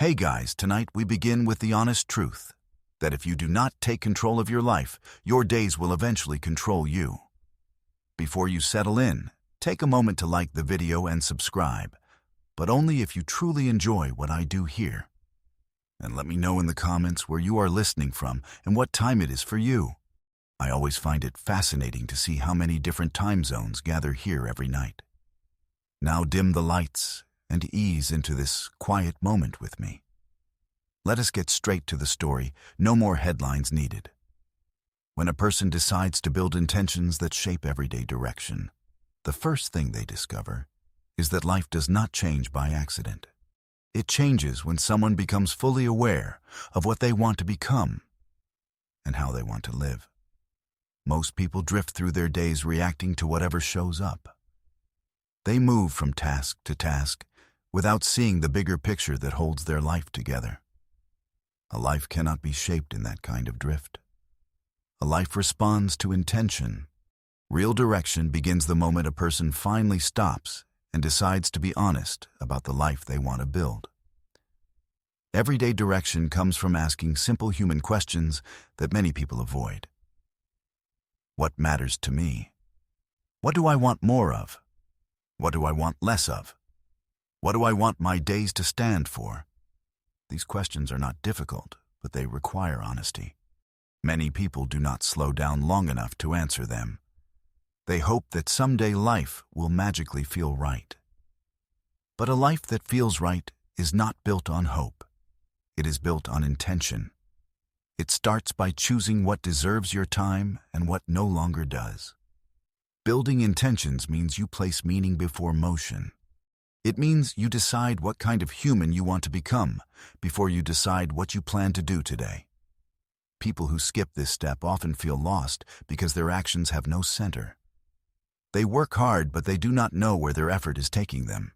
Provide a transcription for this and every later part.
Hey guys, tonight we begin with the honest truth that if you do not take control of your life, your days will eventually control you. Before you settle in, take a moment to like the video and subscribe, but only if you truly enjoy what I do here. And let me know in the comments where you are listening from and what time it is for you. I always find it fascinating to see how many different time zones gather here every night. Now dim the lights and ease into this quiet moment with me. Let us get straight to the story, no more headlines needed. When a person decides to build intentions that shape everyday direction, the first thing they discover is that life does not change by accident. It changes when someone becomes fully aware of what they want to become and how they want to live. Most people drift through their days reacting to whatever shows up. They move from task to task without seeing the bigger picture that holds their life together. A life cannot be shaped in that kind of drift. A life responds to intention. Real direction begins the moment a person finally stops and decides to be honest about the life they want to build. Everyday direction comes from asking simple human questions that many people avoid. What matters to me? What do I want more of? What do I want less of? What do I want my days to stand for? These questions are not difficult, but they require honesty. Many people do not slow down long enough to answer them. They hope that someday life will magically feel right. But a life that feels right is not built on hope. It is built on intention. It starts by choosing what deserves your time and what no longer does. Building intentions means you place meaning before motion. It means you decide what kind of human you want to become before you decide what you plan to do today. People who skip this step often feel lost because their actions have no center. They work hard, but they do not know where their effort is taking them.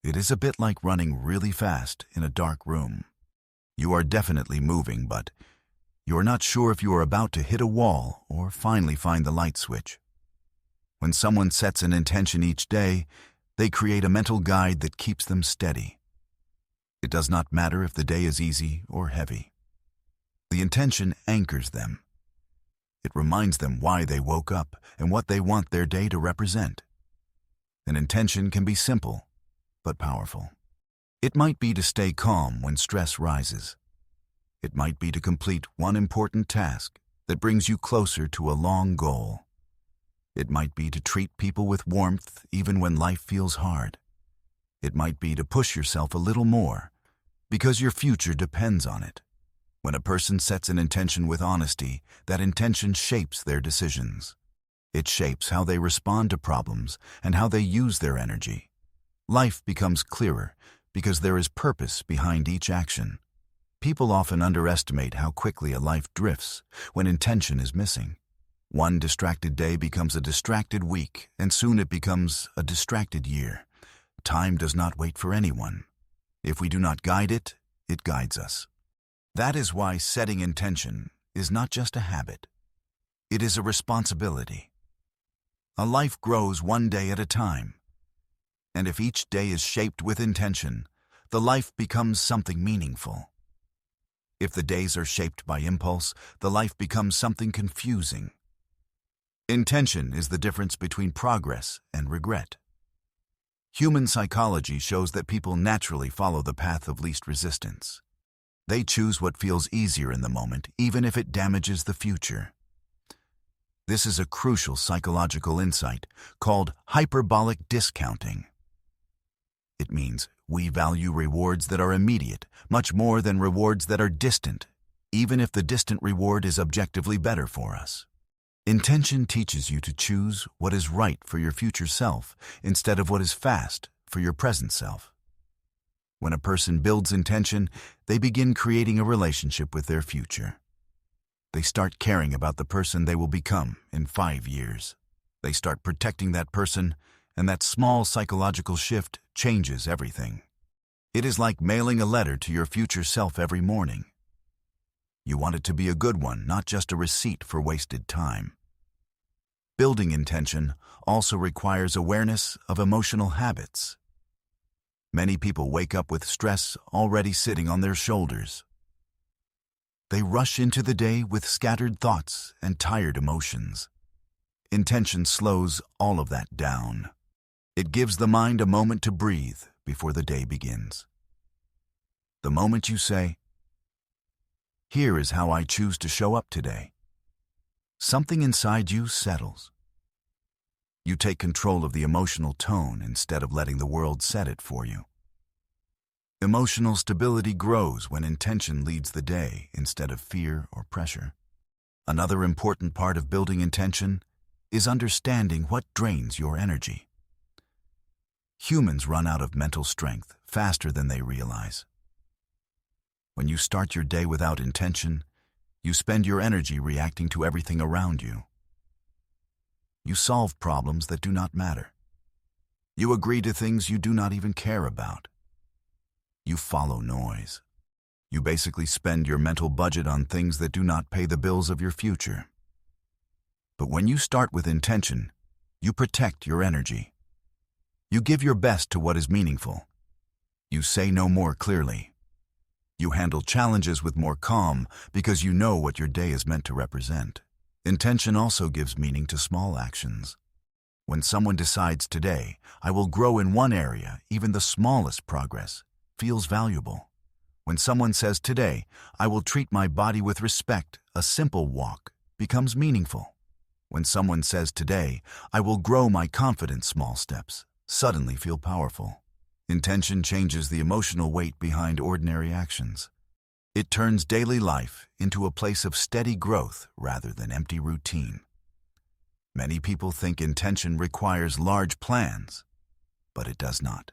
It is a bit like running really fast in a dark room. You are definitely moving, but you are not sure if you are about to hit a wall or finally find the light switch. When someone sets an intention each day, they create a mental guide that keeps them steady. It does not matter if the day is easy or heavy. The intention anchors them. It reminds them why they woke up and what they want their day to represent. An intention can be simple, but powerful. It might be to stay calm when stress rises. It might be to complete one important task that brings you closer to a long goal. It might be to treat people with warmth even when life feels hard. It might be to push yourself a little more because your future depends on it. When a person sets an intention with honesty, that intention shapes their decisions. It shapes how they respond to problems and how they use their energy. Life becomes clearer because there is purpose behind each action. People often underestimate how quickly a life drifts when intention is missing. One distracted day becomes a distracted week, and soon it becomes a distracted year. Time does not wait for anyone. If we do not guide it, it guides us. That is why setting intention is not just a habit. It is a responsibility. A life grows one day at a time. And if each day is shaped with intention, the life becomes something meaningful. If the days are shaped by impulse, the life becomes something confusing. Intention is the difference between progress and regret. Human psychology shows that people naturally follow the path of least resistance. They choose what feels easier in the moment, even if it damages the future. This is a crucial psychological insight called hyperbolic discounting. It means we value rewards that are immediate much more than rewards that are distant, even if the distant reward is objectively better for us. Intention teaches you to choose what is right for your future self instead of what is fast for your present self. When a person builds intention, they begin creating a relationship with their future. They start caring about the person they will become in 5 years. They start protecting that person, and that small psychological shift changes everything. It is like mailing a letter to your future self every morning. You want it to be a good one, not just a receipt for wasted time. Building intention also requires awareness of emotional habits. Many people wake up with stress already sitting on their shoulders. They rush into the day with scattered thoughts and tired emotions. Intention slows all of that down. It gives the mind a moment to breathe before the day begins. The moment you say, "Here is how I choose to show up today," something inside you settles. You take control of the emotional tone instead of letting the world set it for you. Emotional stability grows when intention leads the day instead of fear or pressure. Another important part of building intention is understanding what drains your energy. Humans run out of mental strength faster than they realize. When you start your day without intention, you spend your energy reacting to everything around you. You solve problems that do not matter. You agree to things you do not even care about. You follow noise. You basically spend your mental budget on things that do not pay the bills of your future. But when you start with intention, you protect your energy. You give your best to what is meaningful. You say no more clearly. You handle challenges with more calm because you know what your day is meant to represent. Intention also gives meaning to small actions. When someone decides today, "I will grow in one area," even the smallest progress feels valuable. When someone says today, "I will treat my body with respect," a simple walk becomes meaningful. When someone says today, "I will grow my confidence," small steps suddenly feel powerful. Intention changes the emotional weight behind ordinary actions. It turns daily life into a place of steady growth rather than empty routine. Many people think intention requires large plans, but it does not.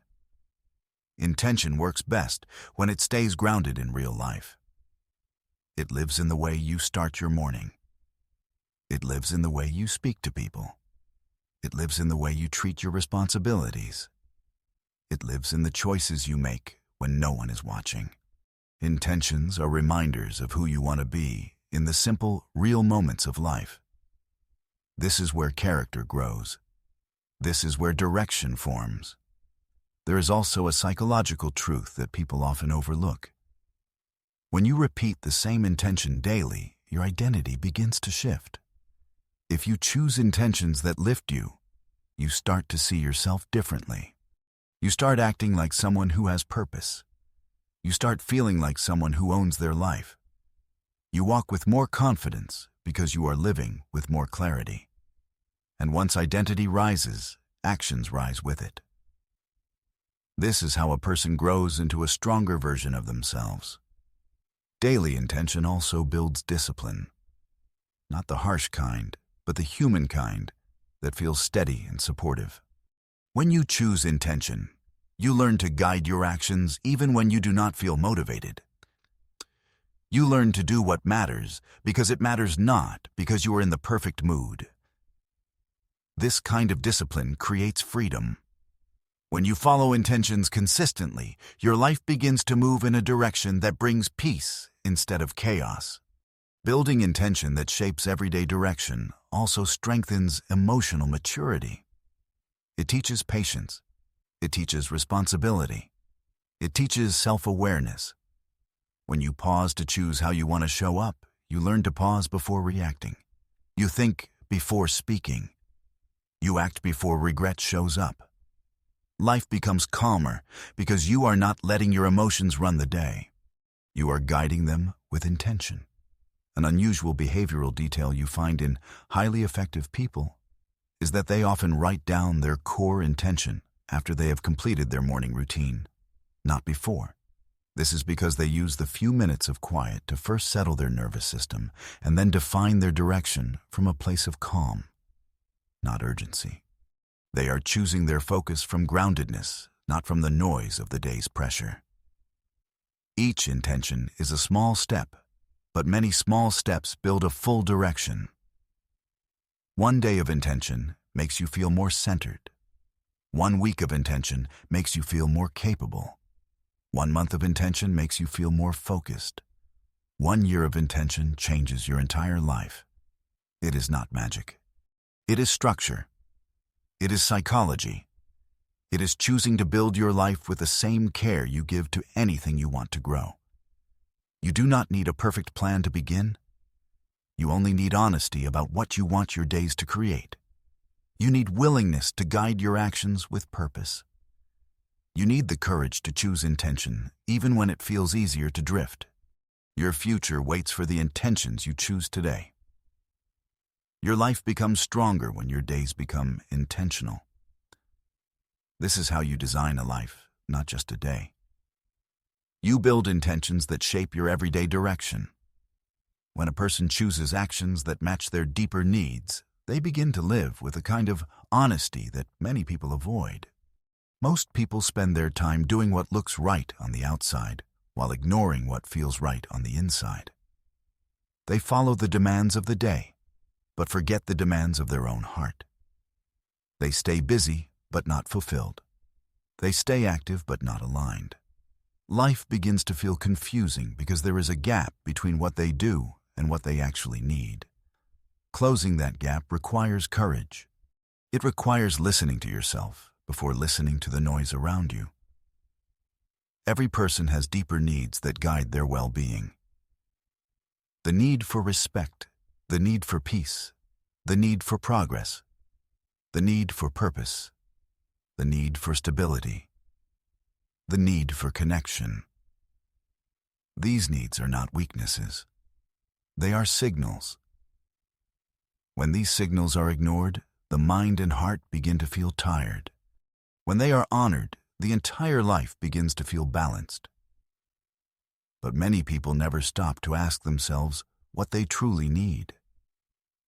Intention works best when it stays grounded in real life. It lives in the way you start your morning. It lives in the way you speak to people. It lives in the way you treat your responsibilities. It lives in the choices you make when no one is watching. Intentions are reminders of who you want to be in the simple, real moments of life. This is where character grows. This is where direction forms. There is also a psychological truth that people often overlook. When you repeat the same intention daily, your identity begins to shift. If you choose intentions that lift you, you start to see yourself differently. You start acting like someone who has purpose. You start feeling like someone who owns their life. You walk with more confidence because you are living with more clarity. And once identity rises, actions rise with it. This is how a person grows into a stronger version of themselves. Daily intention also builds discipline. Not the harsh kind, but the human kind that feels steady and supportive. When you choose intention, you learn to guide your actions even when you do not feel motivated. You learn to do what matters because it matters not because you are in the perfect mood. This kind of discipline creates freedom. When you follow intentions consistently, your life begins to move in a direction that brings peace instead of chaos. Building intention that shapes everyday direction also strengthens emotional maturity. It teaches patience. It teaches responsibility. It teaches self-awareness. When you pause to choose how you want to show up, you learn to pause before reacting. You think before speaking. You act before regret shows up. Life becomes calmer because you are not letting your emotions run the day. You are guiding them with intention. An unusual behavioral detail you find in highly effective people is that they often write down their core intention after they have completed their morning routine, not before. This is because they use the few minutes of quiet to first settle their nervous system and then define their direction from a place of calm, not urgency. They are choosing their focus from groundedness, not from the noise of the day's pressure. Each intention is a small step, but many small steps build a full direction. One day of intention makes you feel more centered. 1 week of intention makes you feel more capable. 1 month of intention makes you feel more focused. 1 year of intention changes your entire life. It is not magic. It is structure. It is psychology. It is choosing to build your life with the same care you give to anything you want to grow. You do not need a perfect plan to begin. You only need honesty about what you want your days to create. You need willingness to guide your actions with purpose. You need the courage to choose intention, even when it feels easier to drift. Your future waits for the intentions you choose today. Your life becomes stronger when your days become intentional. This is how you design a life, not just a day. You build intentions that shape your everyday direction. When a person chooses actions that match their deeper needs, they begin to live with a kind of honesty that many people avoid. Most people spend their time doing what looks right on the outside, while ignoring what feels right on the inside. They follow the demands of the day, but forget the demands of their own heart. They stay busy, but not fulfilled. They stay active, but not aligned. Life begins to feel confusing because there is a gap between what they do and what they actually need. Closing that gap requires courage. It requires listening to yourself before listening to the noise around you. Every person has deeper needs that guide their well-being. The need for respect, the need for peace, the need for progress, the need for purpose, the need for stability, the need for connection. These needs are not weaknesses. They are signals. When these signals are ignored, the mind and heart begin to feel tired. When they are honored, the entire life begins to feel balanced. But many people never stop to ask themselves what they truly need.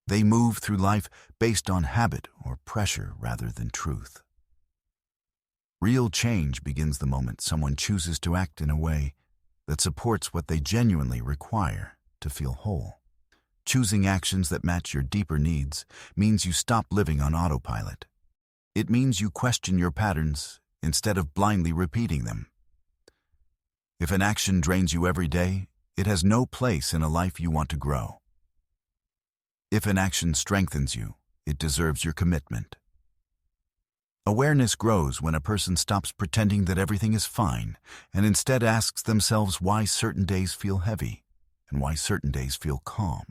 They move through life based on habit or pressure rather than truth. Real change begins the moment someone chooses to act in a way that supports what they genuinely require to feel whole. Choosing actions that match your deeper needs means you stop living on autopilot. It means you question your patterns instead of blindly repeating them. If an action drains you every day, it has no place in a life you want to grow. If an action strengthens you, it deserves your commitment. Awareness grows when a person stops pretending that everything is fine and instead asks themselves why certain days feel heavy and why certain days feel calm.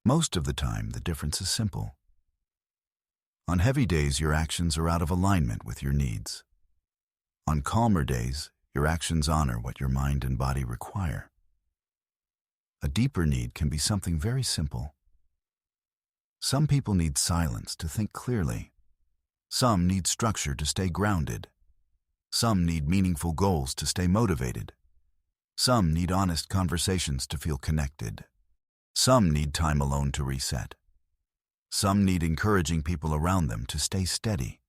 Most of the time, the difference is simple. On heavy days, your actions are out of alignment with your needs. On calmer days, your actions honor what your mind and body require. A deeper need can be something very simple. Some people need silence to think clearly. Some need structure to stay grounded. Some need meaningful goals to stay motivated. Some need honest conversations to feel connected. Some need time alone to reset. Some need encouraging people around them to stay steady.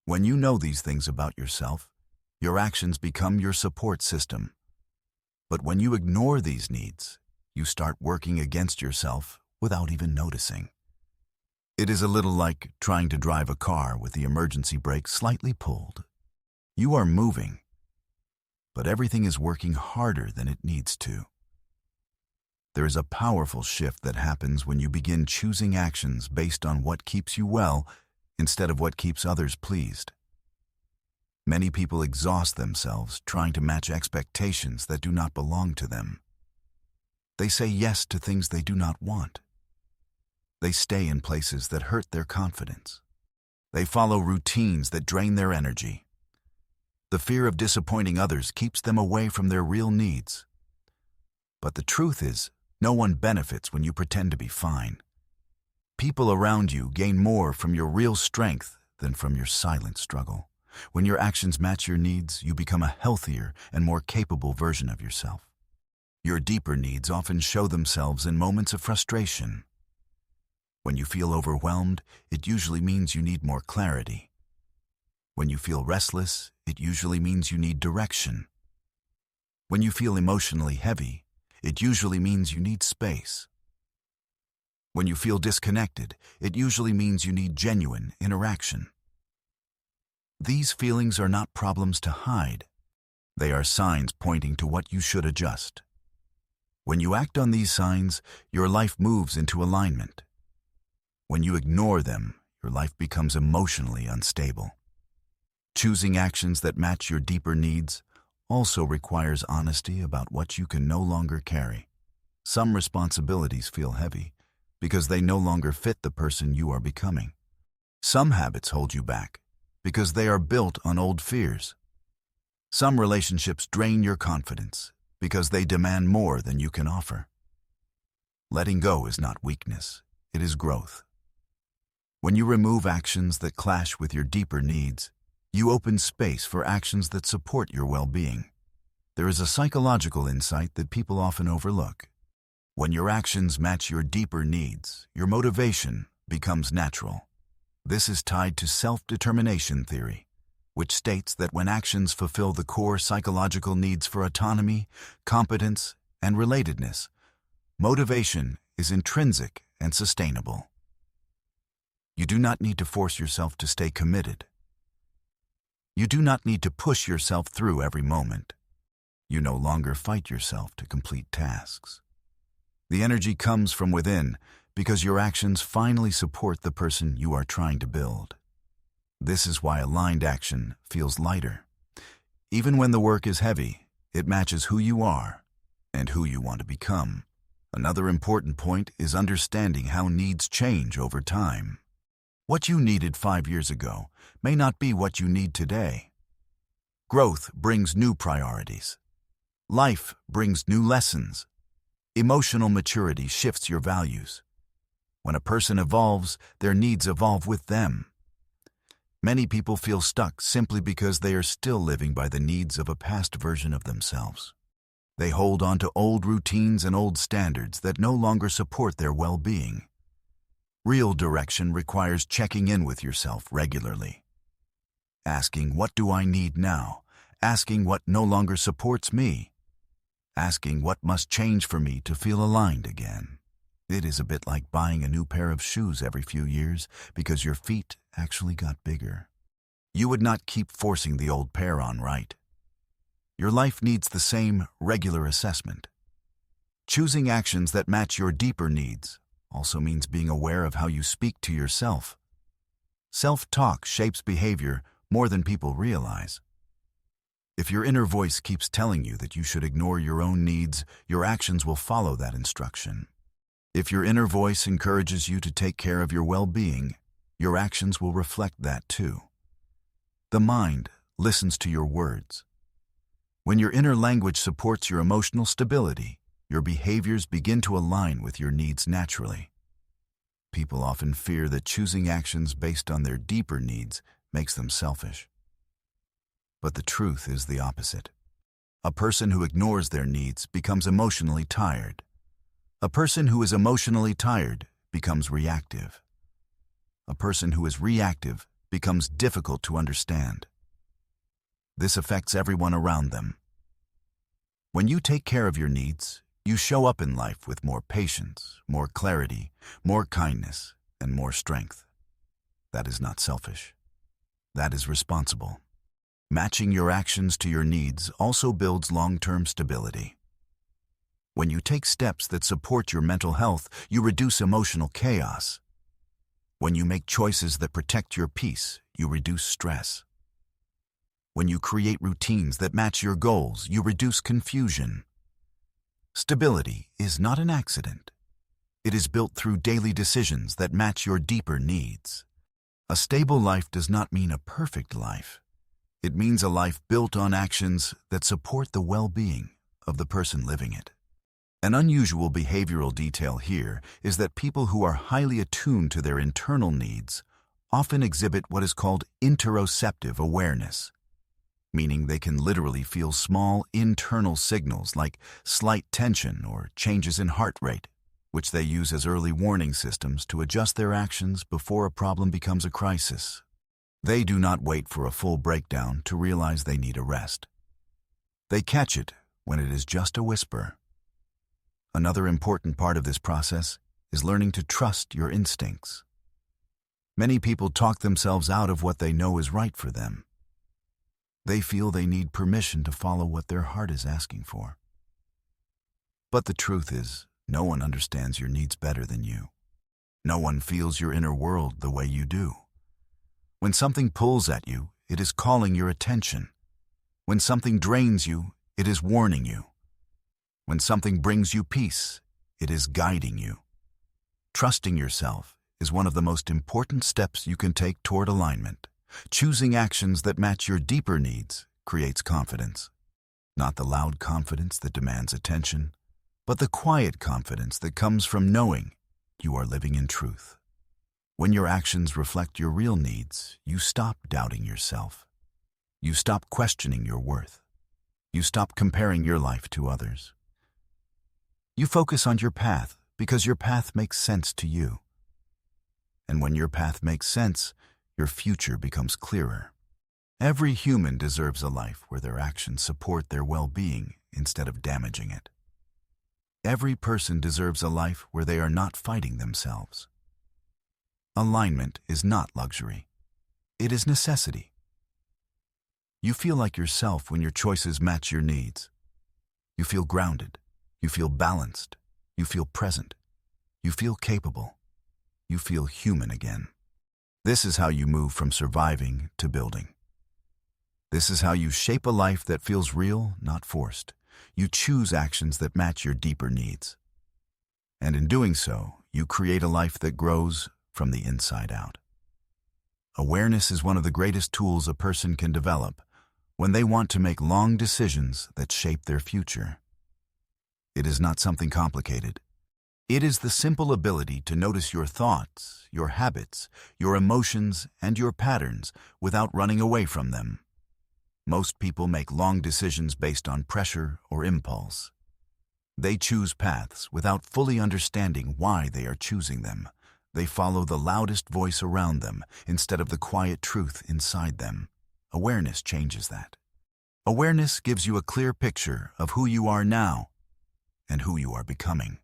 When you know these things about yourself, your actions become your support system. But when you ignore these needs, you start working against yourself without even noticing. It is a little like trying to drive a car with the emergency brake slightly pulled. You are moving, but everything is working harder than it needs to. There is a powerful shift that happens when you begin choosing actions based on what keeps you well instead of what keeps others pleased. Many people exhaust themselves trying to match expectations that do not belong to them. They say yes to things they do not want. They stay in places that hurt their confidence. They follow routines that drain their energy. The fear of disappointing others keeps them away from their real needs. But the truth is, no one benefits when you pretend to be fine. People around you gain more from your real strength than from your silent struggle. When your actions match your needs, you become a healthier and more capable version of yourself. Your deeper needs often show themselves in moments of frustration. When you feel overwhelmed, it usually means you need more clarity. When you feel restless, it usually means you need direction. When you feel emotionally heavy, it usually means you need space. When you feel disconnected, it usually means you need genuine interaction. These feelings are not problems to hide. They are signs pointing to what you should adjust. When you act on these signs, your life moves into alignment. When you ignore them, your life becomes emotionally unstable. Choosing actions that match your deeper needs also requires honesty about what you can no longer carry. Some responsibilities feel heavy because they no longer fit the person you are becoming. Some habits hold you back because they are built on old fears. Some relationships drain your confidence because they demand more than you can offer. Letting go is not weakness, it is growth. When you remove actions that clash with your deeper needs, you open space for actions that support your well-being. There is a psychological insight that people often overlook. When your actions match your deeper needs, your motivation becomes natural. This is tied to self-determination theory, which states that when actions fulfill the core psychological needs for autonomy, competence, and relatedness, motivation is intrinsic and sustainable. You do not need to force yourself to stay committed. You do not need to push yourself through every moment. You no longer fight yourself to complete tasks. The energy comes from within because your actions finally support the person you are trying to build. This is why aligned action feels lighter. Even when the work is heavy, it matches who you are and who you want to become. Another important point is understanding how needs change over time. What you needed 5 years ago may not be what you need today. Growth brings new priorities. Life brings new lessons. Emotional maturity shifts your values. When a person evolves, their needs evolve with them. Many people feel stuck simply because they are still living by the needs of a past version of themselves. They hold on to old routines and old standards that no longer support their well-being. Real direction requires checking in with yourself regularly. Asking, what do I need now? Asking what no longer supports me. Asking what must change for me to feel aligned again. It is a bit like buying a new pair of shoes every few years because your feet actually got bigger. You would not keep forcing the old pair on, right? Your life needs the same regular assessment. Choosing actions that match your deeper needs also means being aware of how you speak to yourself. Self-talk shapes behavior more than people realize. If your inner voice keeps telling you that you should ignore your own needs, your actions will follow that instruction. If your inner voice encourages you to take care of your well-being, your actions will reflect that too. The mind listens to your words. When your inner language supports your emotional stability, your behaviors begin to align with your needs naturally. People often fear that choosing actions based on their deeper needs makes them selfish. But the truth is the opposite. A person who ignores their needs becomes emotionally tired. A person who is emotionally tired becomes reactive. A person who is reactive becomes difficult to understand. This affects everyone around them. When you take care of your needs, you show up in life with more patience, more clarity, more kindness, and more strength. That is not selfish. That is responsible. Matching your actions to your needs also builds long-term stability. When you take steps that support your mental health, you reduce emotional chaos. When you make choices that protect your peace, you reduce stress. When you create routines that match your goals, you reduce confusion. Stability is not an accident. It is built through daily decisions that match your deeper needs. A stable life does not mean a perfect life. It means a life built on actions that support the well-being of the person living it. An unusual behavioral detail here is that people who are highly attuned to their internal needs often exhibit what is called interoceptive awareness, meaning they can literally feel small internal signals like slight tension or changes in heart rate, which they use as early warning systems to adjust their actions before a problem becomes a crisis. They do not wait for a full breakdown to realize they need a rest. They catch it when it is just a whisper. Another important part of this process is learning to trust your instincts. Many people talk themselves out of what they know is right for them. They feel they need permission to follow what their heart is asking for. But the truth is, no one understands your needs better than you. No one feels your inner world the way you do. When something pulls at you, it is calling your attention. When something drains you, it is warning you. When something brings you peace, it is guiding you. Trusting yourself is one of the most important steps you can take toward alignment. Choosing actions that match your deeper needs creates confidence. Not the loud confidence that demands attention, but the quiet confidence that comes from knowing you are living in truth. When your actions reflect your real needs, you stop doubting yourself. You stop questioning your worth. You stop comparing your life to others. You focus on your path because your path makes sense to you. And when your path makes sense, your future becomes clearer. Every human deserves a life where their actions support their well-being instead of damaging it. Every person deserves a life where they are not fighting themselves. Alignment is not luxury. It is necessity. You feel like yourself when your choices match your needs. You feel grounded. You feel balanced. You feel present. You feel capable. You feel human again. This is how you move from surviving to building. This is how you shape a life that feels real, not forced. You choose actions that match your deeper needs. And in doing so, you create a life that grows from the inside out. Awareness is one of the greatest tools a person can develop when they want to make long decisions that shape their future. It is not something complicated. It is the simple ability to notice your thoughts, your habits, your emotions, and your patterns without running away from them. Most people make long decisions based on pressure or impulse. They choose paths without fully understanding why they are choosing them. They follow the loudest voice around them instead of the quiet truth inside them. Awareness changes that. Awareness gives you a clear picture of who you are now and who you are becoming.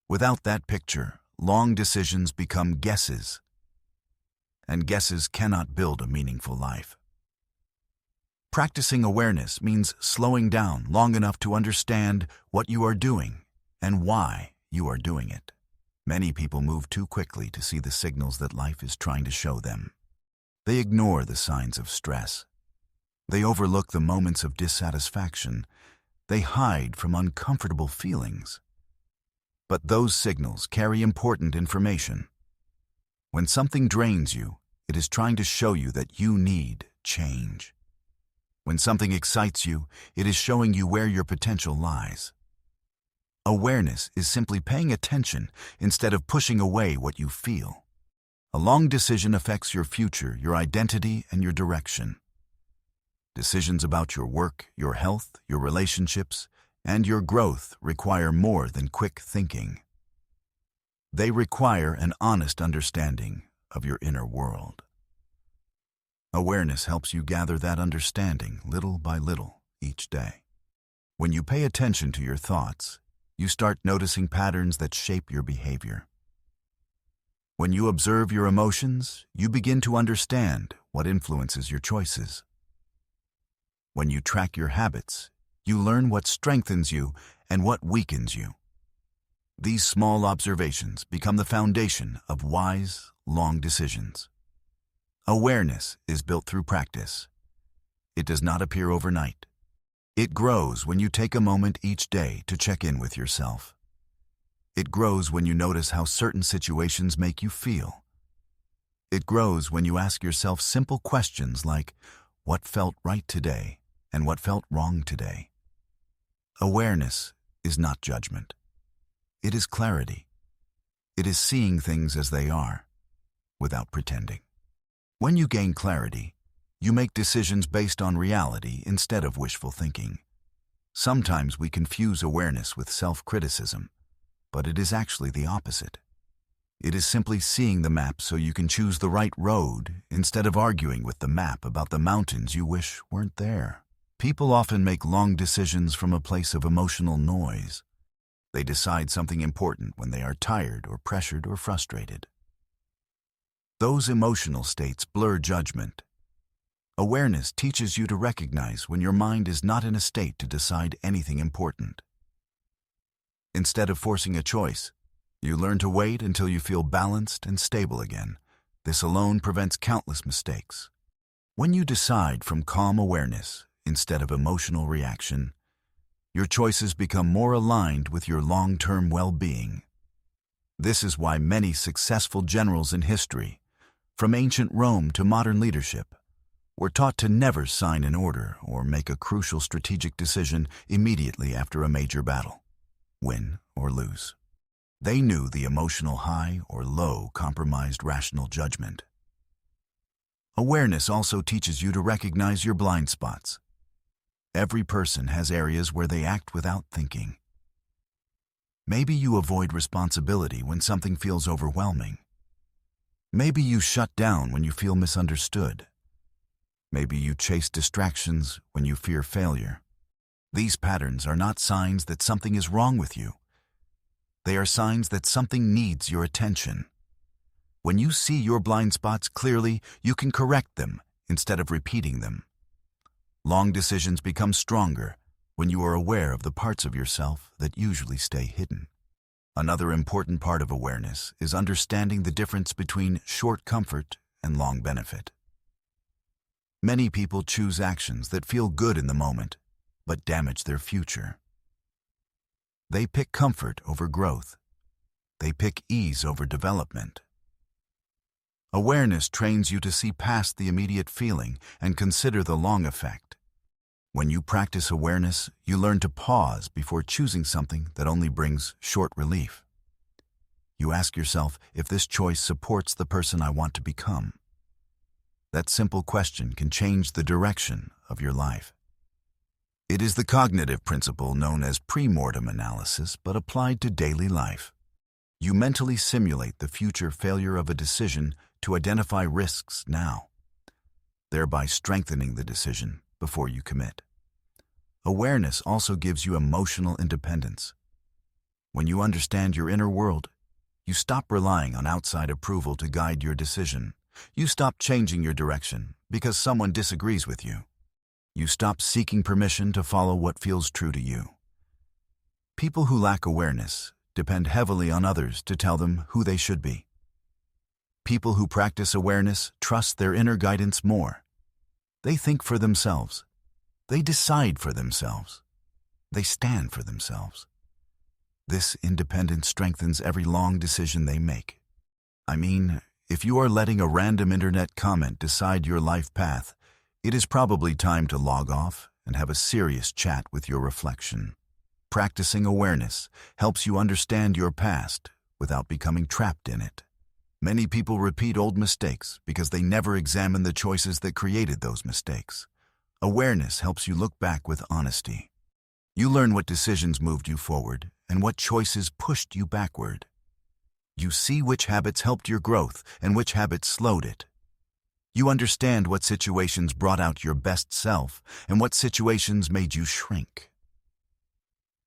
Without that picture, long decisions become guesses, and guesses cannot build a meaningful life. Practicing awareness means slowing down long enough to understand what you are doing and why you are doing it. Many people move too quickly to see the signals that life is trying to show them. They ignore the signs of stress. They overlook the moments of dissatisfaction. They hide from uncomfortable feelings. But those signals carry important information. When something drains you, it is trying to show you that you need change. When something excites you, it is showing you where your potential lies. Awareness is simply paying attention instead of pushing away what you feel. A long decision affects your future, your identity, and your direction. Decisions about your work, your health, your relationships, and your growth require more than quick thinking. They require an honest understanding of your inner world. Awareness helps you gather that understanding little by little each day. When you pay attention to your thoughts, you start noticing patterns that shape your behavior. When you observe your emotions, you begin to understand what influences your choices. When you track your habits, you learn what strengthens you and what weakens you. These small observations become the foundation of wise, long decisions. Awareness is built through practice. It does not appear overnight. It grows when you take a moment each day to check in with yourself. It grows when you notice how certain situations make you feel. It grows when you ask yourself simple questions like, what felt right today and what felt wrong today? Awareness is not judgment. It is clarity. It is seeing things as they are, without pretending. When you gain clarity, you make decisions based on reality instead of wishful thinking. Sometimes we confuse awareness with self-criticism, but it is actually the opposite. It is simply seeing the map so you can choose the right road instead of arguing with the map about the mountains you wish weren't there. People often make long decisions from a place of emotional noise. They decide something important when they are tired or pressured or frustrated. Those emotional states blur judgment. Awareness teaches you to recognize when your mind is not in a state to decide anything important. Instead of forcing a choice, you learn to wait until you feel balanced and stable again. This alone prevents countless mistakes. When you decide from calm awareness instead of emotional reaction, your choices become more aligned with your long-term well-being. This is why many successful generals in history, from ancient Rome to modern leadership, were taught to never sign an order or make a crucial strategic decision immediately after a major battle, win or lose. They knew the emotional high or low compromised rational judgment. Awareness also teaches you to recognize your blind spots. Every person has areas where they act without thinking. Maybe you avoid responsibility when something feels overwhelming. Maybe you shut down when you feel misunderstood. Maybe you chase distractions when you fear failure. These patterns are not signs that something is wrong with you. They are signs that something needs your attention. When you see your blind spots clearly, you can correct them instead of repeating them. Long decisions become stronger when you are aware of the parts of yourself that usually stay hidden. Another important part of awareness is understanding the difference between short comfort and long benefit. Many people choose actions that feel good in the moment, but damage their future. They pick comfort over growth. They pick ease over development. Awareness trains you to see past the immediate feeling and consider the long effect. When you practice awareness, you learn to pause before choosing something that only brings short relief. You ask yourself if this choice supports the person I want to become. That simple question can change the direction of your life. It is the cognitive principle known as pre-mortem analysis, but applied to daily life. You mentally simulate the future failure of a decision to identify risks now, thereby strengthening the decision before you commit. Awareness also gives you emotional independence. When you understand your inner world, you stop relying on outside approval to guide your decision. You stop changing your direction because someone disagrees with you. You stop seeking permission to follow what feels true to you. People who lack awareness depend heavily on others to tell them who they should be. People who practice awareness trust their inner guidance more. They think for themselves. They decide for themselves. They stand for themselves. This independence strengthens every long decision they make. I mean, if you are letting a random internet comment decide your life path, it is probably time to log off and have a serious chat with your reflection. Practicing awareness helps you understand your past without becoming trapped in it. Many people repeat old mistakes because they never examine the choices that created those mistakes. Awareness helps you look back with honesty. You learn what decisions moved you forward and what choices pushed you backward. You see which habits helped your growth and which habits slowed it. You understand what situations brought out your best self and what situations made you shrink.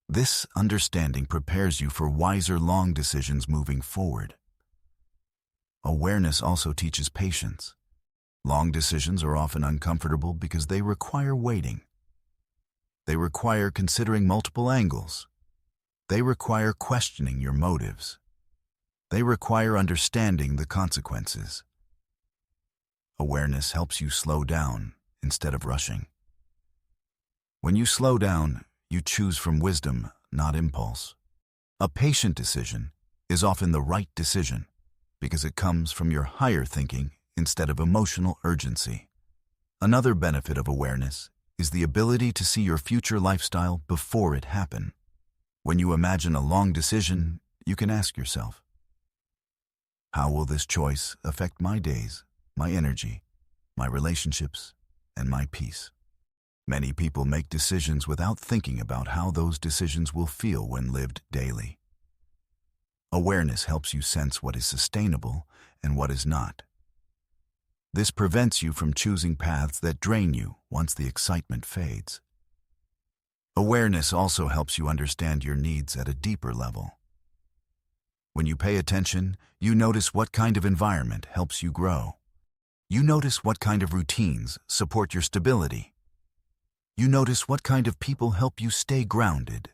This understanding prepares you for wiser long decisions moving forward. Awareness also teaches patience. Long decisions are often uncomfortable because they require waiting. They require considering multiple angles. They require questioning your motives. They require understanding the consequences. Awareness helps you slow down instead of rushing. When you slow down, you choose from wisdom, not impulse. A patient decision is often the right decision because it comes from your higher thinking instead of emotional urgency. Another benefit of awareness is the ability to see your future lifestyle before it happens. When you imagine a long decision, you can ask yourself, how will this choice affect my days, my energy, my relationships, and my peace? Many people make decisions without thinking about how those decisions will feel when lived daily. Awareness helps you sense what is sustainable and what is not. This prevents you from choosing paths that drain you once the excitement fades. Awareness also helps you understand your needs at a deeper level. When you pay attention, you notice what kind of environment helps you grow. You notice what kind of routines support your stability. You notice what kind of people help you stay grounded.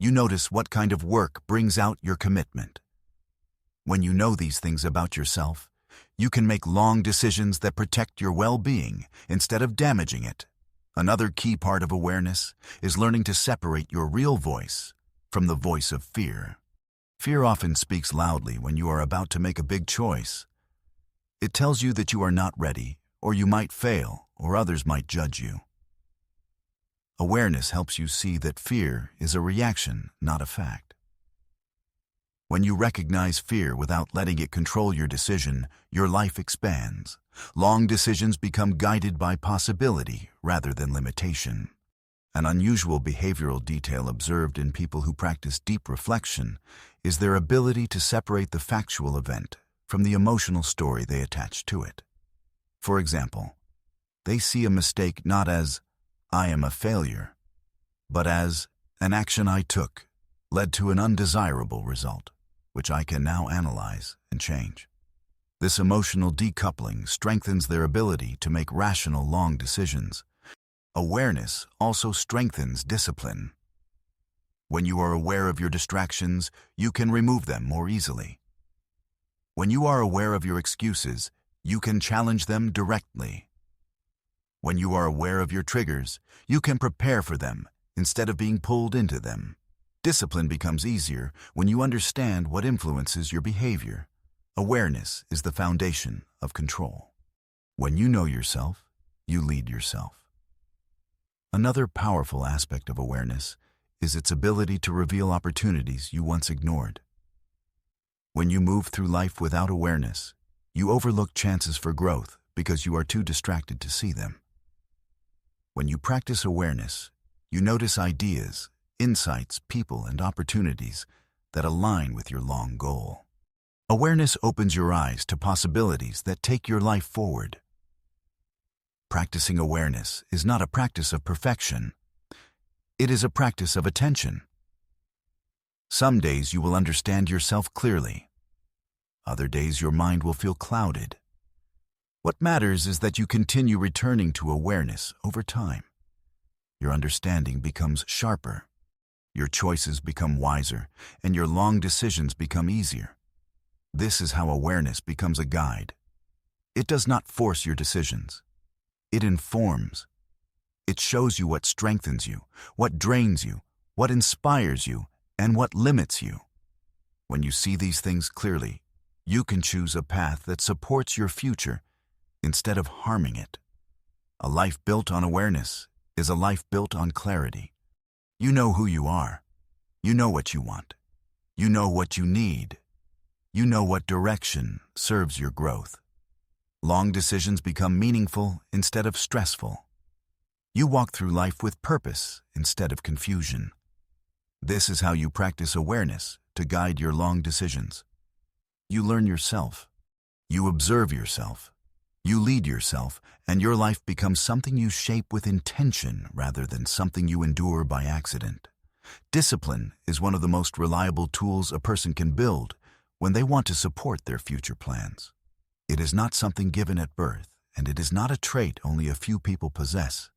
You notice what kind of work brings out your commitment. When you know these things about yourself, You can make long decisions that protect your well-being instead of damaging it. Another key part of awareness is learning to separate your real voice from the voice of fear. Fear often speaks loudly when you are about to make a big choice. It tells you that you are not ready, or you might fail, or others might judge you. Awareness helps you see that fear is a reaction, not a fact. When you recognize fear without letting it control your decision, your life expands. Long decisions become guided by possibility rather than limitation. An unusual behavioral detail observed in people who practice deep reflection is their ability to separate the factual event from the emotional story they attach to it. For example, they see a mistake not as, "I am a failure," but as, "An action I took led to an undesirable result, which I can now analyze and change." This emotional decoupling strengthens their ability to make rational, long decisions. Awareness also strengthens discipline. When you are aware of your distractions, you can remove them more easily. When you are aware of your excuses, you can challenge them directly. When you are aware of your triggers, you can prepare for them instead of being pulled into them. Discipline becomes easier when you understand what influences your behavior. Awareness is the foundation of control. When you know yourself, you lead yourself. Another powerful aspect of awareness is its ability to reveal opportunities you once ignored. When you move through life without awareness, you overlook chances for growth because you are too distracted to see them. When you practice awareness, you notice ideas, insights, people, and opportunities that align with your long goal. Awareness opens your eyes to possibilities that take your life forward. Practicing awareness is not a practice of perfection. It is a practice of attention. Some days you will understand yourself clearly. Other days your mind will feel clouded. What matters is that you continue returning to awareness over time. Your understanding becomes sharper. Your choices become wiser, and your long decisions become easier. This is how awareness becomes a guide. It does not force your decisions. It informs. It shows you what strengthens you, what drains you, what inspires you, and what limits you. When you see these things clearly, you can choose a path that supports your future instead of harming it. A life built on awareness is a life built on clarity. You know who you are. You know what you want. You know what you need. You know what direction serves your growth. Long decisions become meaningful instead of stressful. You walk through life with purpose instead of confusion. This is how you practice awareness to guide your long decisions. You learn yourself. You observe yourself. You lead yourself, and your life becomes something you shape with intention rather than something you endure by accident. Discipline is one of the most reliable tools a person can build when they want to support their future plans. It is not something given at birth, and it is not a trait only a few people possess.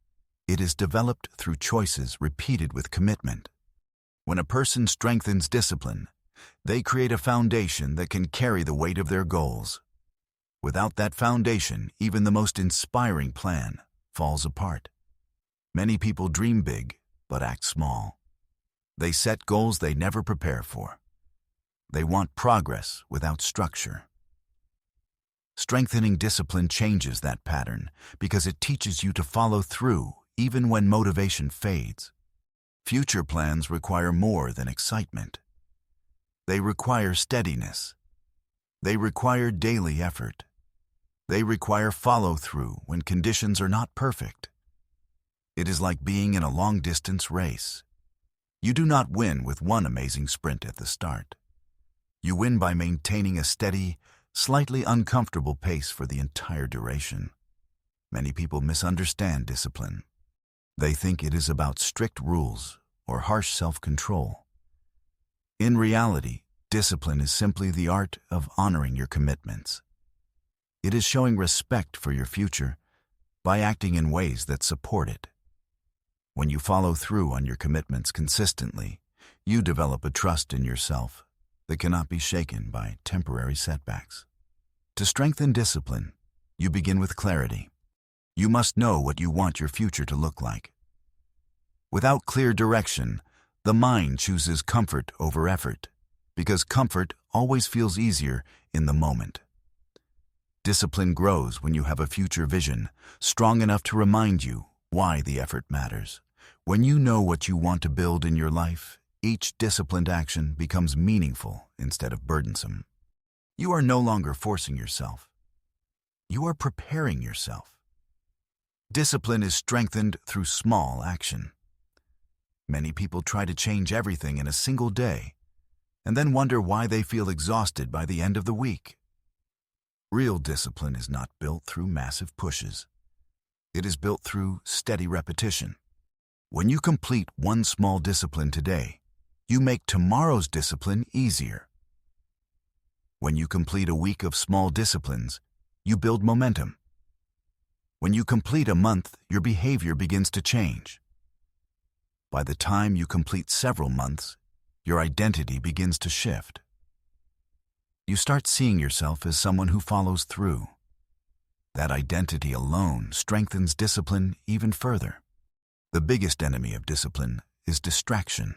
It is developed through choices repeated with commitment. When a person strengthens discipline, they create a foundation that can carry the weight of their goals. Without that foundation, even the most inspiring plan falls apart. Many people dream big, but act small. They set goals they never prepare for. They want progress without structure. Strengthening discipline changes that pattern because it teaches you to follow through even when motivation fades. Future plans require more than excitement. They require steadiness. They require daily effort. They require follow-through when conditions are not perfect. It is like being in a long-distance race. You do not win with one amazing sprint at the start. You win by maintaining a steady, slightly uncomfortable pace for the entire duration. Many people misunderstand discipline. They think it is about strict rules or harsh self-control. In reality, discipline is simply the art of honoring your commitments. It is showing respect for your future by acting in ways that support it. When you follow through on your commitments consistently, you develop a trust in yourself that cannot be shaken by temporary setbacks. To strengthen discipline, you begin with clarity. You must know what you want your future to look like. Without clear direction, the mind chooses comfort over effort, because comfort always feels easier in the moment. Discipline grows when you have a future vision, strong enough to remind you why the effort matters. When you know what you want to build in your life, each disciplined action becomes meaningful instead of burdensome. You are no longer forcing yourself. You are preparing yourself. Discipline is strengthened through small action. Many people try to change everything in a single day, and then wonder why they feel exhausted by the end of the week. Real discipline is not built through massive pushes. It is built through steady repetition. When you complete one small discipline today, you make tomorrow's discipline easier. When you complete a week of small disciplines, you build momentum. When you complete a month, your behavior begins to change. By the time you complete several months, your identity begins to shift. You start seeing yourself as someone who follows through. That identity alone strengthens discipline even further. The biggest enemy of discipline is distraction.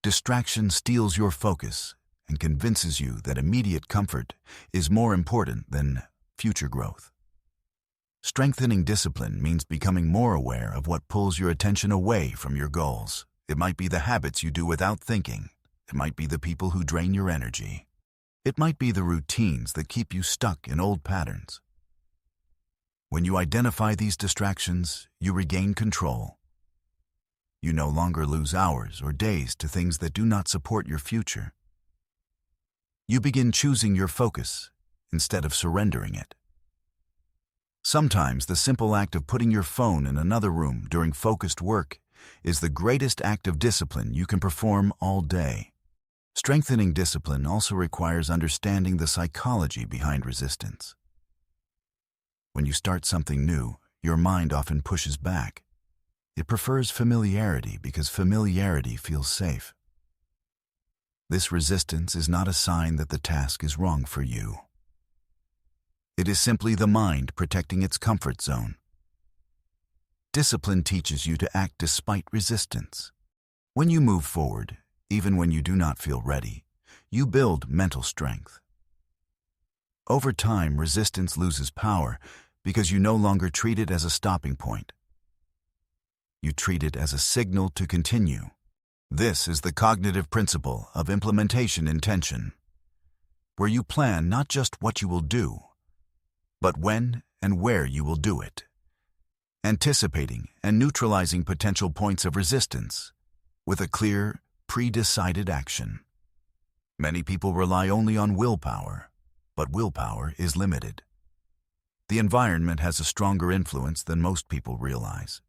Distraction steals your focus and convinces you that immediate comfort is more important than future growth. Strengthening discipline means becoming more aware of what pulls your attention away from your goals. It might be the habits you do without thinking. It might be the people who drain your energy. It might be the routines that keep you stuck in old patterns. When you identify these distractions, you regain control. You no longer lose hours or days to things that do not support your future. You begin choosing your focus instead of surrendering it. Sometimes the simple act of putting your phone in another room during focused work is the greatest act of discipline you can perform all day. Strengthening discipline also requires understanding the psychology behind resistance. When you start something new, your mind often pushes back. It prefers familiarity because familiarity feels safe. This resistance is not a sign that the task is wrong for you. It is simply the mind protecting its comfort zone. Discipline teaches you to act despite resistance. When you move forward, even when you do not feel ready, you build mental strength. Over time, resistance loses power because you no longer treat it as a stopping point. You treat it as a signal to continue. This is the cognitive principle of implementation intention, where you plan not just what you will do, but when and where you will do it, anticipating and neutralizing potential points of resistance with a clear, pre-decided action. Many people rely only on willpower, but willpower is limited. The environment has a stronger influence than most people realize.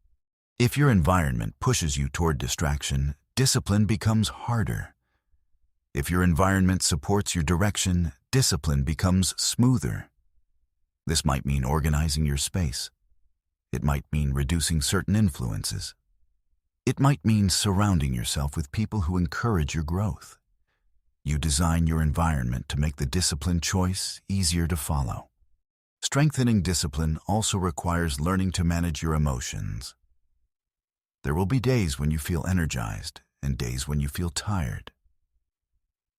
If your environment pushes you toward distraction, discipline becomes harder. If your environment supports your direction, discipline becomes smoother. This might mean organizing your space. It might mean reducing certain influences. It might mean surrounding yourself with people who encourage your growth. You design your environment to make the disciplined choice easier to follow. Strengthening discipline also requires learning to manage your emotions. There will be days when you feel energized and days when you feel tired.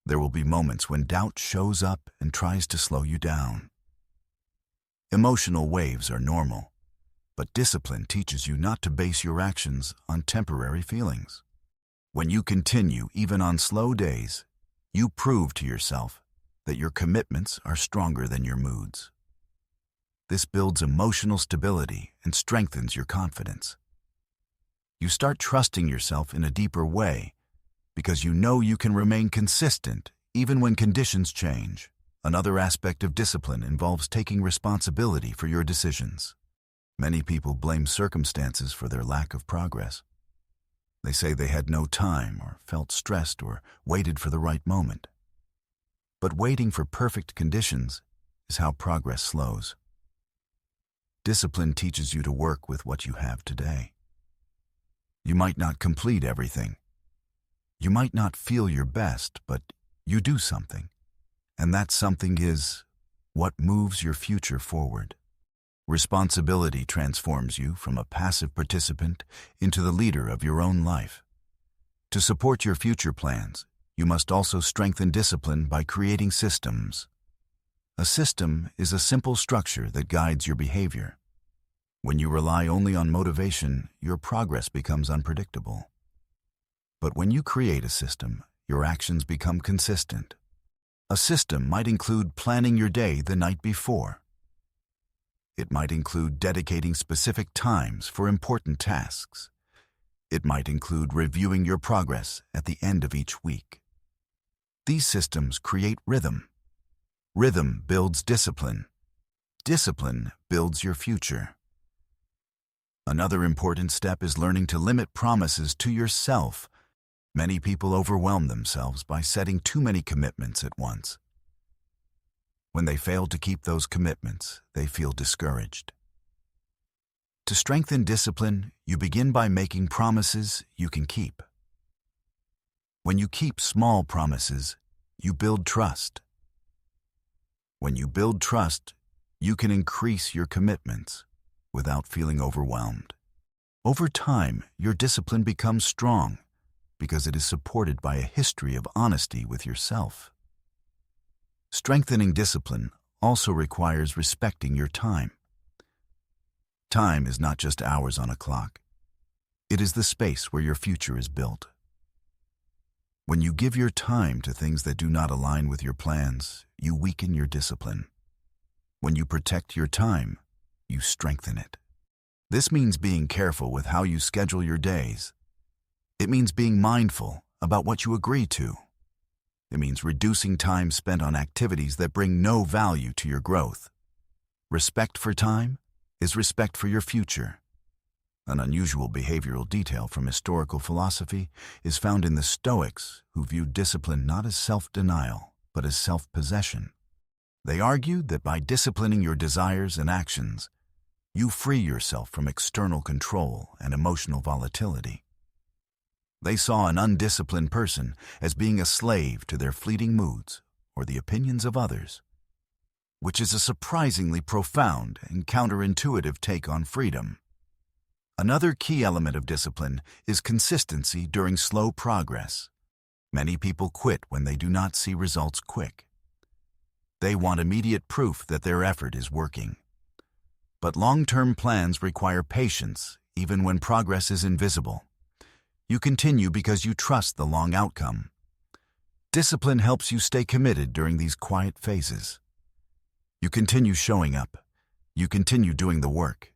There will be moments when doubt shows up and tries to slow you down. Emotional waves are normal, but discipline teaches you not to base your actions on temporary feelings. When you continue, even on slow days, you prove to yourself that your commitments are stronger than your moods. This builds emotional stability and strengthens your confidence. You start trusting yourself in a deeper way because you know you can remain consistent even when conditions change. Another aspect of discipline involves taking responsibility for your decisions. Many people blame circumstances for their lack of progress. They say they had no time or felt stressed or waited for the right moment. But waiting for perfect conditions is how progress slows. Discipline teaches you to work with what you have today. You might not complete everything. You might not feel your best, but you do something. And that something is what moves your future forward. Responsibility transforms you from a passive participant into the leader of your own life. To support your future plans, you must also strengthen discipline by creating systems. A system is a simple structure that guides your behavior. When you rely only on motivation, your progress becomes unpredictable. But when you create a system, your actions become consistent. A system might include planning your day the night before. It might include dedicating specific times for important tasks. It might include reviewing your progress at the end of each week. These systems create rhythm. Rhythm builds discipline. Discipline builds your future. Another important step is learning to limit promises to yourself. Many people overwhelm themselves by setting too many commitments at once. When they fail to keep those commitments, they feel discouraged. To strengthen discipline, you begin by making promises you can keep. When you keep small promises, you build trust. When you build trust, you can increase your commitments without feeling overwhelmed. Over time, your discipline becomes strong because it is supported by a history of honesty with yourself. Strengthening discipline also requires respecting your time. Time is not just hours on a clock. It is the space where your future is built. When you give your time to things that do not align with your plans, you weaken your discipline. When you protect your time, you strengthen it. This means being careful with how you schedule your days. It means being mindful about what you agree to. It means reducing time spent on activities that bring no value to your growth. Respect for time is respect for your future. An unusual behavioral detail from historical philosophy is found in the Stoics, who viewed discipline not as self-denial, but as self-possession. They argued that by disciplining your desires and actions, you free yourself from external control and emotional volatility. They saw an undisciplined person as being a slave to their fleeting moods or the opinions of others, which is a surprisingly profound and counterintuitive take on freedom. Another key element of discipline is consistency during slow progress. Many people quit when they do not see results quick. They want immediate proof that their effort is working. But long-term plans require patience, even when progress is invisible. You continue because you trust the long outcome. Discipline helps you stay committed during these quiet phases. You continue showing up. You continue doing the work.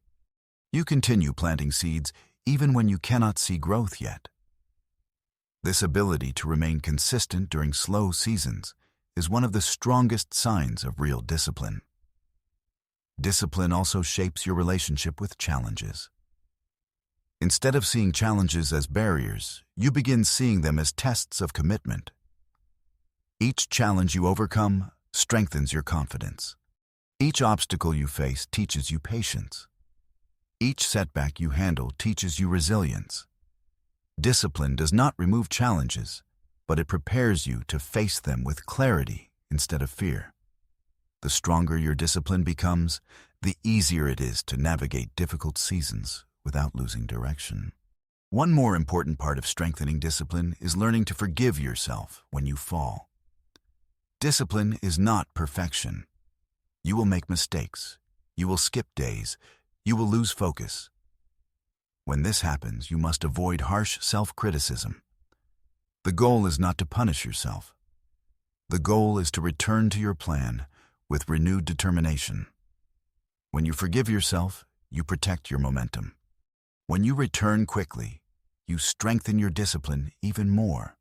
You continue planting seeds even when you cannot see growth yet. This ability to remain consistent during slow seasons is one of the strongest signs of real discipline. Discipline also shapes your relationship with challenges. Instead of seeing challenges as barriers, you begin seeing them as tests of commitment. Each challenge you overcome strengthens your confidence. Each obstacle you face teaches you patience. Each setback you handle teaches you resilience. Discipline does not remove challenges, but it prepares you to face them with clarity instead of fear. The stronger your discipline becomes, the easier it is to navigate difficult seasons without losing direction. One more important part of strengthening discipline is learning to forgive yourself when you fall. Discipline is not perfection. You will make mistakes. You will skip days. You will lose focus. When this happens, you must avoid harsh self-criticism. The goal is not to punish yourself. The goal is to return to your plan with renewed determination. When you forgive yourself, you protect your momentum. When you return quickly, you strengthen your discipline even more.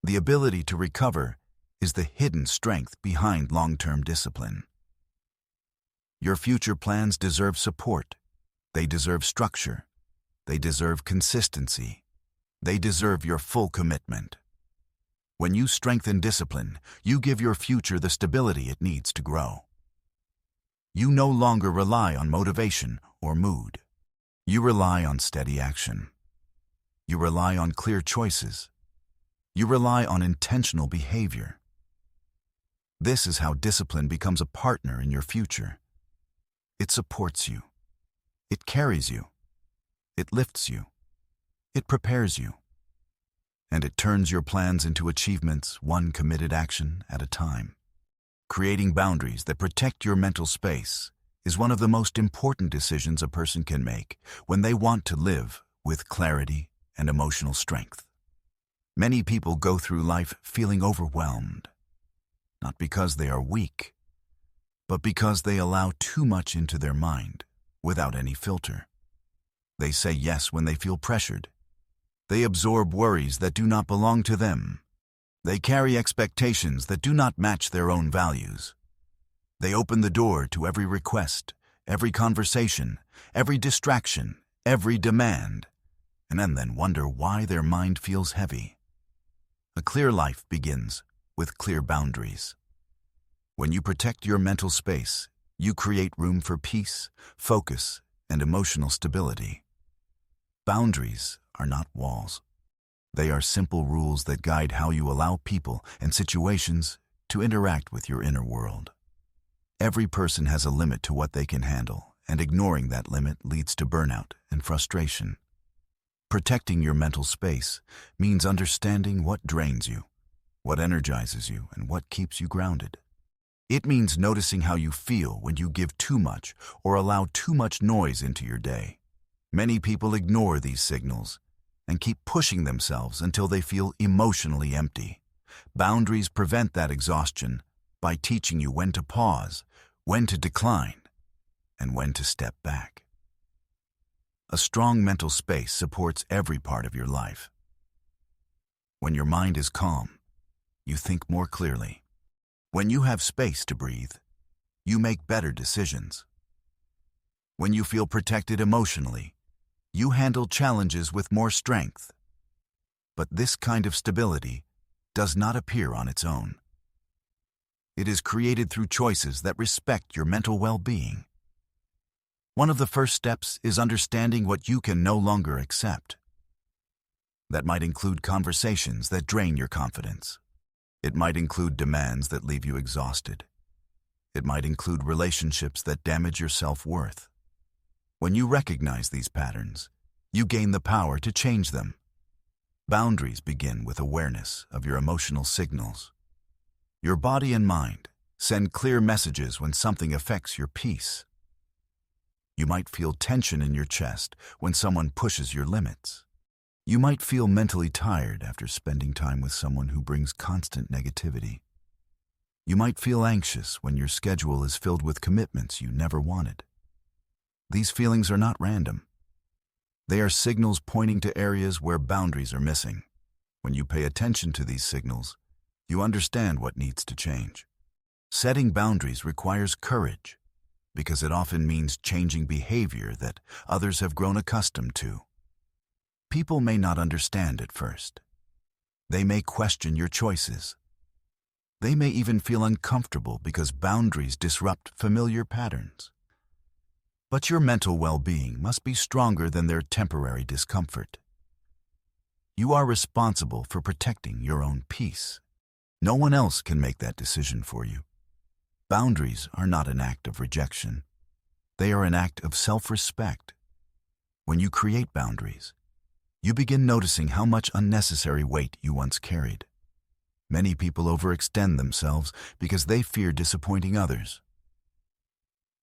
The ability to recover is the hidden strength behind long-term discipline. Your future plans deserve support. They deserve structure. They deserve consistency. They deserve your full commitment. When you strengthen discipline, you give your future the stability it needs to grow. You no longer rely on motivation or mood. You rely on steady action. You rely on clear choices. You rely on intentional behavior. This is how discipline becomes a partner in your future. It supports you. It carries you. It lifts you. It prepares you. And it turns your plans into achievements, one committed action at a time. Creating boundaries that protect your mental space is one of the most important decisions a person can make when they want to live with clarity and emotional strength. Many people go through life feeling overwhelmed, not because they are weak, but because they allow too much into their mind without any filter. They say yes when they feel pressured. They absorb worries that do not belong to them. They carry expectations that do not match their own values. They open the door to every request, every conversation, every distraction, every demand, and then wonder why their mind feels heavy. A clear life begins with clear boundaries. When you protect your mental space, you create room for peace, focus, and emotional stability. Boundaries are not walls. They are simple rules that guide how you allow people and situations to interact with your inner world. Every person has a limit to what they can handle, and ignoring that limit leads to burnout and frustration. Protecting your mental space means understanding what drains you, what energizes you, and what keeps you grounded. It means noticing how you feel when you give too much or allow too much noise into your day. Many people ignore these signals and keep pushing themselves until they feel emotionally empty. Boundaries prevent that exhaustion by teaching you when to pause, when to decline, and when to step back. A strong mental space supports every part of your life. When your mind is calm, you think more clearly. When you have space to breathe, you make better decisions. When you feel protected emotionally, you handle challenges with more strength. But this kind of stability does not appear on its own. It is created through choices that respect your mental well-being. One of the first steps is understanding what you can no longer accept. That might include conversations that drain your confidence. It might include demands that leave you exhausted. It might include relationships that damage your self-worth. When you recognize these patterns, you gain the power to change them. Boundaries begin with awareness of your emotional signals. Your body and mind send clear messages when something affects your peace. You might feel tension in your chest when someone pushes your limits. You might feel mentally tired after spending time with someone who brings constant negativity. You might feel anxious when your schedule is filled with commitments you never wanted. These feelings are not random. They are signals pointing to areas where boundaries are missing. When you pay attention to these signals, you understand what needs to change. Setting boundaries requires courage, because it often means changing behavior that others have grown accustomed to. People may not understand at first. They may question your choices. They may even feel uncomfortable because boundaries disrupt familiar patterns. But your mental well-being must be stronger than their temporary discomfort. You are responsible for protecting your own peace. No one else can make that decision for you. Boundaries are not an act of rejection. They are an act of self-respect. When you create boundaries, you begin noticing how much unnecessary weight you once carried. Many people overextend themselves because they fear disappointing others.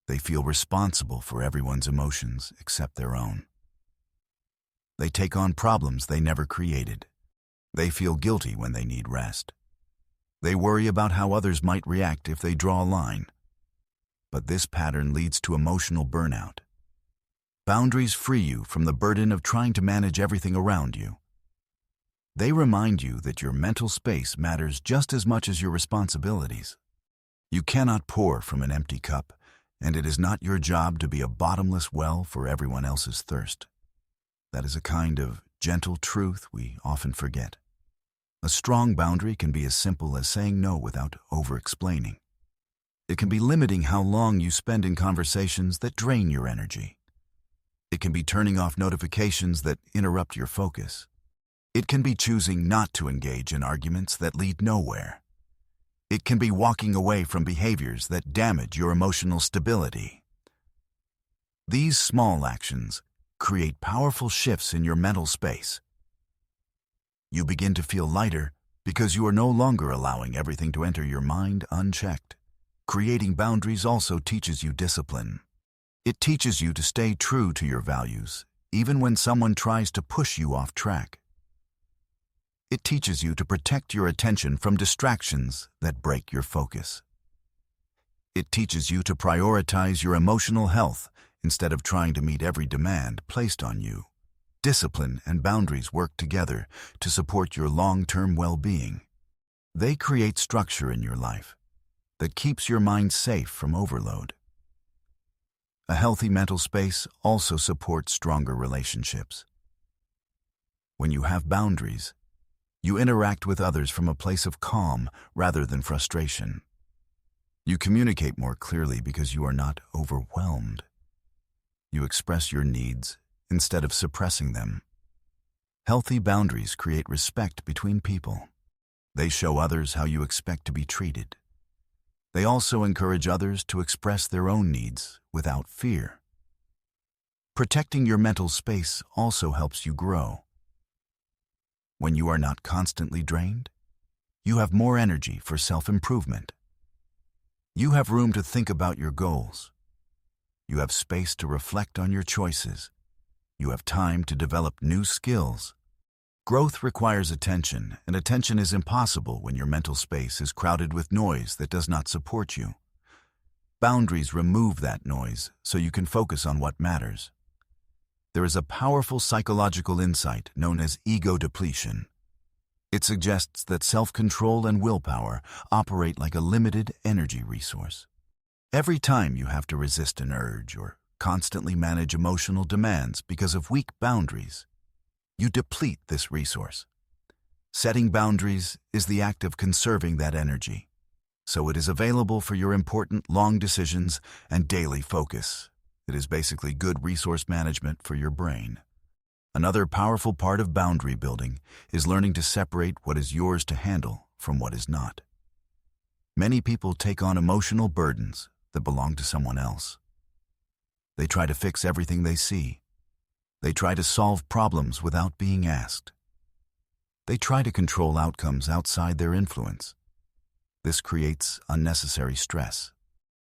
They feel responsible for everyone's emotions except their own. They take on problems they never created. They feel guilty when they need rest. They worry about how others might react if they draw a line. But this pattern leads to emotional burnout. Boundaries free you from the burden of trying to manage everything around you. They remind you that your mental space matters just as much as your responsibilities. You cannot pour from an empty cup, and it is not your job to be a bottomless well for everyone else's thirst. That is a kind of gentle truth we often forget. A strong boundary can be as simple as saying no without over-explaining. It can be limiting how long you spend in conversations that drain your energy. It can be turning off notifications that interrupt your focus. It can be choosing not to engage in arguments that lead nowhere. It can be walking away from behaviors that damage your emotional stability. These small actions create powerful shifts in your mental space. You begin to feel lighter because you are no longer allowing everything to enter your mind unchecked. Creating boundaries also teaches you discipline. It teaches you to stay true to your values, even when someone tries to push you off track. It teaches you to protect your attention from distractions that break your focus. It teaches you to prioritize your emotional health instead of trying to meet every demand placed on you. Discipline and boundaries work together to support your long-term well-being. They create structure in your life that keeps your mind safe from overload. A healthy mental space also supports stronger relationships. When you have boundaries, you interact with others from a place of calm rather than frustration. You communicate more clearly because you are not overwhelmed. You express your needs instead of suppressing them. Healthy boundaries create respect between people. They show others how you expect to be treated. They also encourage others to express their own needs without fear. Protecting your mental space also helps you grow. When you are not constantly drained, you have more energy for self-improvement. You have room to think about your goals. You have space to reflect on your choices. You have time to develop new skills. Growth requires attention, and attention is impossible when your mental space is crowded with noise that does not support you. Boundaries remove that noise so you can focus on what matters. There is a powerful psychological insight known as ego depletion. It suggests that self-control and willpower operate like a limited energy resource. Every time you have to resist an urge or constantly manage emotional demands because of weak boundaries, you deplete this resource. Setting boundaries is the act of conserving that energy, so it is available for your important long decisions and daily focus. It is basically good resource management for your brain. Another powerful part of boundary building is learning to separate what is yours to handle from what is not. Many people take on emotional burdens that belong to someone else. They try to fix everything they see. They try to solve problems without being asked. They try to control outcomes outside their influence. This creates unnecessary stress.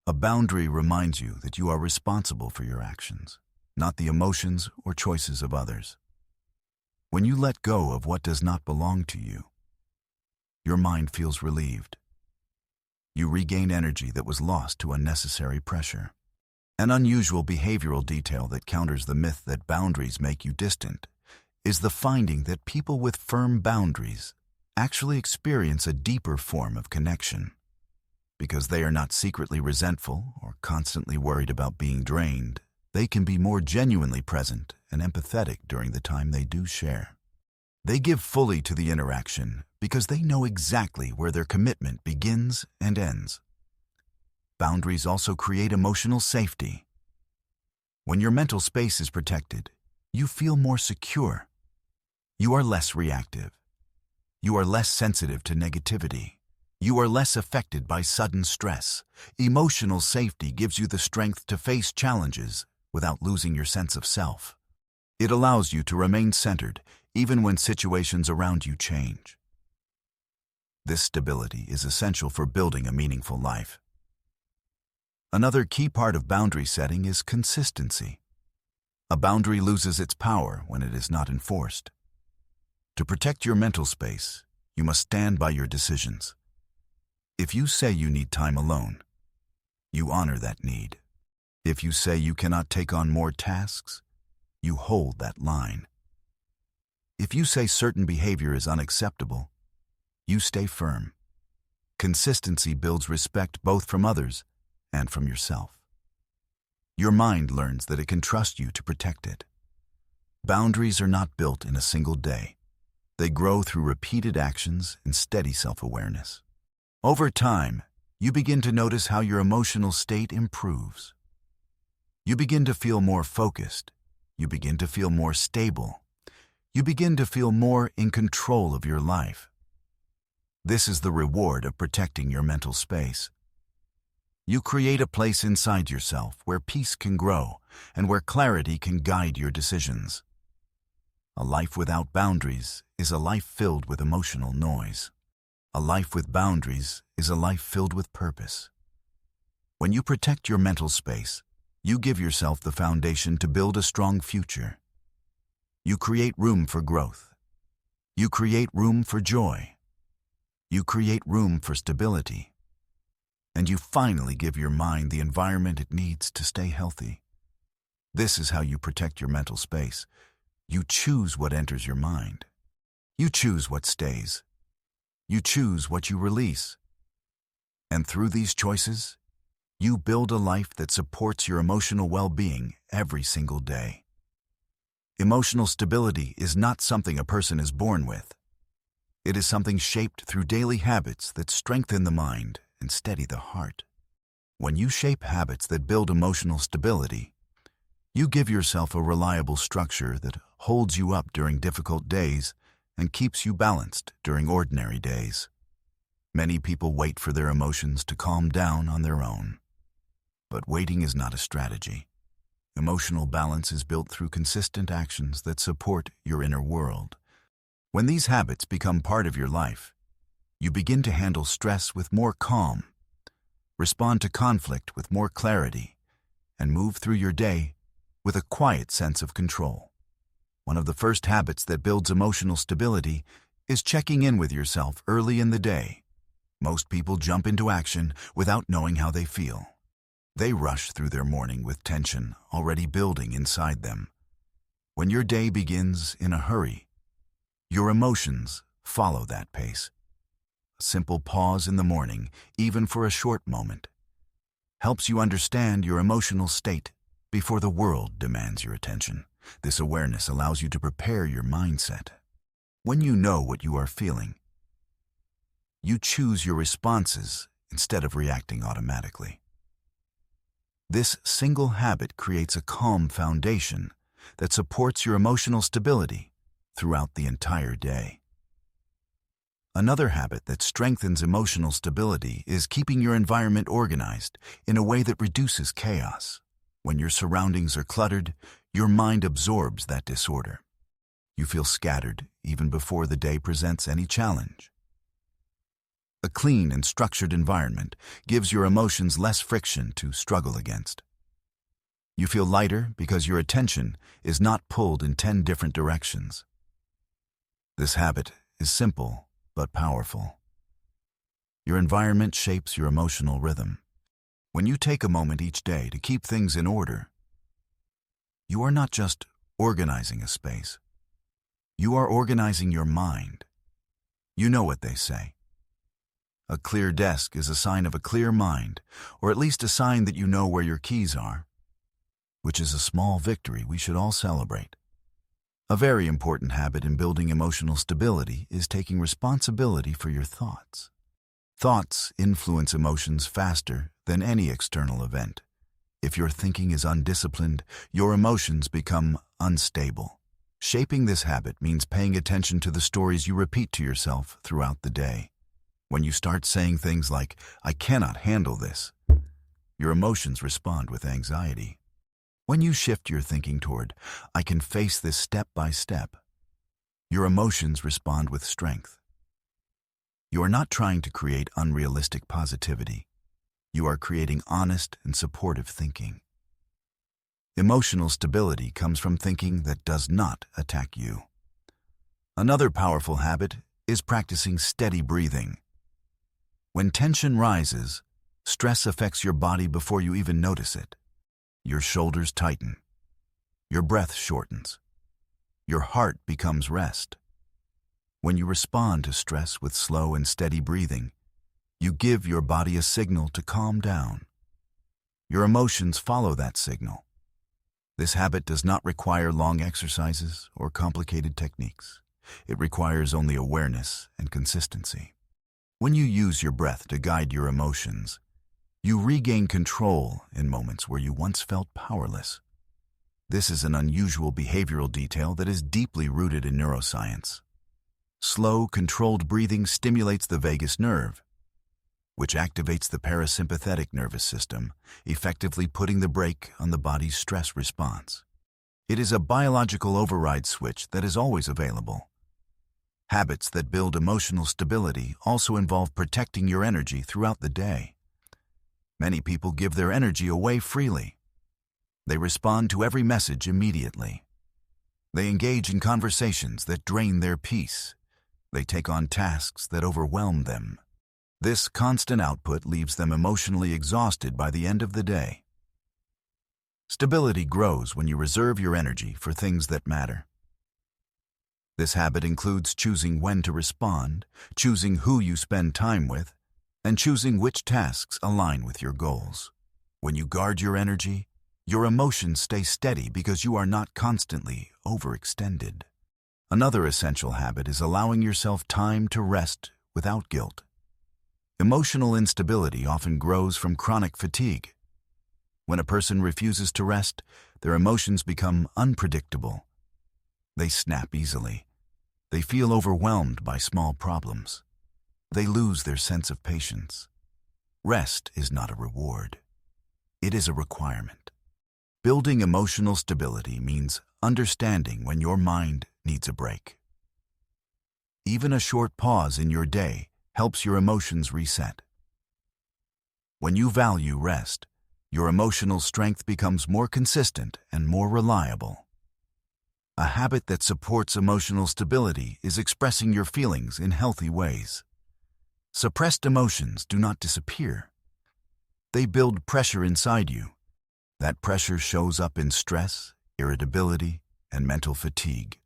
A boundary reminds you that you are responsible for your actions, not the emotions or choices of others. When you let go of what does not belong to you, your mind feels relieved. You regain energy that was lost to unnecessary pressure. An unusual behavioral detail that counters the myth that boundaries make you distant is the finding that people with firm boundaries actually experience a deeper form of connection. Because they are not secretly resentful or constantly worried about being drained, they can be more genuinely present and empathetic during the time they do share. They give fully to the interaction because they know exactly where their commitment begins and ends. Boundaries also create emotional safety. When your mental space is protected, you feel more secure. You are less reactive. You are less sensitive to negativity. You are less affected by sudden stress. Emotional safety gives you the strength to face challenges without losing your sense of self. It allows you to remain centered even when situations around you change. This stability is essential for building a meaningful life. Another key part of boundary setting is consistency. A boundary loses its power when it is not enforced. To protect your mental space, you must stand by your decisions. If you say you need time alone, you honor that need. If you say you cannot take on more tasks, you hold that line. If you say certain behavior is unacceptable, you stay firm. Consistency builds respect both from others and from yourself. Your mind learns that it can trust you to protect it. Boundaries are not built in a single day. They grow through repeated actions and steady self-awareness. Over time, you begin to notice how your emotional state improves. You begin to feel more focused. You begin to feel more stable. You begin to feel more in control of your life. This is the reward of protecting your mental space. You create a place inside yourself where peace can grow and where clarity can guide your decisions. A life without boundaries is a life filled with emotional noise. A life with boundaries is a life filled with purpose. When you protect your mental space, you give yourself the foundation to build a strong future. You create room for growth. You create room for joy. You create room for stability. And you finally give your mind the environment it needs to stay healthy. This is how you protect your mental space. You choose what enters your mind. You choose what stays. You choose what you release. And through these choices, you build a life that supports your emotional well-being every single day. Emotional stability is not something a person is born with. It is something shaped through daily habits that strengthen the mind and steady the heart. When you shape habits that build emotional stability, you give yourself a reliable structure that holds you up during difficult days and keeps you balanced during ordinary days. Many people wait for their emotions to calm down on their own. But waiting is not a strategy. Emotional balance is built through consistent actions that support your inner world. When these habits become part of your life, you begin to handle stress with more calm, respond to conflict with more clarity, and move through your day with a quiet sense of control. One of the first habits that builds emotional stability is checking in with yourself early in the day. Most people jump into action without knowing how they feel. They rush through their morning with tension already building inside them. When your day begins in a hurry, your emotions follow that pace. A simple pause in the morning, even for a short moment, helps you understand your emotional state before the world demands your attention. This awareness allows you to prepare your mindset. When you know what you are feeling, you choose your responses instead of reacting automatically. This single habit creates a calm foundation that supports your emotional stability throughout the entire day. Another habit that strengthens emotional stability is keeping your environment organized in a way that reduces chaos. When your surroundings are cluttered, your mind absorbs that disorder. You feel scattered even before the day presents any challenge. A clean and structured environment gives your emotions less friction to struggle against. You feel lighter because your attention is not pulled in 10 different directions. This habit is simple but powerful. Your environment shapes your emotional rhythm. When you take a moment each day to keep things in order, you are not just organizing a space. You are organizing your mind. You know what they say. A clear desk is a sign of a clear mind, or at least a sign that you know where your keys are, which is a small victory we should all celebrate. A very important habit in building emotional stability is taking responsibility for your thoughts. Thoughts influence emotions faster than any external event. If your thinking is undisciplined, your emotions become unstable. Shaping this habit means paying attention to the stories you repeat to yourself throughout the day. When you start saying things like, "I cannot handle this," your emotions respond with anxiety. When you shift your thinking toward, "I can face this step by step," your emotions respond with strength. You are not trying to create unrealistic positivity. You are creating honest and supportive thinking. Emotional stability comes from thinking that does not attack you. Another powerful habit is practicing steady breathing. When tension rises, stress affects your body before you even notice it. Your shoulders tighten. Your breath shortens. Your heart becomes rest. When you respond to stress with slow and steady breathing, you give your body a signal to calm down. Your emotions follow that signal. This habit does not require long exercises or complicated techniques. It requires only awareness and consistency. When you use your breath to guide your emotions, you regain control in moments where you once felt powerless. This is an unusual behavioral detail that is deeply rooted in neuroscience. Slow, controlled breathing stimulates the vagus nerve, which activates the parasympathetic nervous system, effectively putting the brake on the body's stress response. It is a biological override switch that is always available. Habits that build emotional stability also involve protecting your energy throughout the day. Many people give their energy away freely. They respond to every message immediately. They engage in conversations that drain their peace. They take on tasks that overwhelm them. This constant output leaves them emotionally exhausted by the end of the day. Stability grows when you reserve your energy for things that matter. This habit includes choosing when to respond, choosing who you spend time with, and choosing which tasks align with your goals. When you guard your energy, your emotions stay steady because you are not constantly overextended. Another essential habit is allowing yourself time to rest without guilt. Emotional instability often grows from chronic fatigue. When a person refuses to rest, their emotions become unpredictable. They snap easily. They feel overwhelmed by small problems. They lose their sense of patience. Rest is not a reward. It is a requirement. Building emotional stability means understanding when your mind needs a break. Even a short pause in your day helps your emotions reset. When you value rest, your emotional strength becomes more consistent and more reliable. A habit that supports emotional stability is expressing your feelings in healthy ways. Suppressed emotions do not disappear. They build pressure inside you. That pressure shows up in stress, irritability, and mental fatigue.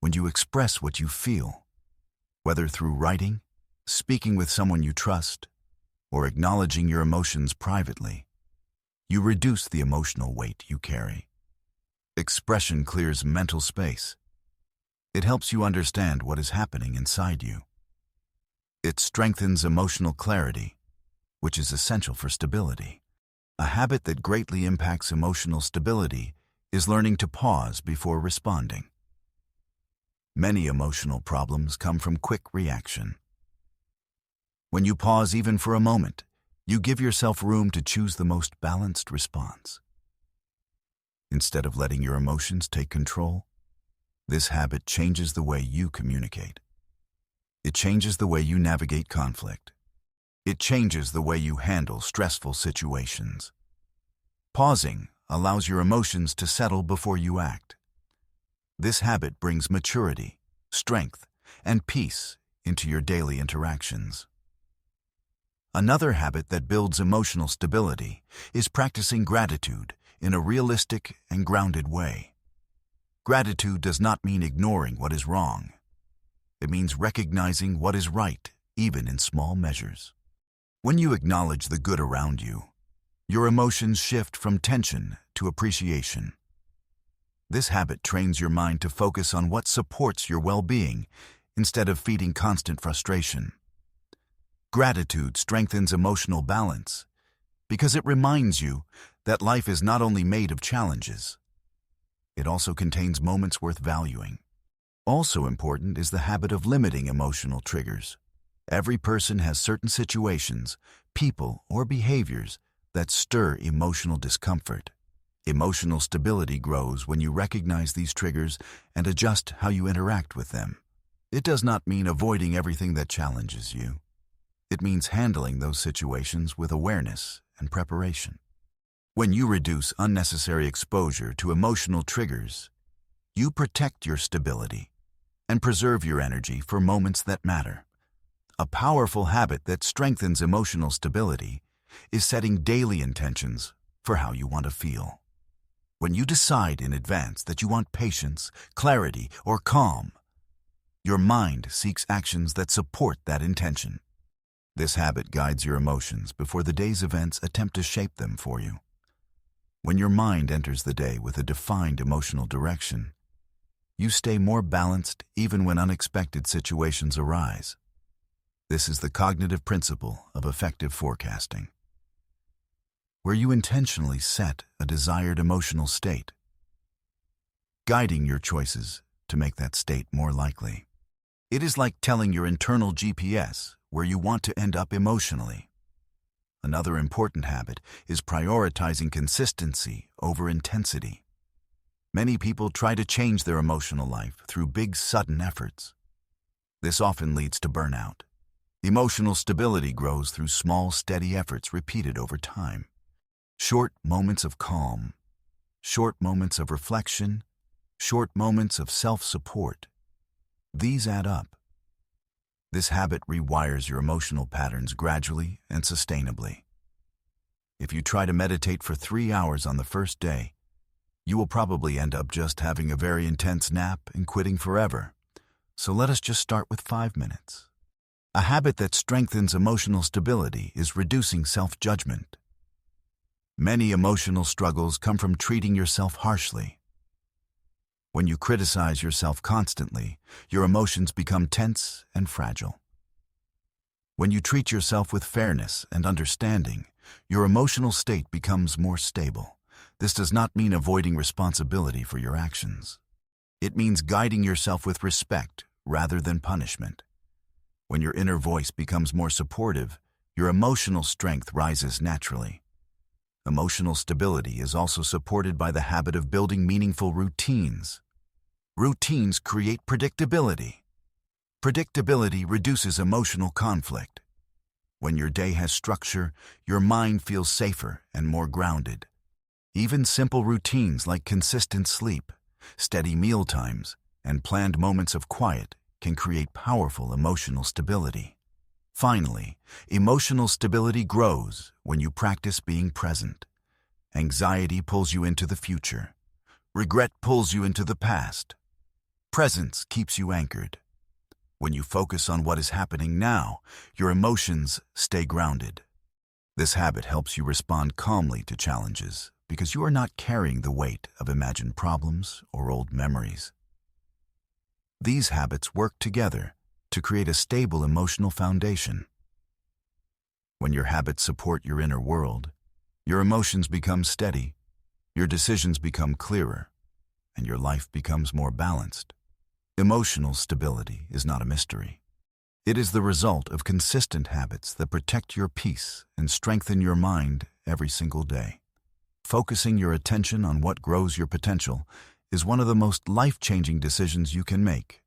When you express what you feel, whether through writing, speaking with someone you trust, or acknowledging your emotions privately, you reduce the emotional weight you carry. Expression clears mental space. It helps you understand what is happening inside you. It strengthens emotional clarity, which is essential for stability. A habit that greatly impacts emotional stability is learning to pause before responding. Many emotional problems come from quick reaction. When you pause even for a moment, you give yourself room to choose the most balanced response. Instead of letting your emotions take control, this habit changes the way you communicate. It changes the way you navigate conflict. It changes the way you handle stressful situations. Pausing allows your emotions to settle before you act. This habit brings maturity, strength, and peace into your daily interactions. Another habit that builds emotional stability is practicing gratitude in a realistic and grounded way. Gratitude does not mean ignoring what is wrong. It means recognizing what is right, even in small measures. When you acknowledge the good around you, your emotions shift from tension to appreciation. This habit trains your mind to focus on what supports your well-being instead of feeding constant frustration. Gratitude strengthens emotional balance because it reminds you that life is not only made of challenges, it also contains moments worth valuing. Also important is the habit of limiting emotional triggers. Every person has certain situations, people, or behaviors that stir emotional discomfort. Emotional stability grows when you recognize these triggers and adjust how you interact with them. It does not mean avoiding everything that challenges you. It means handling those situations with awareness and preparation. When you reduce unnecessary exposure to emotional triggers, you protect your stability and preserve your energy for moments that matter. A powerful habit that strengthens emotional stability is setting daily intentions for how you want to feel. When you decide in advance that you want patience, clarity, or calm, your mind seeks actions that support that intention. This habit guides your emotions before the day's events attempt to shape them for you. When your mind enters the day with a defined emotional direction, you stay more balanced even when unexpected situations arise. This is the cognitive principle of effective forecasting, where you intentionally set a desired emotional state, guiding your choices to make that state more likely. It is like telling your internal GPS where you want to end up emotionally. Another important habit is prioritizing consistency over intensity. Many people try to change their emotional life through big, sudden efforts. This often leads to burnout. Emotional stability grows through small, steady efforts repeated over time. Short moments of calm, short moments of reflection, short moments of self-support. These add up. This habit rewires your emotional patterns gradually and sustainably. If you try to meditate for 3 hours on the first day, you will probably end up just having a very intense nap and quitting forever. So let us just start with 5 minutes. A habit that strengthens emotional stability is reducing self-judgment. Many emotional struggles come from treating yourself harshly. When you criticize yourself constantly, your emotions become tense and fragile. When you treat yourself with fairness and understanding, your emotional state becomes more stable. This does not mean avoiding responsibility for your actions. It means guiding yourself with respect rather than punishment. When your inner voice becomes more supportive, your emotional strength rises naturally. Emotional stability is also supported by the habit of building meaningful routines. Routines create predictability. Predictability reduces emotional conflict. When your day has structure, your mind feels safer and more grounded. Even simple routines like consistent sleep, steady meal times, and planned moments of quiet can create powerful emotional stability. Finally, emotional stability grows when you practice being present. Anxiety pulls you into the future. Regret pulls you into the past. Presence keeps you anchored. When you focus on what is happening now, your emotions stay grounded. This habit helps you respond calmly to challenges because you are not carrying the weight of imagined problems or old memories. These habits work together to create a stable emotional foundation. When your habits support your inner world, your emotions become steady, your decisions become clearer, and your life becomes more balanced. Emotional stability is not a mystery. It is the result of consistent habits that protect your peace and strengthen your mind every single day. Focusing your attention on what grows your potential is one of the most life-changing decisions you can make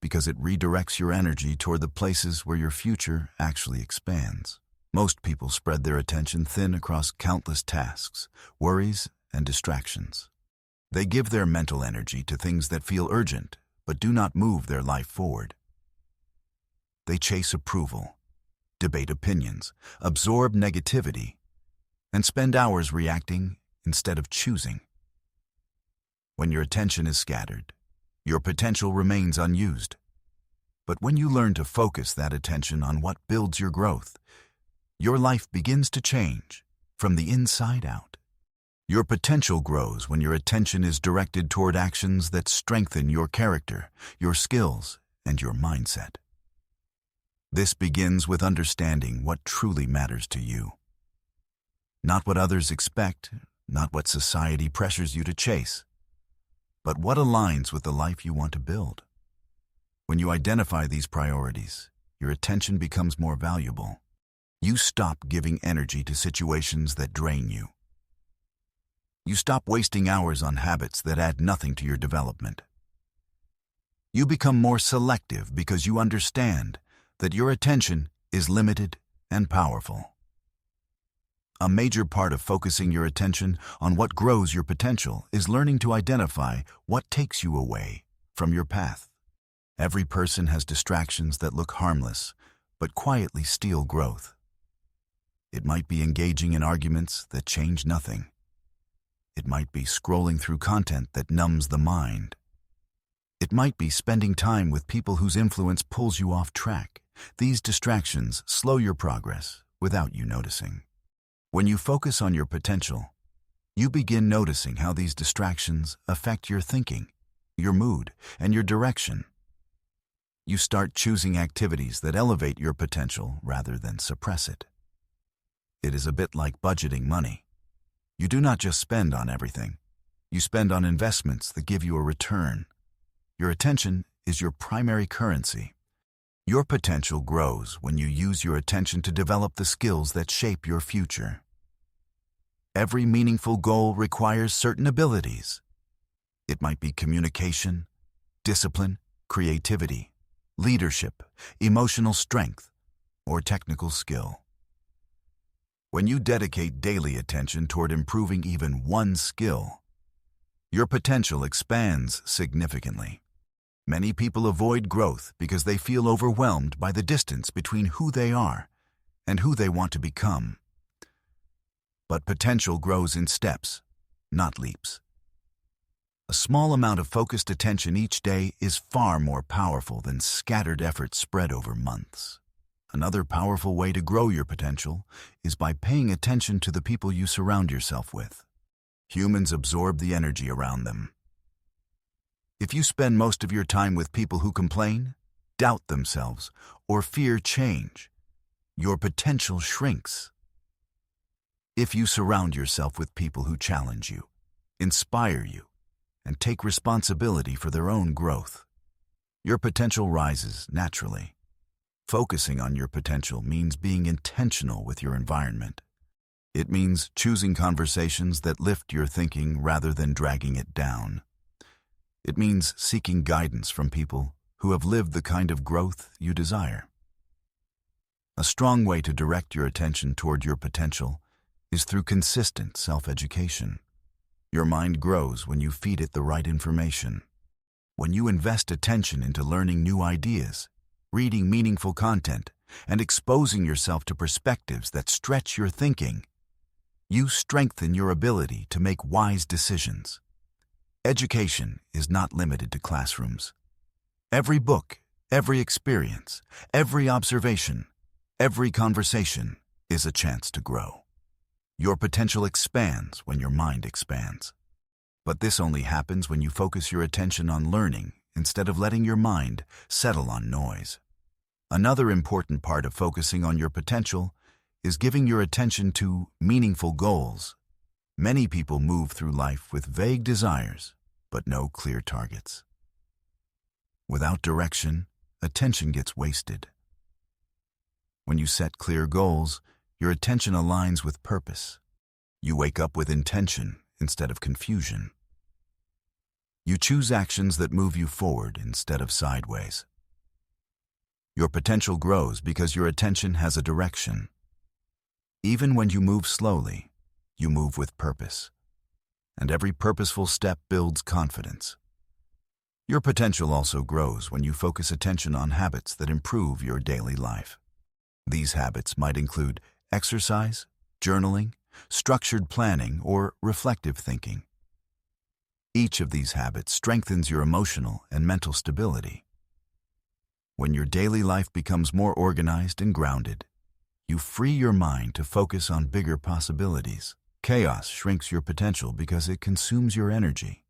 because it redirects your energy toward the places where your future actually expands. Most people spread their attention thin across countless tasks, worries, and distractions. They give their mental energy to things that feel urgent but do not move their life forward. They chase approval, debate opinions, absorb negativity, and spend hours reacting instead of choosing. When your attention is scattered, your potential remains unused. But when you learn to focus that attention on what builds your growth, your life begins to change from the inside out. Your potential grows when your attention is directed toward actions that strengthen your character, your skills, and your mindset. This begins with understanding what truly matters to you. Not what others expect, not what society pressures you to chase, but what aligns with the life you want to build. When you identify these priorities, your attention becomes more valuable. You stop giving energy to situations that drain you. You stop wasting hours on habits that add nothing to your development. You become more selective because you understand that your attention is limited and powerful. A major part of focusing your attention on what grows your potential is learning to identify what takes you away from your path. Every person has distractions that look harmless, but quietly steal growth. It might be engaging in arguments that change nothing. It might be scrolling through content that numbs the mind. It might be spending time with people whose influence pulls you off track. These distractions slow your progress without you noticing. When you focus on your potential, you begin noticing how these distractions affect your thinking, your mood, and your direction. You start choosing activities that elevate your potential rather than suppress it. It is a bit like budgeting money. You do not just spend on everything. You spend on investments that give you a return. Your attention is your primary currency, Your potential grows when you use your attention to develop the skills that shape your future. Every meaningful goal requires certain abilities. It might be communication, discipline, creativity, leadership, emotional strength, or technical skill. When you dedicate daily attention toward improving even one skill, your potential expands significantly. Many people avoid growth because they feel overwhelmed by the distance between who they are and who they want to become. But potential grows in steps, not leaps. A small amount of focused attention each day is far more powerful than scattered effort spread over months. Another powerful way to grow your potential is by paying attention to the people you surround yourself with. Humans absorb the energy around them. If you spend most of your time with people who complain, doubt themselves, or fear change, your potential shrinks. If you surround yourself with people who challenge you, inspire you, and take responsibility for their own growth, your potential rises naturally. Focusing on your potential means being intentional with your environment. It means choosing conversations that lift your thinking rather than dragging it down. It means seeking guidance from people who have lived the kind of growth you desire. A strong way to direct your attention toward your potential is through consistent self-education. Your mind grows when you feed it the right information. When you invest attention into learning new ideas, reading meaningful content, and exposing yourself to perspectives that stretch your thinking, you strengthen your ability to make wise decisions. Education is not limited to classrooms. Every book, every experience, every observation, every conversation is a chance to grow. Your potential expands when your mind expands. But this only happens when you focus your attention on learning instead of letting your mind settle on noise. Another important part of focusing on your potential is giving your attention to meaningful goals. Many people move through life with vague desires, but no clear targets. Without direction, attention gets wasted. When you set clear goals, your attention aligns with purpose. You wake up with intention instead of confusion. You choose actions that move you forward instead of sideways. Your potential grows because your attention has a direction. Even when you move slowly, you move with purpose. And every purposeful step builds confidence. Your potential also grows when you focus attention on habits that improve your daily life. These habits might include exercise, journaling, structured planning, or reflective thinking. Each of these habits strengthens your emotional and mental stability. When your daily life becomes more organized and grounded, you free your mind to focus on bigger possibilities. Chaos shrinks your potential because it consumes your energy.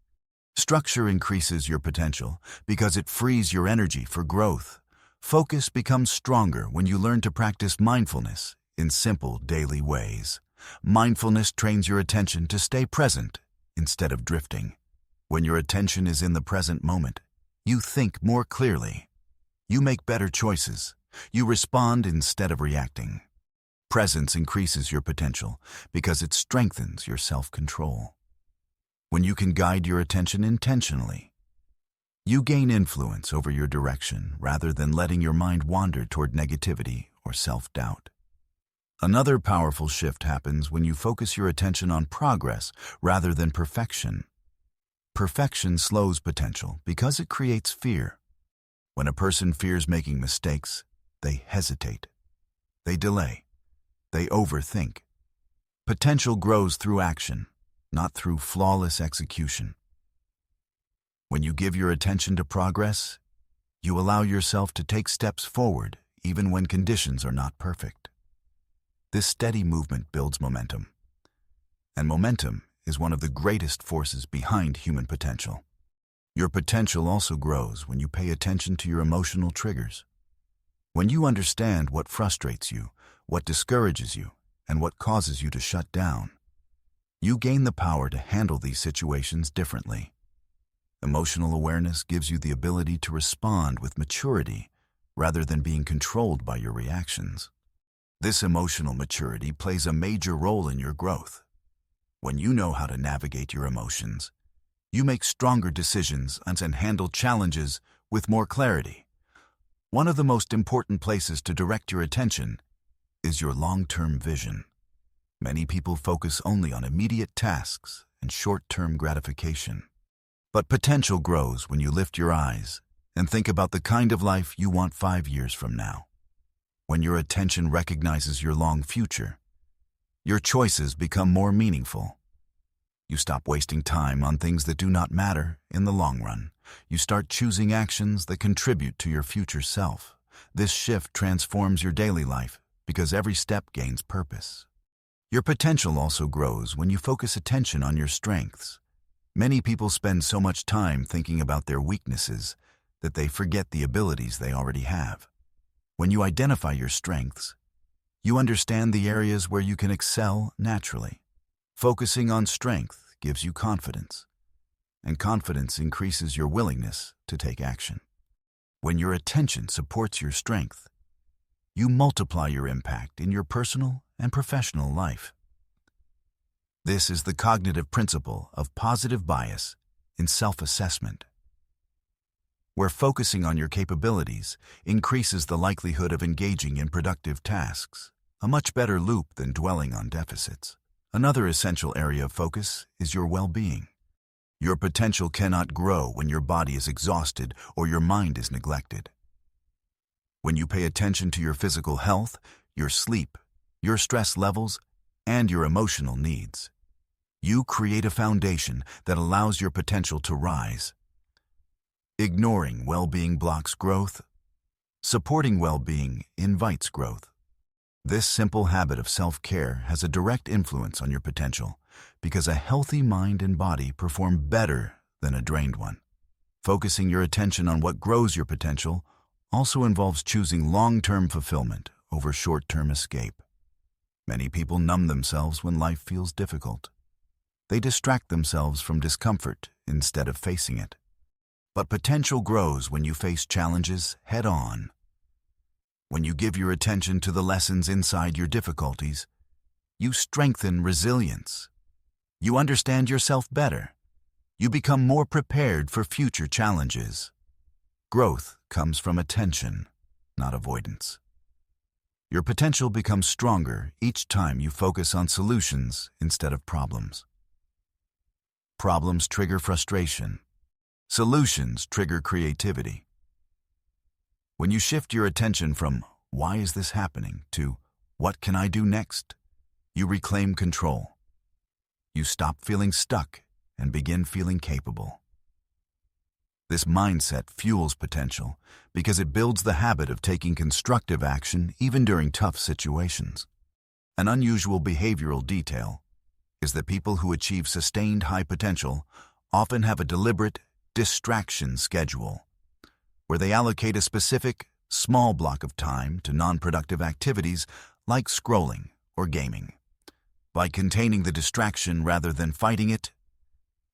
Structure increases your potential because it frees your energy for growth. Focus becomes stronger when you learn to practice mindfulness in simple daily ways. Mindfulness trains your attention to stay present instead of drifting. When your attention is in the present moment, you think more clearly. You make better choices. You respond instead of reacting. Presence increases your potential because it strengthens your self-control. When you can guide your attention intentionally, you gain influence over your direction rather than letting your mind wander toward negativity or self-doubt. Another powerful shift happens when you focus your attention on progress rather than perfection. Perfection slows potential because it creates fear. When a person fears making mistakes, they hesitate. They delay. They overthink. Potential grows through action, not through flawless execution. When you give your attention to progress, you allow yourself to take steps forward even when conditions are not perfect. This steady movement builds momentum. And momentum is one of the greatest forces behind human potential. Your potential also grows when you pay attention to your emotional triggers. When you understand what frustrates you, what discourages you, and what causes you to shut down, you gain the power to handle these situations differently. Emotional awareness gives you the ability to respond with maturity rather than being controlled by your reactions. This emotional maturity plays a major role in your growth. When you know how to navigate your emotions, you make stronger decisions and handle challenges with more clarity. One of the most important places to direct your attention is your long-term vision. Many people focus only on immediate tasks and short-term gratification. But potential grows when you lift your eyes and think about the kind of life you want 5 years from now. When your attention recognizes your long future, your choices become more meaningful. You stop wasting time on things that do not matter in the long run. You start choosing actions that contribute to your future self. This shift transforms your daily life because every step gains purpose. Your potential also grows when you focus attention on your strengths. Many people spend so much time thinking about their weaknesses that they forget the abilities they already have. When you identify your strengths, you understand the areas where you can excel naturally. Focusing on strength gives you confidence, and confidence increases your willingness to take action. When your attention supports your strength, you multiply your impact in your personal and professional life. This is the cognitive principle of positive bias in self-assessment, where focusing on your capabilities increases the likelihood of engaging in productive tasks, a much better loop than dwelling on deficits. Another essential area of focus is your well-being. Your potential cannot grow when your body is exhausted or your mind is neglected. When you pay attention to your physical health, your sleep, your stress levels, and your emotional needs, you create a foundation that allows your potential to rise. Ignoring well-being blocks growth. Supporting well-being invites growth. This simple habit of self-care has a direct influence on your potential because a healthy mind and body perform better than a drained one. Focusing your attention on what grows your potential also involves choosing long-term fulfillment over short-term escape. Many people numb themselves when life feels difficult. They distract themselves from discomfort instead of facing it. But potential grows when you face challenges head-on. When you give your attention to the lessons inside your difficulties, you strengthen resilience. You understand yourself better. You become more prepared for future challenges. Growth comes from attention, not avoidance. Your potential becomes stronger each time you focus on solutions instead of problems. Problems trigger frustration. Solutions trigger creativity. When you shift your attention from "why is this happening" to "what can I do next?" you reclaim control. You stop feeling stuck and begin feeling capable. This mindset fuels potential because it builds the habit of taking constructive action even during tough situations. An unusual behavioral detail is that people who achieve sustained high potential often have a deliberate distraction schedule, where they allocate a specific, small block of time to non-productive activities like scrolling or gaming. By containing the distraction rather than fighting it,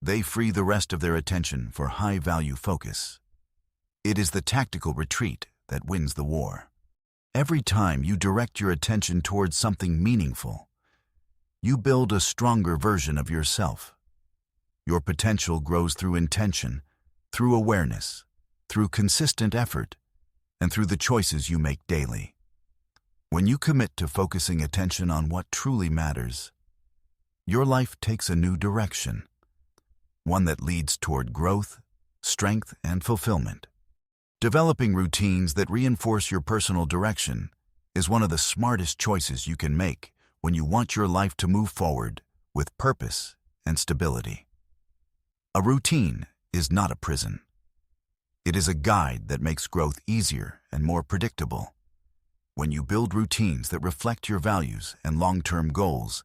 they free the rest of their attention for high-value focus. It is the tactical retreat that wins the war. Every time you direct your attention towards something meaningful, you build a stronger version of yourself. Your potential grows through intention, through awareness, through consistent effort, and through the choices you make daily. When you commit to focusing attention on what truly matters, your life takes a new direction, one that leads toward growth, strength, and fulfillment. Developing routines that reinforce your personal direction is one of the smartest choices you can make when you want your life to move forward with purpose and stability. A routine is not a prison. It is a guide that makes growth easier and more predictable. When you build routines that reflect your values and long-term goals,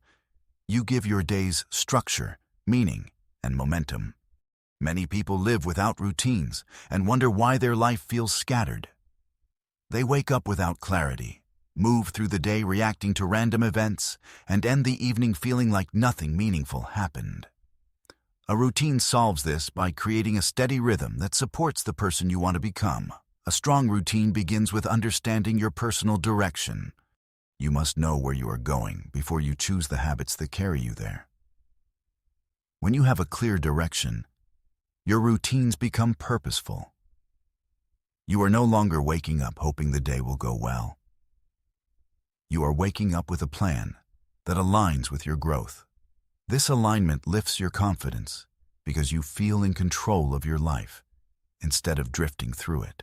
you give your days structure, meaning, and momentum. Many people live without routines and wonder why their life feels scattered. They wake up without clarity, move through the day reacting to random events, and end the evening feeling like nothing meaningful happened. A routine solves this by creating a steady rhythm that supports the person you want to become. A strong routine begins with understanding your personal direction. You must know where you are going before you choose the habits that carry you there. When you have a clear direction, your routines become purposeful. You are no longer waking up hoping the day will go well. You are waking up with a plan that aligns with your growth. This alignment lifts your confidence because you feel in control of your life instead of drifting through it.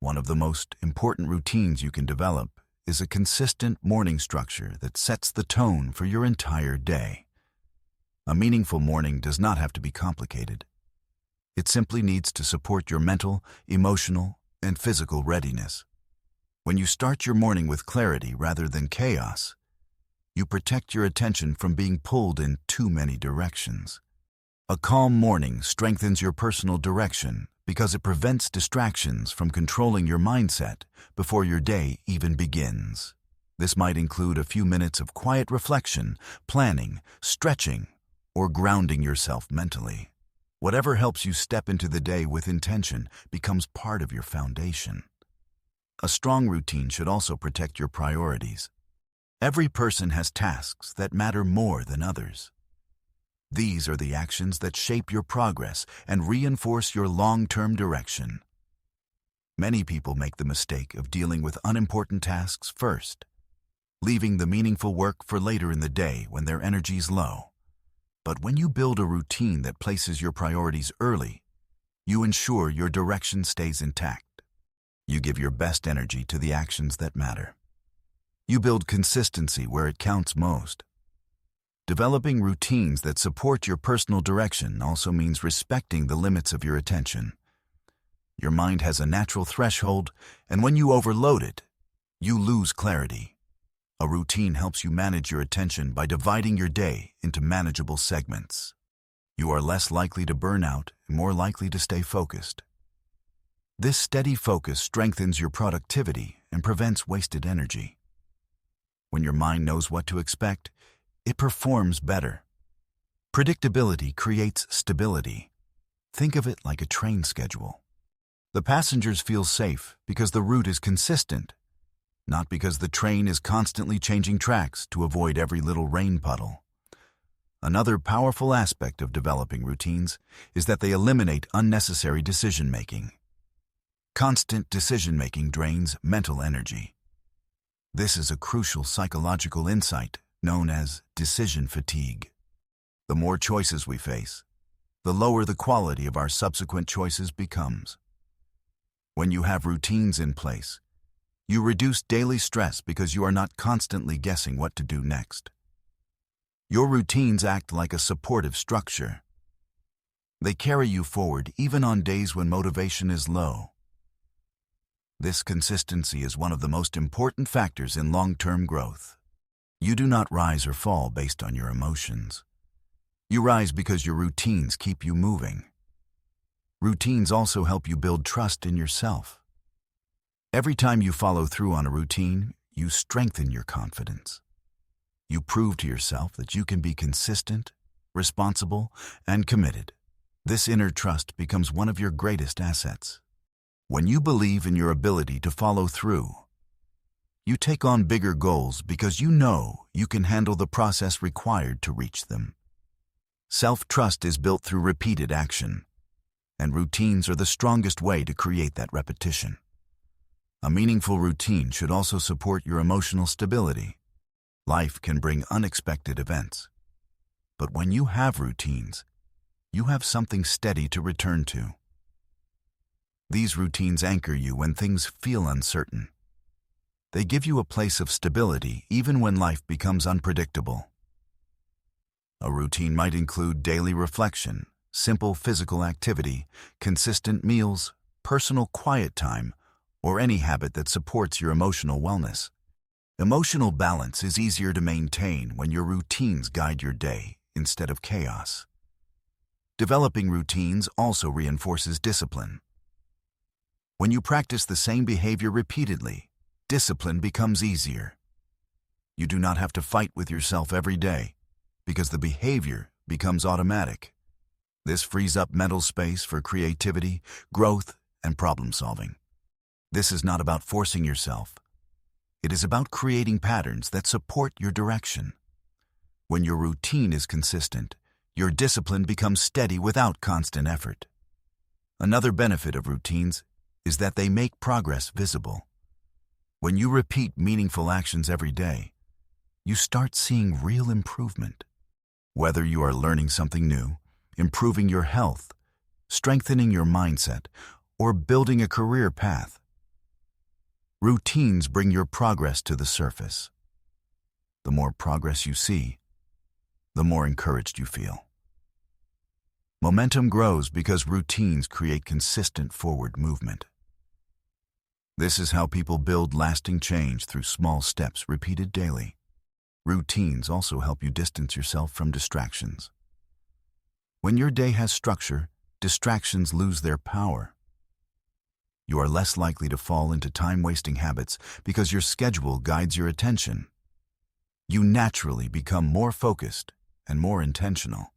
One of the most important routines you can develop is a consistent morning structure that sets the tone for your entire day. A meaningful morning does not have to be complicated. It simply needs to support your mental, emotional, and physical readiness. When you start your morning with clarity rather than chaos, you protect your attention from being pulled in too many directions. A calm morning strengthens your personal direction because it prevents distractions from controlling your mindset before your day even begins. This might include a few minutes of quiet reflection, planning, stretching, or grounding yourself mentally. Whatever helps you step into the day with intention becomes part of your foundation. A strong routine should also protect your priorities. Every person has tasks that matter more than others. These are the actions that shape your progress and reinforce your long-term direction. Many people make the mistake of dealing with unimportant tasks first, leaving the meaningful work for later in the day when their energy's low. But when you build a routine that places your priorities early, you ensure your direction stays intact. You give your best energy to the actions that matter. You build consistency where it counts most. Developing routines that support your personal direction also means respecting the limits of your attention. Your mind has a natural threshold, and when you overload it, you lose clarity. A routine helps you manage your attention by dividing your day into manageable segments. You are less likely to burn out and more likely to stay focused. This steady focus strengthens your productivity and prevents wasted energy. When your mind knows what to expect, it performs better. Predictability creates stability. Think of it like a train schedule. The passengers feel safe because the route is consistent, not because the train is constantly changing tracks to avoid every little rain puddle. Another powerful aspect of developing routines is that they eliminate unnecessary decision-making. Constant decision-making drains mental energy. This is a crucial psychological insight known as decision fatigue. The more choices we face, the lower the quality of our subsequent choices becomes. When you have routines in place, you reduce daily stress because you are not constantly guessing what to do next. Your routines act like a supportive structure. They carry you forward even on days when motivation is low. This consistency is one of the most important factors in long-term growth. You do not rise or fall based on your emotions. You rise because your routines keep you moving. Routines also help you build trust in yourself. Every time you follow through on a routine, you strengthen your confidence. You prove to yourself that you can be consistent, responsible, and committed. This inner trust becomes one of your greatest assets. When you believe in your ability to follow through, you take on bigger goals because you know you can handle the process required to reach them. Self-trust is built through repeated action, and routines are the strongest way to create that repetition. A meaningful routine should also support your emotional stability. Life can bring unexpected events, but when you have routines, you have something steady to return to. These routines anchor you when things feel uncertain. They give you a place of stability even when life becomes unpredictable. A routine might include daily reflection, simple physical activity, consistent meals, personal quiet time, or any habit that supports your emotional wellness. Emotional balance is easier to maintain when your routines guide your day instead of chaos. Developing routines also reinforces discipline. When you practice the same behavior repeatedly, discipline becomes easier. You do not have to fight with yourself every day because the behavior becomes automatic. This frees up mental space for creativity, growth, and problem solving. This is not about forcing yourself. It is about creating patterns that support your direction. When your routine is consistent, your discipline becomes steady without constant effort. Another benefit of routines is that they make progress visible. When you repeat meaningful actions every day, you start seeing real improvement. Whether you are learning something new, improving your health, strengthening your mindset, or building a career path, routines bring your progress to the surface. The more progress you see, the more encouraged you feel. Momentum grows because routines create consistent forward movement. This is how people build lasting change through small steps repeated daily. Routines also help you distance yourself from distractions. When your day has structure, distractions lose their power. You are less likely to fall into time-wasting habits because your schedule guides your attention. You naturally become more focused and more intentional.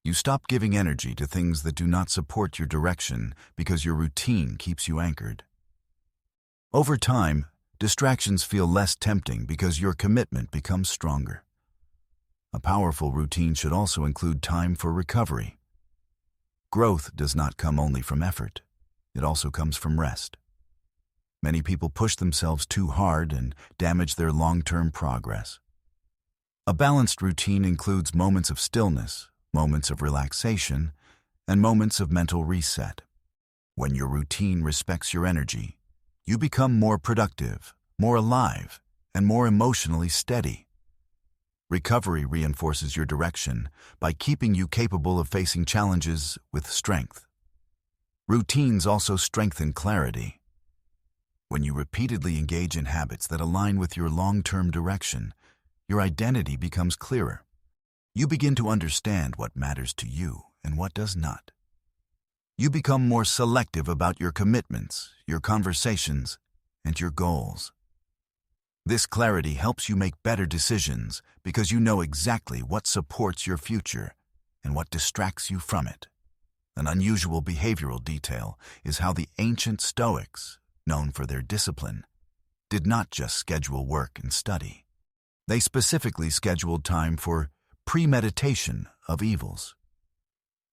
You stop giving energy to things that do not support your direction because your routine keeps you anchored. Over time, distractions feel less tempting because your commitment becomes stronger. A powerful routine should also include time for recovery. Growth does not come only from effort. It also comes from rest. Many people push themselves too hard and damage their long-term progress. A balanced routine includes moments of stillness, moments of relaxation, and moments of mental reset. When your routine respects your energy, you become more productive, more alive, and more emotionally steady. Recovery reinforces your direction by keeping you capable of facing challenges with strength. Routines also strengthen clarity. When you repeatedly engage in habits that align with your long-term direction, your identity becomes clearer. You begin to understand what matters to you and what does not. You become more selective about your commitments, your conversations, and your goals. This clarity helps you make better decisions because you know exactly what supports your future and what distracts you from it. An unusual behavioral detail is how the ancient Stoics, known for their discipline, did not just schedule work and study. They specifically scheduled time for premeditation of evils,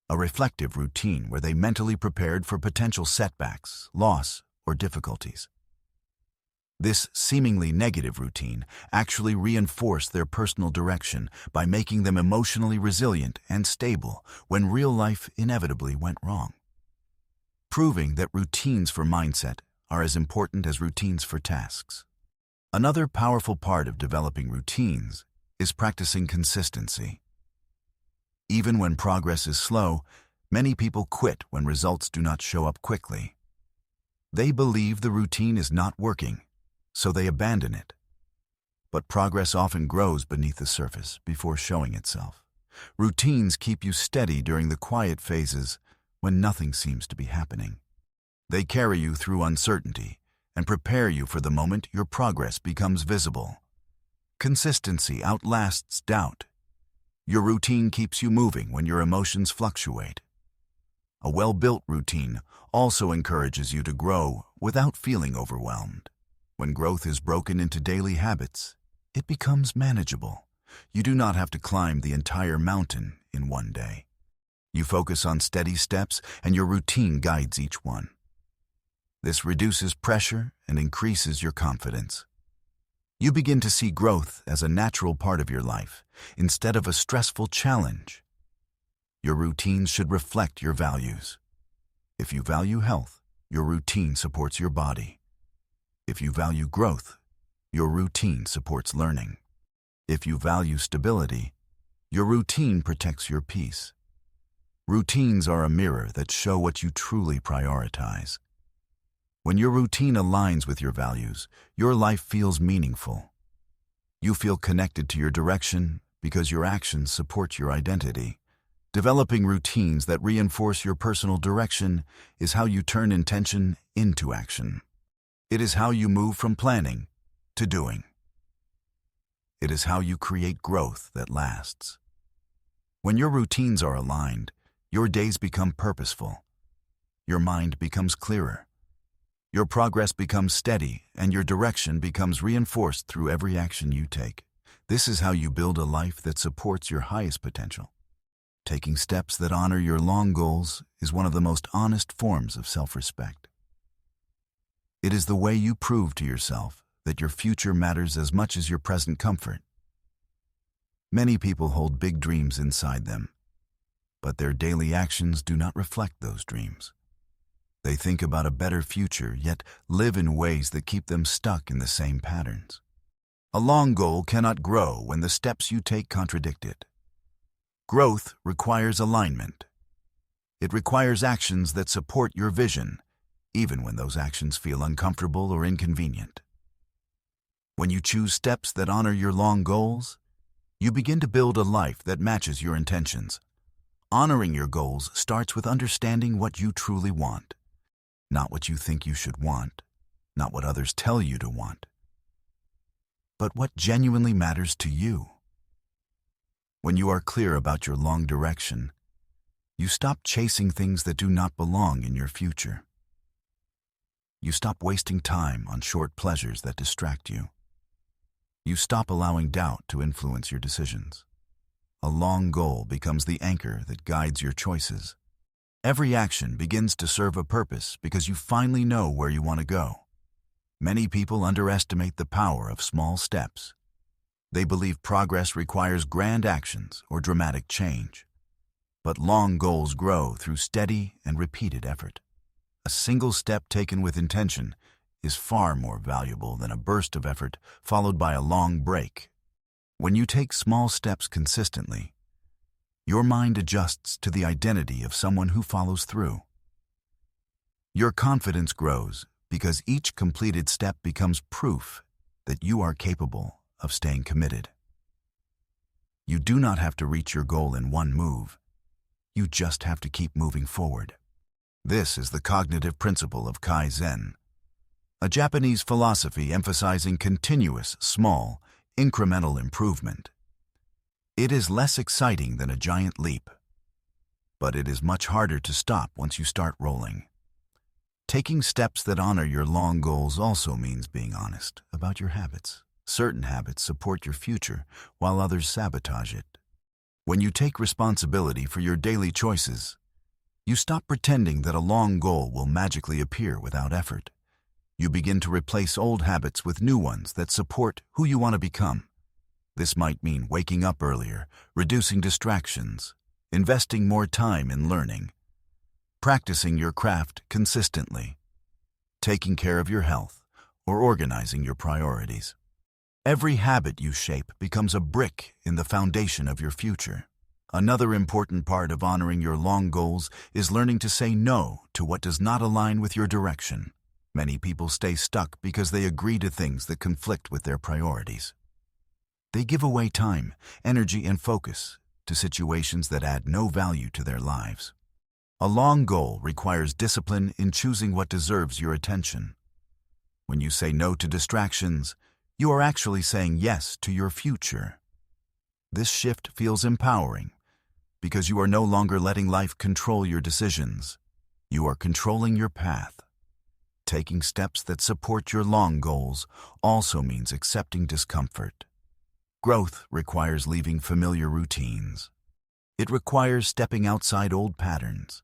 a reflective routine where they mentally prepared for potential setbacks, loss, or difficulties. This seemingly negative routine actually reinforced their personal direction by making them emotionally resilient and stable when real life inevitably went wrong, proving that routines for mindset are as important as routines for tasks. Another powerful part of developing routines is practicing consistency. Even when progress is slow, many people quit when results do not show up quickly. They believe the routine is not working, so they abandon it. But progress often grows beneath the surface before showing itself. Routines keep you steady during the quiet phases when nothing seems to be happening. They carry you through uncertainty and prepare you for the moment your progress becomes visible. Consistency outlasts doubt. Your routine keeps you moving when your emotions fluctuate. A well-built routine also encourages you to grow without feeling overwhelmed. When growth is broken into daily habits, it becomes manageable. You do not have to climb the entire mountain in one day. You focus on steady steps, and your routine guides each one. This reduces pressure and increases your confidence. You begin to see growth as a natural part of your life, instead of a stressful challenge. Your routines should reflect your values. If you value health, your routine supports your body. If you value growth, your routine supports learning. If you value stability, your routine protects your peace. Routines are a mirror that show what you truly prioritize. When your routine aligns with your values, your life feels meaningful. You feel connected to your direction because your actions support your identity. Developing routines that reinforce your personal direction is how you turn intention into action. It is how you move from planning to doing. It is how you create growth that lasts. When your routines are aligned, your days become purposeful. Your mind becomes clearer. Your progress becomes steady, and your direction becomes reinforced through every action you take. This is how you build a life that supports your highest potential. Taking steps that honor your long goals is one of the most honest forms of self-respect. It is the way you prove to yourself that your future matters as much as your present comfort. Many people hold big dreams inside them, but their daily actions do not reflect those dreams. They think about a better future, yet live in ways that keep them stuck in the same patterns. A long goal cannot grow when the steps you take contradict it. Growth requires alignment. It requires actions that support your vision, even when those actions feel uncomfortable or inconvenient. When you choose steps that honor your long goals, you begin to build a life that matches your intentions. Honoring your goals starts with understanding what you truly want. Not what you think you should want, not what others tell you to want, but what genuinely matters to you. When you are clear about your long direction, you stop chasing things that do not belong in your future. You stop wasting time on short pleasures that distract you. You stop allowing doubt to influence your decisions. A long goal becomes the anchor that guides your choices. Every action begins to serve a purpose because you finally know where you want to go. Many people underestimate the power of small steps. They believe progress requires grand actions or dramatic change. But long goals grow through steady and repeated effort. A single step taken with intention is far more valuable than a burst of effort followed by a long break. When you take small steps consistently, your mind adjusts to the identity of someone who follows through. Your confidence grows because each completed step becomes proof that you are capable of staying committed. You do not have to reach your goal in one move. You just have to keep moving forward. This is the cognitive principle of Kaizen, a Japanese philosophy emphasizing continuous, small, incremental improvement. It is less exciting than a giant leap, but it is much harder to stop once you start rolling. Taking steps that honor your long goals also means being honest about your habits. Certain habits support your future, while others sabotage it. When you take responsibility for your daily choices, you stop pretending that a long goal will magically appear without effort. You begin to replace old habits with new ones that support who you want to become. This might mean waking up earlier, reducing distractions, investing more time in learning, practicing your craft consistently, taking care of your health, or organizing your priorities. Every habit you shape becomes a brick in the foundation of your future. Another important part of honoring your long goals is learning to say no to what does not align with your direction. Many people stay stuck because they agree to things that conflict with their priorities. They give away time, energy, and focus to situations that add no value to their lives. A long goal requires discipline in choosing what deserves your attention. When you say no to distractions, you are actually saying yes to your future. This shift feels empowering because you are no longer letting life control your decisions. You are controlling your path. Taking steps that support your long goals also means accepting discomfort. Growth requires leaving familiar routines. It requires stepping outside old patterns.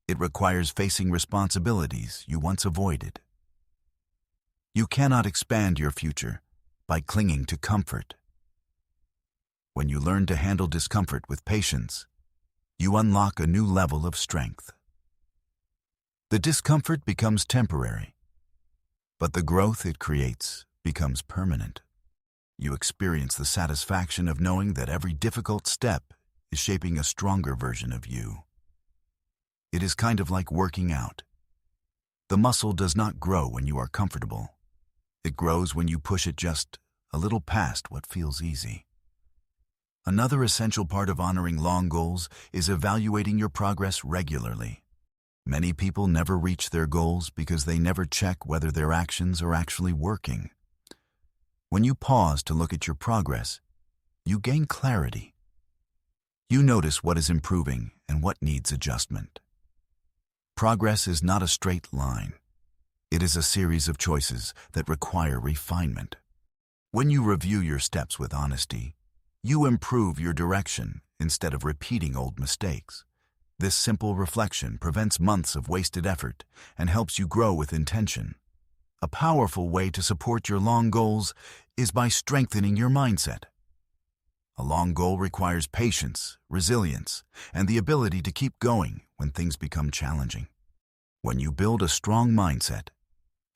It requires facing responsibilities you once avoided. You cannot expand your future by clinging to comfort. When you learn to handle discomfort with patience, you unlock a new level of strength. The discomfort becomes temporary, but the growth it creates becomes permanent. You experience the satisfaction of knowing that every difficult step is shaping a stronger version of you. It is kind of like working out. The muscle does not grow when you are comfortable. It grows when you push it just a little past what feels easy. Another essential part of honoring long goals is evaluating your progress regularly. Many people never reach their goals because they never check whether their actions are actually working. When you pause to look at your progress, you gain clarity. You notice what is improving and what needs adjustment. Progress is not a straight line. It is a series of choices that require refinement. When you review your steps with honesty, you improve your direction instead of repeating old mistakes. This simple reflection prevents months of wasted effort and helps you grow with intention. A powerful way to support your long goals is by strengthening your mindset. A long goal requires patience, resilience, and the ability to keep going when things become challenging. When you build a strong mindset,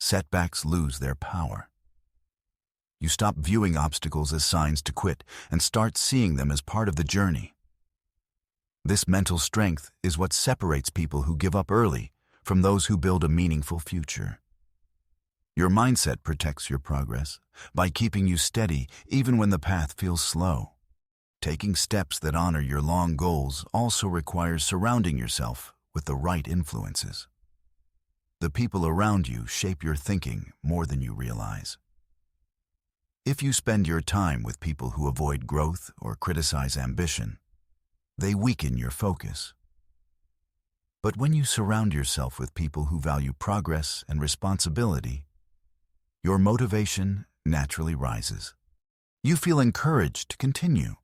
setbacks lose their power. You stop viewing obstacles as signs to quit and start seeing them as part of the journey. This mental strength is what separates people who give up early from those who build a meaningful future. Your mindset protects your progress by keeping you steady even when the path feels slow. Taking steps that honor your long goals also requires surrounding yourself with the right influences. The people around you shape your thinking more than you realize. If you spend your time with people who avoid growth or criticize ambition, they weaken your focus. But when you surround yourself with people who value progress and responsibility, your motivation naturally rises. You feel encouraged to continue.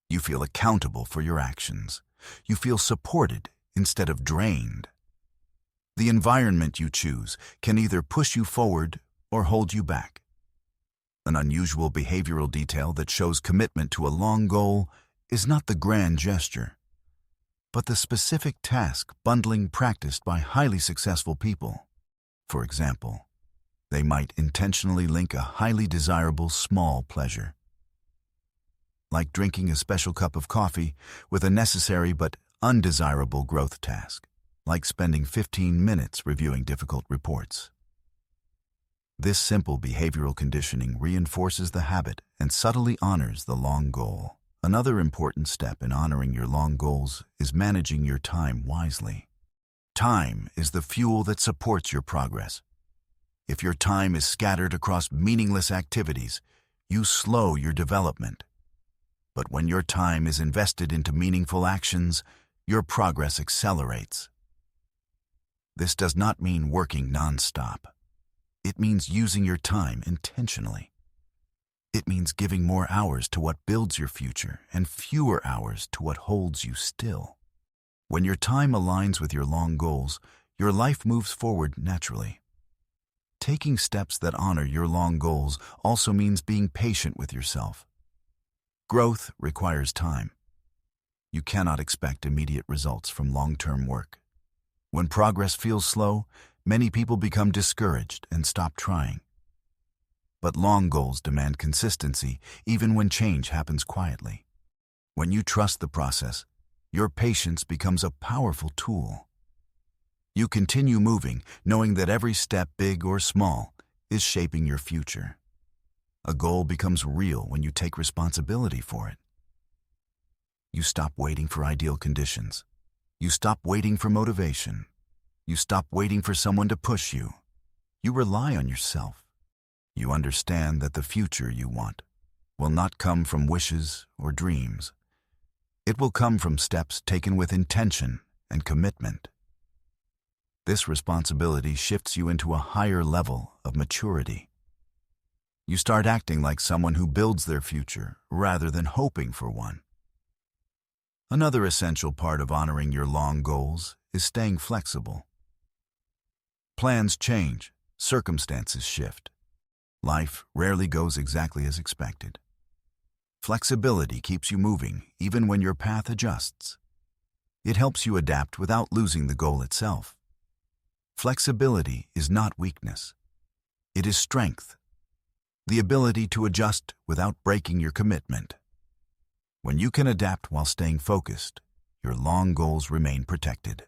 You feel accountable for your actions. You feel supported instead of drained. The environment you choose can either push you forward or hold you back. An unusual behavioral detail that shows commitment to a long goal is not the grand gesture, but the specific task bundling practiced by highly successful people. For example, they might intentionally link a highly desirable small pleasure, like drinking a special cup of coffee, with a necessary but undesirable growth task, like spending 15 minutes reviewing difficult reports. This simple behavioral conditioning reinforces the habit and subtly honors the long goal. Another important step in honoring your long goals is managing your time wisely. Time is the fuel that supports your progress. If your time is scattered across meaningless activities, you slow your development. But when your time is invested into meaningful actions, your progress accelerates. This does not mean working nonstop. It means using your time intentionally. It means giving more hours to what builds your future and fewer hours to what holds you still. When your time aligns with your long goals, your life moves forward naturally. Taking steps that honor your long goals also means being patient with yourself. Growth requires time. You cannot expect immediate results from long-term work. When progress feels slow, many people become discouraged and stop trying. But long goals demand consistency even when change happens quietly. When you trust the process, your patience becomes a powerful tool. You continue moving, knowing that every step, big or small, is shaping your future. A goal becomes real when you take responsibility for it. You stop waiting for ideal conditions. You stop waiting for motivation. You stop waiting for someone to push you. You rely on yourself. You understand that the future you want will not come from wishes or dreams. It will come from steps taken with intention and commitment. This responsibility shifts you into a higher level of maturity. You start acting like someone who builds their future rather than hoping for one. Another essential part of honoring your long goals is staying flexible. Plans change, circumstances shift. Life rarely goes exactly as expected. Flexibility keeps you moving even when your path adjusts. It helps you adapt without losing the goal itself. Flexibility is not weakness. It is strength. The ability to adjust without breaking your commitment. When you can adapt while staying focused, your long goals remain protected.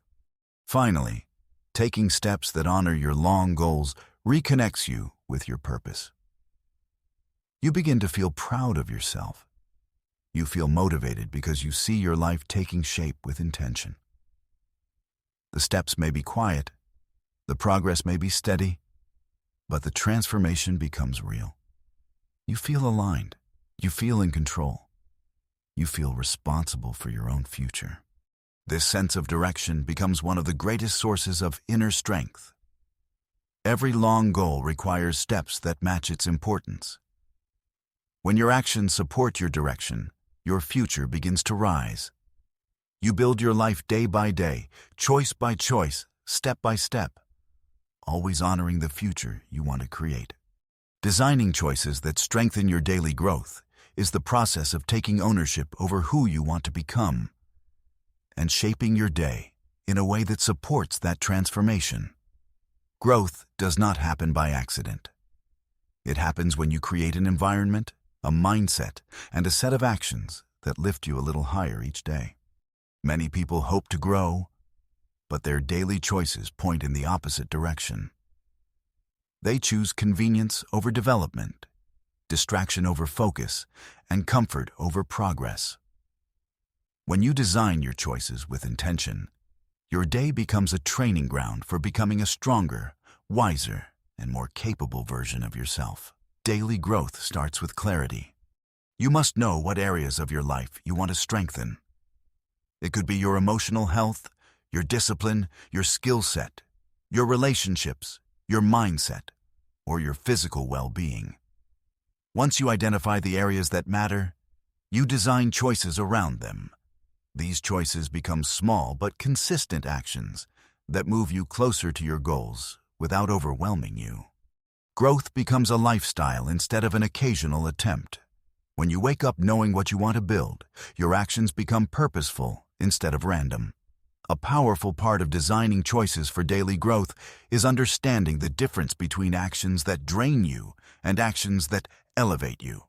Finally, taking steps that honor your long goals reconnects you with your purpose. You begin to feel proud of yourself. You feel motivated because you see your life taking shape with intention. The steps may be quiet, the progress may be steady, but the transformation becomes real. You feel aligned. You feel in control. You feel responsible for your own future. This sense of direction becomes one of the greatest sources of inner strength. Every long goal requires steps that match its importance. When your actions support your direction, your future begins to rise. You build your life day by day, choice by choice, step by step, always honoring the future you want to create. Designing choices that strengthen your daily growth is the process of taking ownership over who you want to become and shaping your day in a way that supports that transformation. Growth does not happen by accident. It happens when you create an environment, a mindset, and a set of actions that lift you a little higher each day. Many people hope to grow, but their daily choices point in the opposite direction. They choose convenience over development, distraction over focus, and comfort over progress. When you design your choices with intention, your day becomes a training ground for becoming a stronger, wiser, and more capable version of yourself. Daily growth starts with clarity. You must know what areas of your life you want to strengthen. It could be your emotional health, your discipline, your skill set, your relationships, your mindset, or your physical well-being. Once you identify the areas that matter, you design choices around them. These choices become small but consistent actions that move you closer to your goals without overwhelming you. Growth becomes a lifestyle instead of an occasional attempt. When you wake up knowing what you want to build, your actions become purposeful instead of random. A powerful part of designing choices for daily growth is understanding the difference between actions that drain you and actions that elevate you.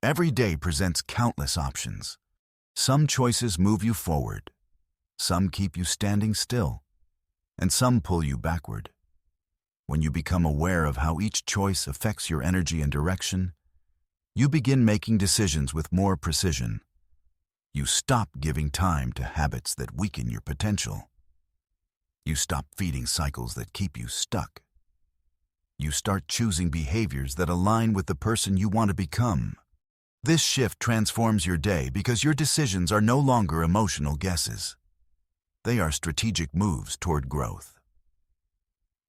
Every day presents countless options. Some choices move you forward, some keep you standing still, and some pull you backward. When you become aware of how each choice affects your energy and direction, you begin making decisions with more precision. You stop giving time to habits that weaken your potential. You stop feeding cycles that keep you stuck. You start choosing behaviors that align with the person you want to become. This shift transforms your day because your decisions are no longer emotional guesses. They are strategic moves toward growth.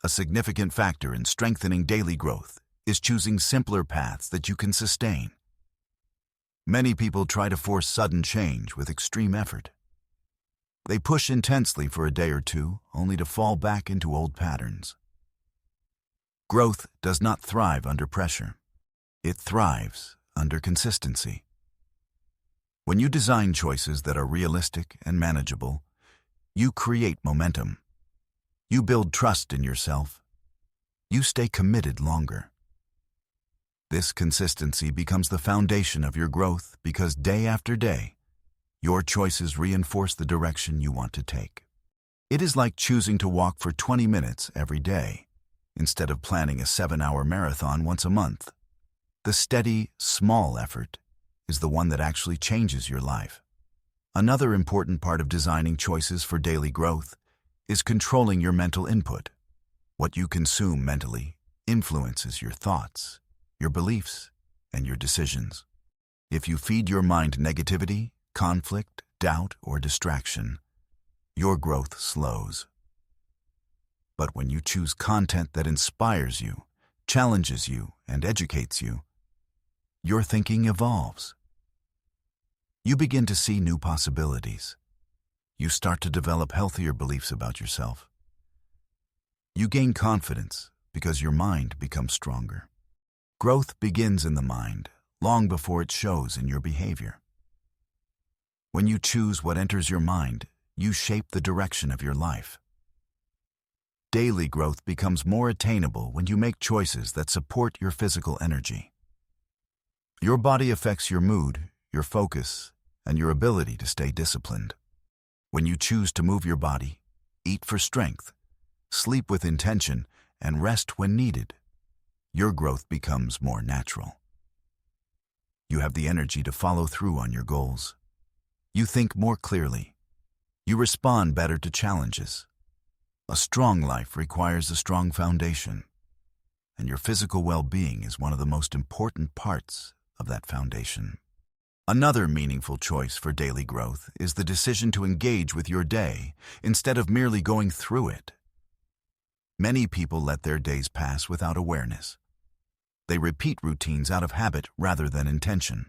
A significant factor in strengthening daily growth is choosing simpler paths that you can sustain. Many people try to force sudden change with extreme effort. They push intensely for a day or two, only to fall back into old patterns. Growth does not thrive under pressure. It thrives under consistency. When you design choices that are realistic and manageable, you create momentum. You build trust in yourself. You stay committed longer. This consistency becomes the foundation of your growth because day after day, your choices reinforce the direction you want to take. It is like choosing to walk for 20 minutes every day instead of planning a 7-hour marathon once a month. The steady, small effort is the one that actually changes your life. Another important part of designing choices for daily growth is controlling your mental input. What you consume mentally influences your thoughts, your beliefs, and your decisions. If you feed your mind negativity, conflict, doubt, or distraction, your growth slows. But when you choose content that inspires you, challenges you, and educates you, your thinking evolves. You begin to see new possibilities. You start to develop healthier beliefs about yourself. You gain confidence because your mind becomes stronger. Growth begins in the mind long before it shows in your behavior. When you choose what enters your mind, you shape the direction of your life. Daily growth becomes more attainable when you make choices that support your physical energy. Your body affects your mood, your focus, and your ability to stay disciplined. When you choose to move your body, eat for strength, sleep with intention, and rest when needed, your growth becomes more natural. You have the energy to follow through on your goals. You think more clearly. You respond better to challenges. A strong life requires a strong foundation, and your physical well-being is one of the most important parts of that foundation. Another meaningful choice for daily growth is the decision to engage with your day instead of merely going through it. Many people let their days pass without awareness. They repeat routines out of habit rather than intention.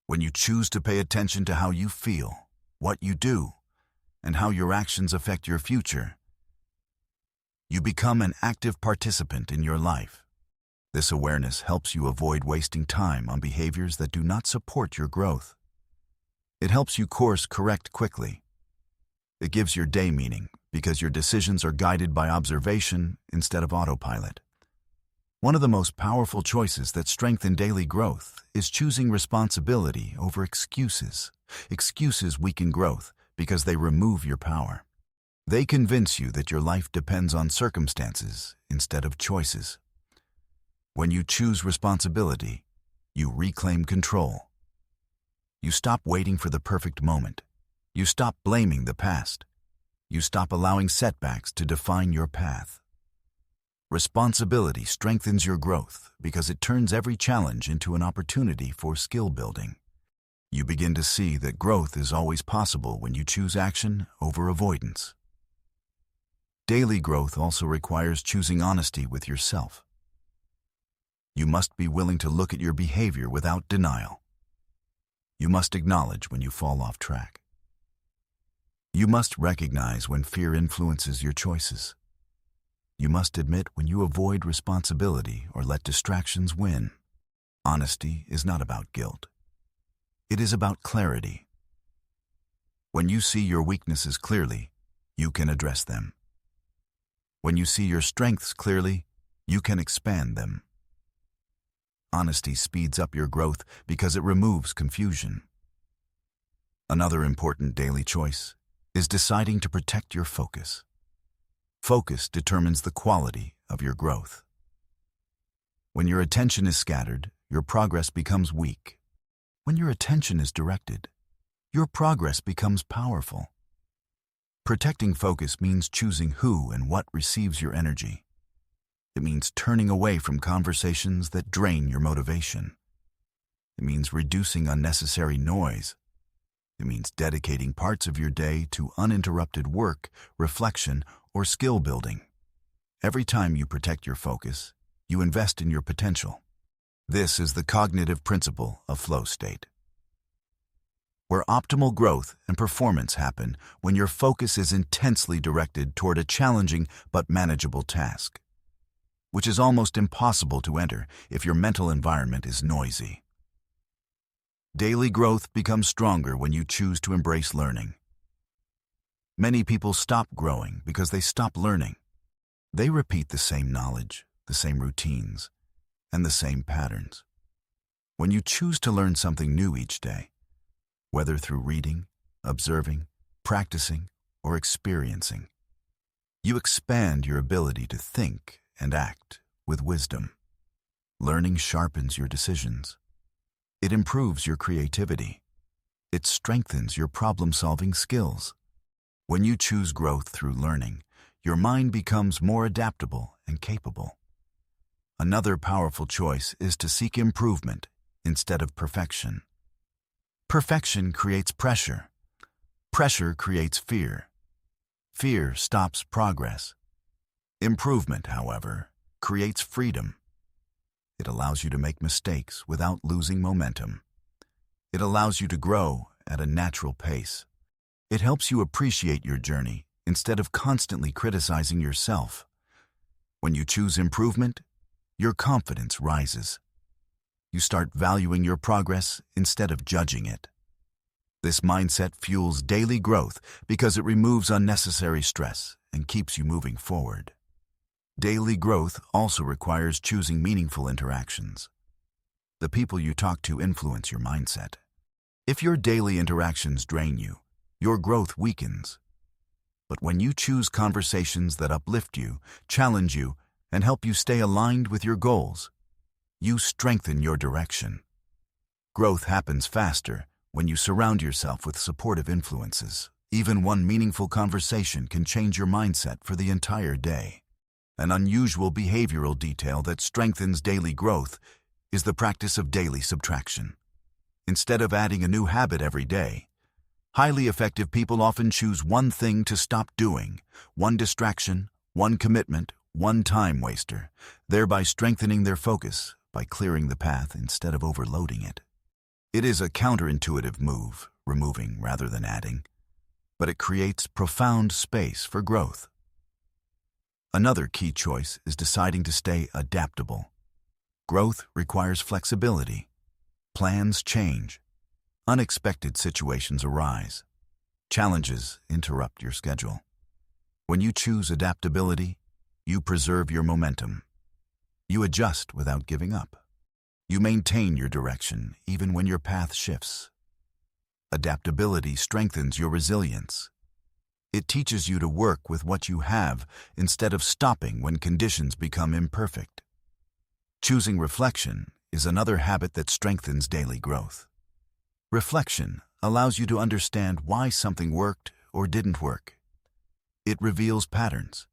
When you choose to pay attention to how you feel, what you do, and how your actions affect your future, you become an active participant in your life. This awareness helps you avoid wasting time on behaviors that do not support your growth. It helps you course correct quickly. It gives your day meaning because your decisions are guided by observation instead of autopilot. One of the most powerful choices that strengthen daily growth is choosing responsibility over excuses. Excuses weaken growth because they remove your power. They convince you that your life depends on circumstances instead of choices. When you choose responsibility, you reclaim control. You stop waiting for the perfect moment. You stop blaming the past. You stop allowing setbacks to define your path. Responsibility strengthens your growth because it turns every challenge into an opportunity for skill building. You begin to see that growth is always possible when you choose action over avoidance. Daily growth also requires choosing honesty with yourself. You must be willing to look at your behavior without denial. You must acknowledge when you fall off track. You must recognize when fear influences your choices. You must admit when you avoid responsibility or let distractions win. Honesty is not about guilt. It is about clarity. When you see your weaknesses clearly, you can address them. When you see your strengths clearly, you can expand them. Honesty speeds up your growth because it removes confusion. Another important daily choice is deciding to protect your focus. Focus determines the quality of your growth. When your attention is scattered, your progress becomes weak. When your attention is directed, your progress becomes powerful. Protecting focus means choosing who and what receives your energy. It means turning away from conversations that drain your motivation. It means reducing unnecessary noise. It means dedicating parts of your day to uninterrupted work, reflection, or skill building. Every time you protect your focus, you invest in your potential. This is the cognitive principle of flow state, where optimal growth and performance happen when your focus is intensely directed toward a challenging but manageable task, which is almost impossible to enter if your mental environment is noisy. Daily growth becomes stronger when you choose to embrace learning. Many people stop growing because they stop learning. They repeat the same knowledge, the same routines, and the same patterns. When you choose to learn something new each day, whether through reading, observing, practicing, or experiencing, you expand your ability to think and act with wisdom. Learning sharpens your decisions. It improves your creativity. It strengthens your problem-solving skills. When you choose growth through learning, your mind becomes more adaptable and capable. Another powerful choice is to seek improvement instead of perfection. Perfection creates pressure. Pressure creates fear. Fear stops progress. Improvement, however, creates freedom. It allows you to make mistakes without losing momentum. It allows you to grow at a natural pace. It helps you appreciate your journey instead of constantly criticizing yourself. When you choose improvement, your confidence rises. You start valuing your progress instead of judging it. This mindset fuels daily growth because it removes unnecessary stress and keeps you moving forward. Daily growth also requires choosing meaningful interactions. The people you talk to influence your mindset. If your daily interactions drain you, your growth weakens. But when you choose conversations that uplift you, challenge you, and help you stay aligned with your goals, you strengthen your direction. Growth happens faster when you surround yourself with supportive influences. Even one meaningful conversation can change your mindset for the entire day. An unusual behavioral detail that strengthens daily growth is the practice of daily subtraction. Instead of adding a new habit every day, highly effective people often choose one thing to stop doing, one distraction, One commitment, one time waster, thereby strengthening their focus by clearing the path instead of overloading it. It is a counterintuitive move, removing rather than adding, but it creates profound space for growth. Another key choice is deciding to stay adaptable. Growth requires flexibility. Plans change. Unexpected situations arise. Challenges interrupt your schedule. When you choose adaptability, you preserve your momentum. You adjust without giving up. You maintain your direction even when your path shifts. Adaptability strengthens your resilience. It teaches you to work with what you have instead of stopping when conditions become imperfect. Choosing reflection is another habit that strengthens daily growth. Reflection allows you to understand why something worked or didn't work. It reveals patterns.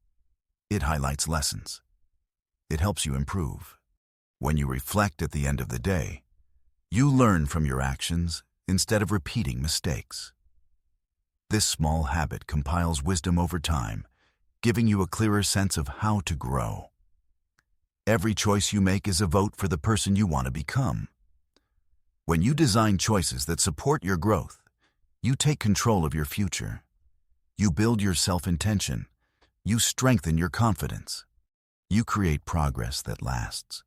It highlights lessons. It helps you improve. When you reflect at the end of the day, you learn from your actions instead of repeating mistakes. This small habit compiles wisdom over time, giving you a clearer sense of how to grow. Every choice you make is a vote for the person you want to become. When you design choices that support your growth, you take control of your future. You build your self-intention. You strengthen your confidence. You create progress that lasts.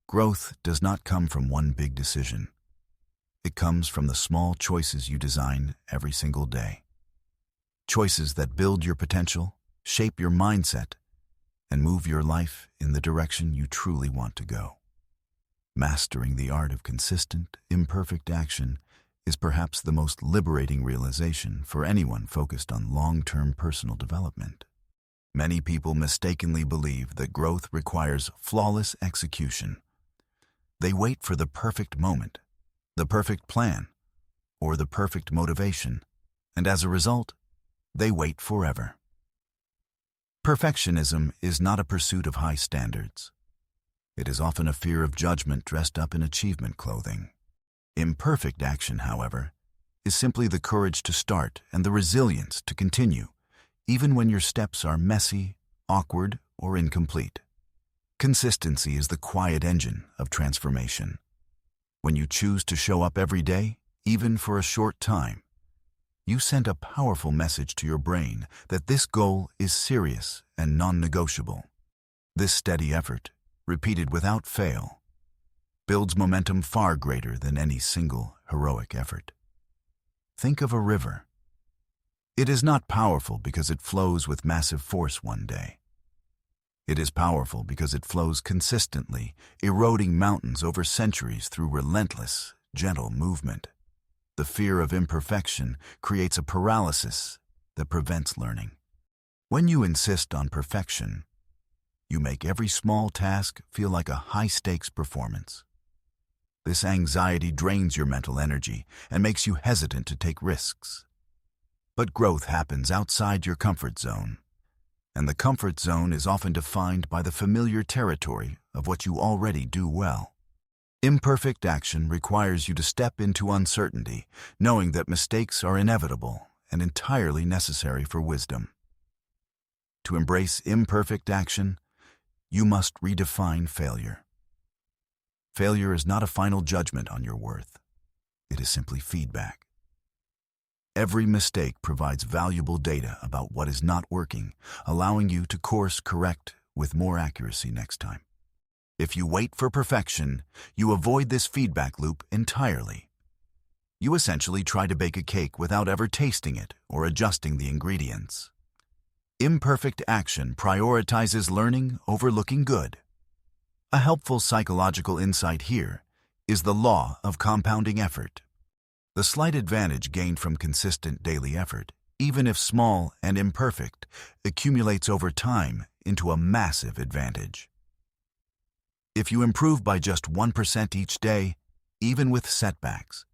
Growth does not come from one big decision. It comes from the small choices you design every single day. Choices that build your potential, shape your mindset, and move your life in the direction you truly want to go. Mastering the art of consistent, imperfect action is perhaps the most liberating realization for anyone focused on long-term personal development. Many people mistakenly believe that growth requires flawless execution. They wait for the perfect moment, the perfect plan, or the perfect motivation, and as a result, they wait forever. Perfectionism is not a pursuit of high standards. It is often a fear of judgment dressed up in achievement clothing. Imperfect action, however, is simply the courage to start and the resilience to continue, even when your steps are messy, awkward, or incomplete. Consistency is the quiet engine of transformation. When you choose to show up every day, even for a short time, you send a powerful message to your brain that this goal is serious and non-negotiable. This steady effort, repeated without fail, builds momentum far greater than any single heroic effort. Think of a river. It is not powerful because it flows with massive force one day. It is powerful because it flows consistently, eroding mountains over centuries through relentless, gentle movement. The fear of imperfection creates a paralysis that prevents learning. When you insist on perfection, you make every small task feel like a high-stakes performance. This anxiety drains your mental energy and makes you hesitant to take risks. But growth happens outside your comfort zone, and the comfort zone is often defined by the familiar territory of what you already do well. Imperfect action requires you to step into uncertainty, knowing that mistakes are inevitable and entirely necessary for wisdom. To embrace imperfect action, you must redefine failure. Failure is not a final judgment on your worth. It is simply feedback. Every mistake provides valuable data about what is not working, allowing you to course correct with more accuracy next time. If you wait for perfection, you avoid this feedback loop entirely. You essentially try to bake a cake without ever tasting it or adjusting the ingredients. Imperfect action prioritizes learning over looking good. A helpful psychological insight here is the law of compounding effort. The slight advantage gained from consistent daily effort, even if small and imperfect, accumulates over time into a massive advantage. If you improve by just 1% each day, even with setbacks,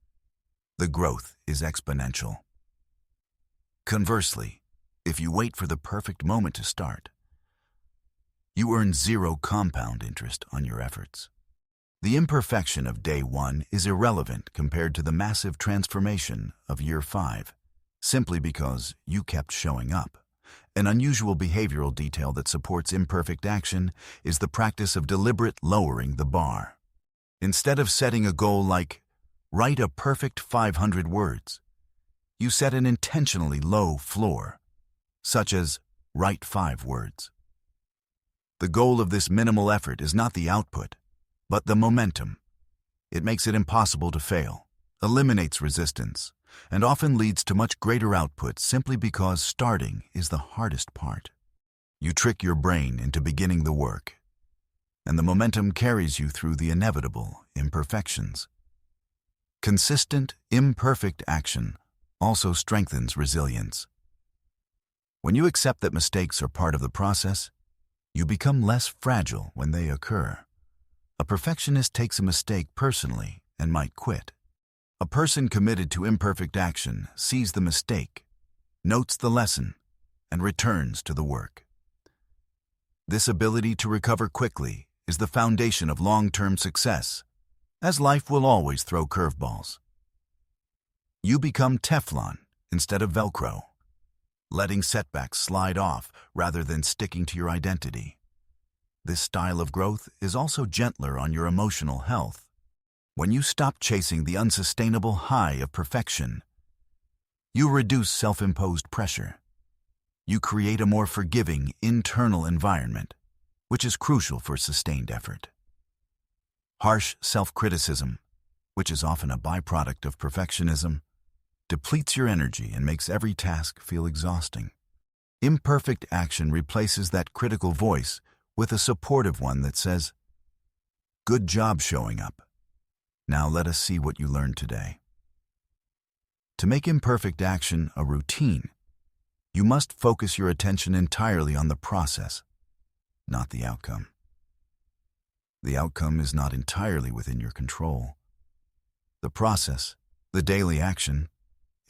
the growth is exponential. Conversely, if you wait for the perfect moment to start, you earn zero compound interest on your efforts. The imperfection of day 1 is irrelevant compared to the massive transformation of year 5, simply because you kept showing up, An unusual behavioral detail that supports imperfect action is the practice of deliberate lowering the bar. Instead of setting a goal like, write a perfect 500 words, you set an intentionally low floor, such as, write 5 words. The goal of this minimal effort is not the output, but the momentum. It makes it impossible to fail, eliminates resistance, and often leads to much greater output simply because starting is the hardest part. You trick your brain into beginning the work, and the momentum carries you through the inevitable imperfections. Consistent, imperfect action also strengthens resilience. When you accept that mistakes are part of the process, you become less fragile when they occur. A perfectionist takes a mistake personally and might quit. A person committed to imperfect action sees the mistake, notes the lesson, and returns to the work. This ability to recover quickly is the foundation of long-term success, as life will always throw curveballs. You become Teflon instead of Velcro, letting setbacks slide off rather than sticking to your identity. This style of growth is also gentler on your emotional health. When you stop chasing the unsustainable high of perfection, you reduce self-imposed pressure. You create a more forgiving internal environment, which is crucial for sustained effort. Harsh self-criticism, which is often a byproduct of perfectionism, depletes your energy and makes every task feel exhausting. Imperfect action replaces that critical voice with a supportive one that says, "Good job showing up. Now let us see what you learned today." To make imperfect action a routine, you must focus your attention entirely on the process, not the outcome. The outcome is not entirely within your control. The process, the daily action,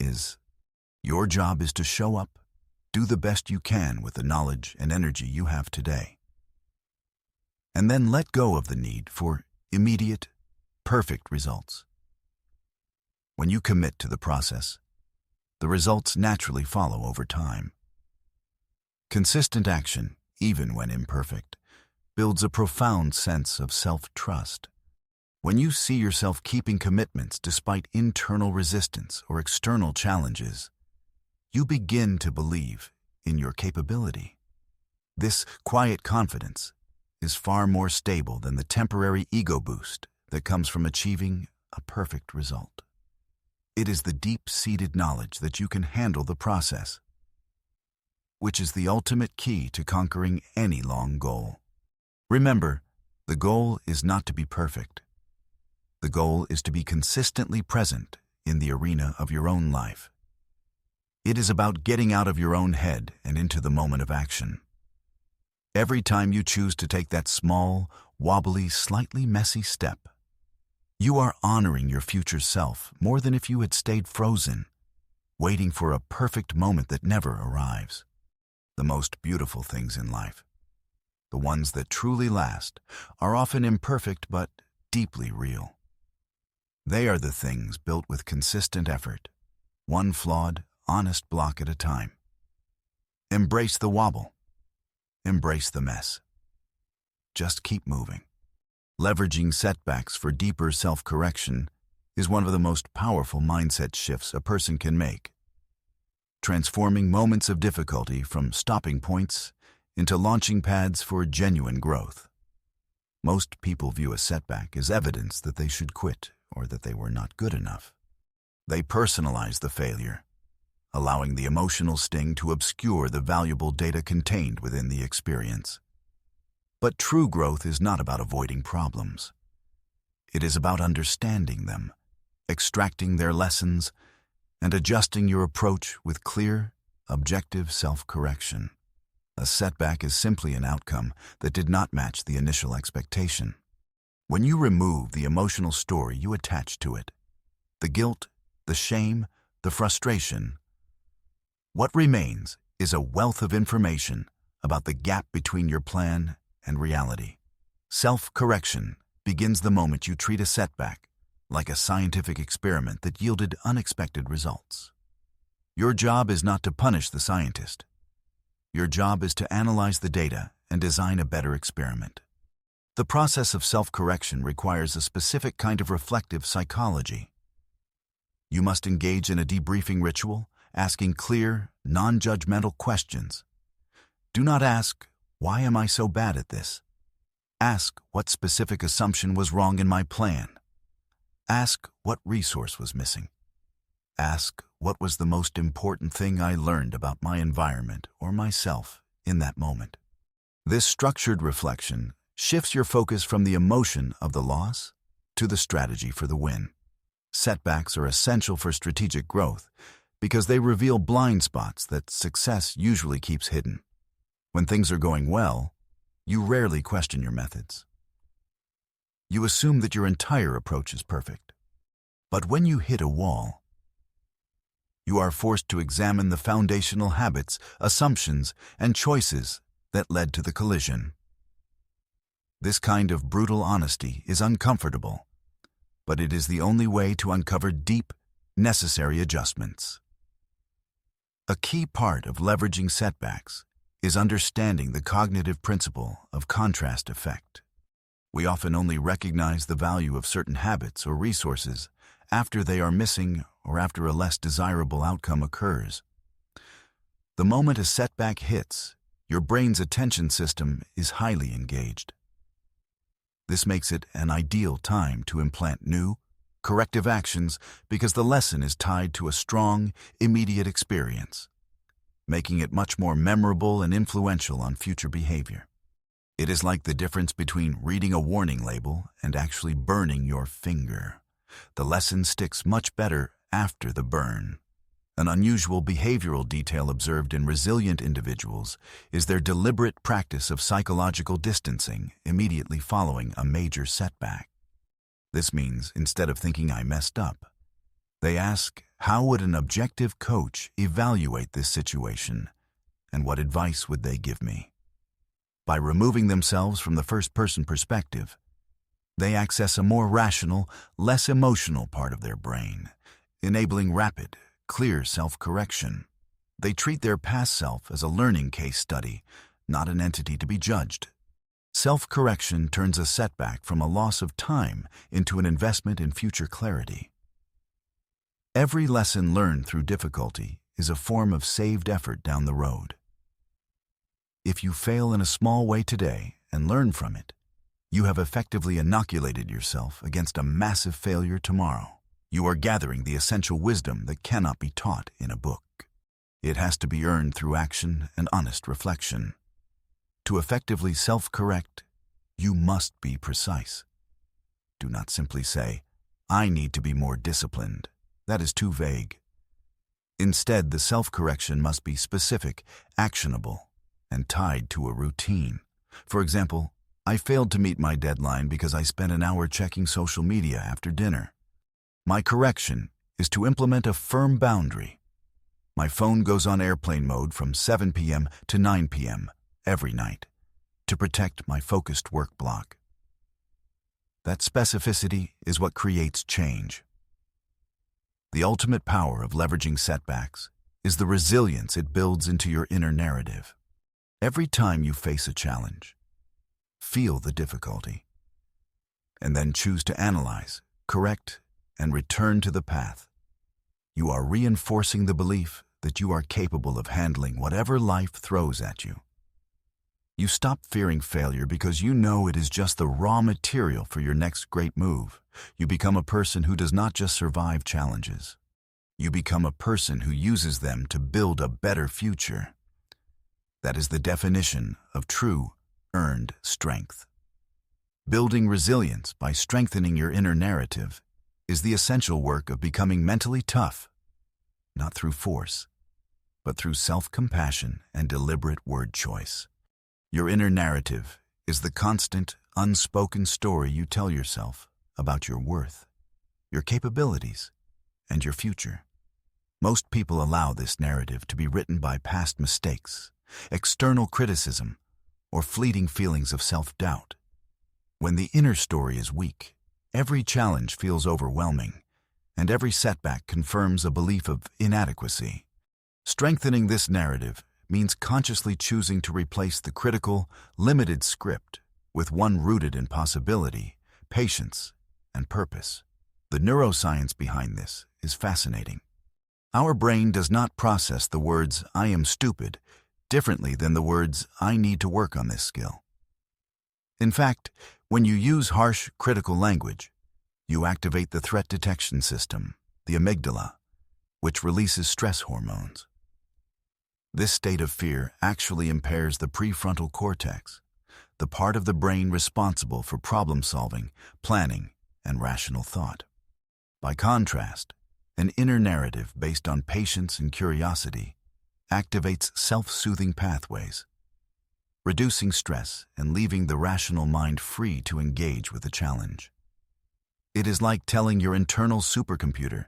is. Your job is to show up, do the best you can with the knowledge and energy you have today, and then let go of the need for immediate, perfect results. When you commit to the process, the results naturally follow over time. Consistent action, even when imperfect, builds a profound sense of self-trust. When you see yourself keeping commitments despite internal resistance or external challenges, you begin to believe in your capability. This quiet confidence is far more stable than the temporary ego boost that comes from achieving a perfect result. It is the deep-seated knowledge that you can handle the process, which is the ultimate key to conquering any long goal. Remember, the goal is not to be perfect. The goal is to be consistently present in the arena of your own life. It is about getting out of your own head and into the moment of action. Every time you choose to take that small, wobbly, slightly messy step, you are honoring your future self more than if you had stayed frozen, waiting for a perfect moment that never arrives. The most beautiful things in life, the ones that truly last, are often imperfect but deeply real. They are the things built with consistent effort, one flawed, honest block at a time. Embrace the wobble. Embrace the mess. Just keep moving. Leveraging setbacks for deeper self-correction is one of the most powerful mindset shifts a person can make, transforming moments of difficulty from stopping points into launching pads for genuine growth. Most people view a setback as evidence that they should quit or that they were not good enough. They personalize the failure, allowing the emotional sting to obscure the valuable data contained within the experience. But true growth is not about avoiding problems. It is about understanding them, extracting their lessons, and adjusting your approach with clear, objective self-correction. A setback is simply an outcome that did not match the initial expectation. When you remove the emotional story you attach to it, the guilt, the shame, the frustration, what remains is a wealth of information about the gap between your plan and reality. Self-correction begins the moment you treat a setback like a scientific experiment that yielded unexpected results. Your job is not to punish the scientist. Your job is to analyze the data and design a better experiment. The process of self-correction requires a specific kind of reflective psychology. You must engage in a debriefing ritual, asking clear, non-judgmental questions. Do not ask, "Why am I so bad at this?" Ask, "What specific assumption was wrong in my plan?" Ask, "What resource was missing?" Ask, "What was the most important thing I learned about my environment or myself in that moment?" This structured reflection shifts your focus from the emotion of the loss to the strategy for the win. Setbacks are essential for strategic growth because they reveal blind spots that success usually keeps hidden. When things are going well, you rarely question your methods. You assume that your entire approach is perfect. But when you hit a wall, you are forced to examine the foundational habits, assumptions, and choices that led to the collision. This kind of brutal honesty is uncomfortable, but it is the only way to uncover deep, necessary adjustments. A key part of leveraging setbacks is understanding the cognitive principle of contrast effect. We often only recognize the value of certain habits or resources after they are missing or after a less desirable outcome occurs. The moment a setback hits, your brain's attention system is highly engaged. This makes it an ideal time to implant new, corrective actions because the lesson is tied to a strong, immediate experience, making it much more memorable and influential on future behavior. It is like the difference between reading a warning label and actually burning your finger. The lesson sticks much better after the burn. An unusual behavioral detail observed in resilient individuals is their deliberate practice of psychological distancing immediately following a major setback. This means, instead of thinking "I messed up," they ask, "How would an objective coach evaluate this situation, and what advice would they give me?" By removing themselves from the first-person perspective, they access a more rational, less emotional part of their brain, enabling rapid, clear self-correction. They treat their past self as a learning case study, not an entity to be judged. Self-correction turns a setback from a loss of time into an investment in future clarity. Every lesson learned through difficulty is a form of saved effort down the road. If you fail in a small way today and learn from it, you have effectively inoculated yourself against a massive failure tomorrow. You are gathering the essential wisdom that cannot be taught in a book. It has to be earned through action and honest reflection. To effectively self-correct, you must be precise. Do not simply say, "I need to be more disciplined." That is too vague. Instead, the self-correction must be specific, actionable, and tied to a routine. For example, "I failed to meet my deadline because I spent an hour checking social media after dinner. My correction is to implement a firm boundary. My phone goes on airplane mode from 7 p.m. to 9 p.m. every night to protect my focused work block." That specificity is what creates change. The ultimate power of leveraging setbacks is the resilience it builds into your inner narrative. Every time you face a challenge, feel the difficulty, and then choose to analyze, correct, and return to the path. You are reinforcing the belief that you are capable of handling whatever life throws at you. You stop fearing failure because you know it is just the raw material for your next great move. You become a person who does not just survive challenges. You become a person who uses them to build a better future. That is the definition of true, earned strength. Building resilience by strengthening your inner narrative is the essential work of becoming mentally tough, not through force, but through self-compassion and deliberate word choice. Your inner narrative is the constant, unspoken story you tell yourself about your worth, your capabilities, and your future. Most people allow this narrative to be written by past mistakes, external criticism, or fleeting feelings of self-doubt. When the inner story is weak, every challenge feels overwhelming, and every setback confirms a belief of inadequacy. Strengthening this narrative means consciously choosing to replace the critical, limited script with one rooted in possibility, patience, and purpose. The neuroscience behind this is fascinating. Our brain does not process the words, "I am stupid," differently than the words, "I need to work on this skill." In fact, when you use harsh, critical language, you activate the threat detection system, the amygdala, which releases stress hormones. This state of fear actually impairs the prefrontal cortex, the part of the brain responsible for problem-solving, planning, and rational thought. By contrast, an inner narrative based on patience and curiosity activates self-soothing pathways, reducing stress and leaving the rational mind free to engage with the challenge. It is like telling your internal supercomputer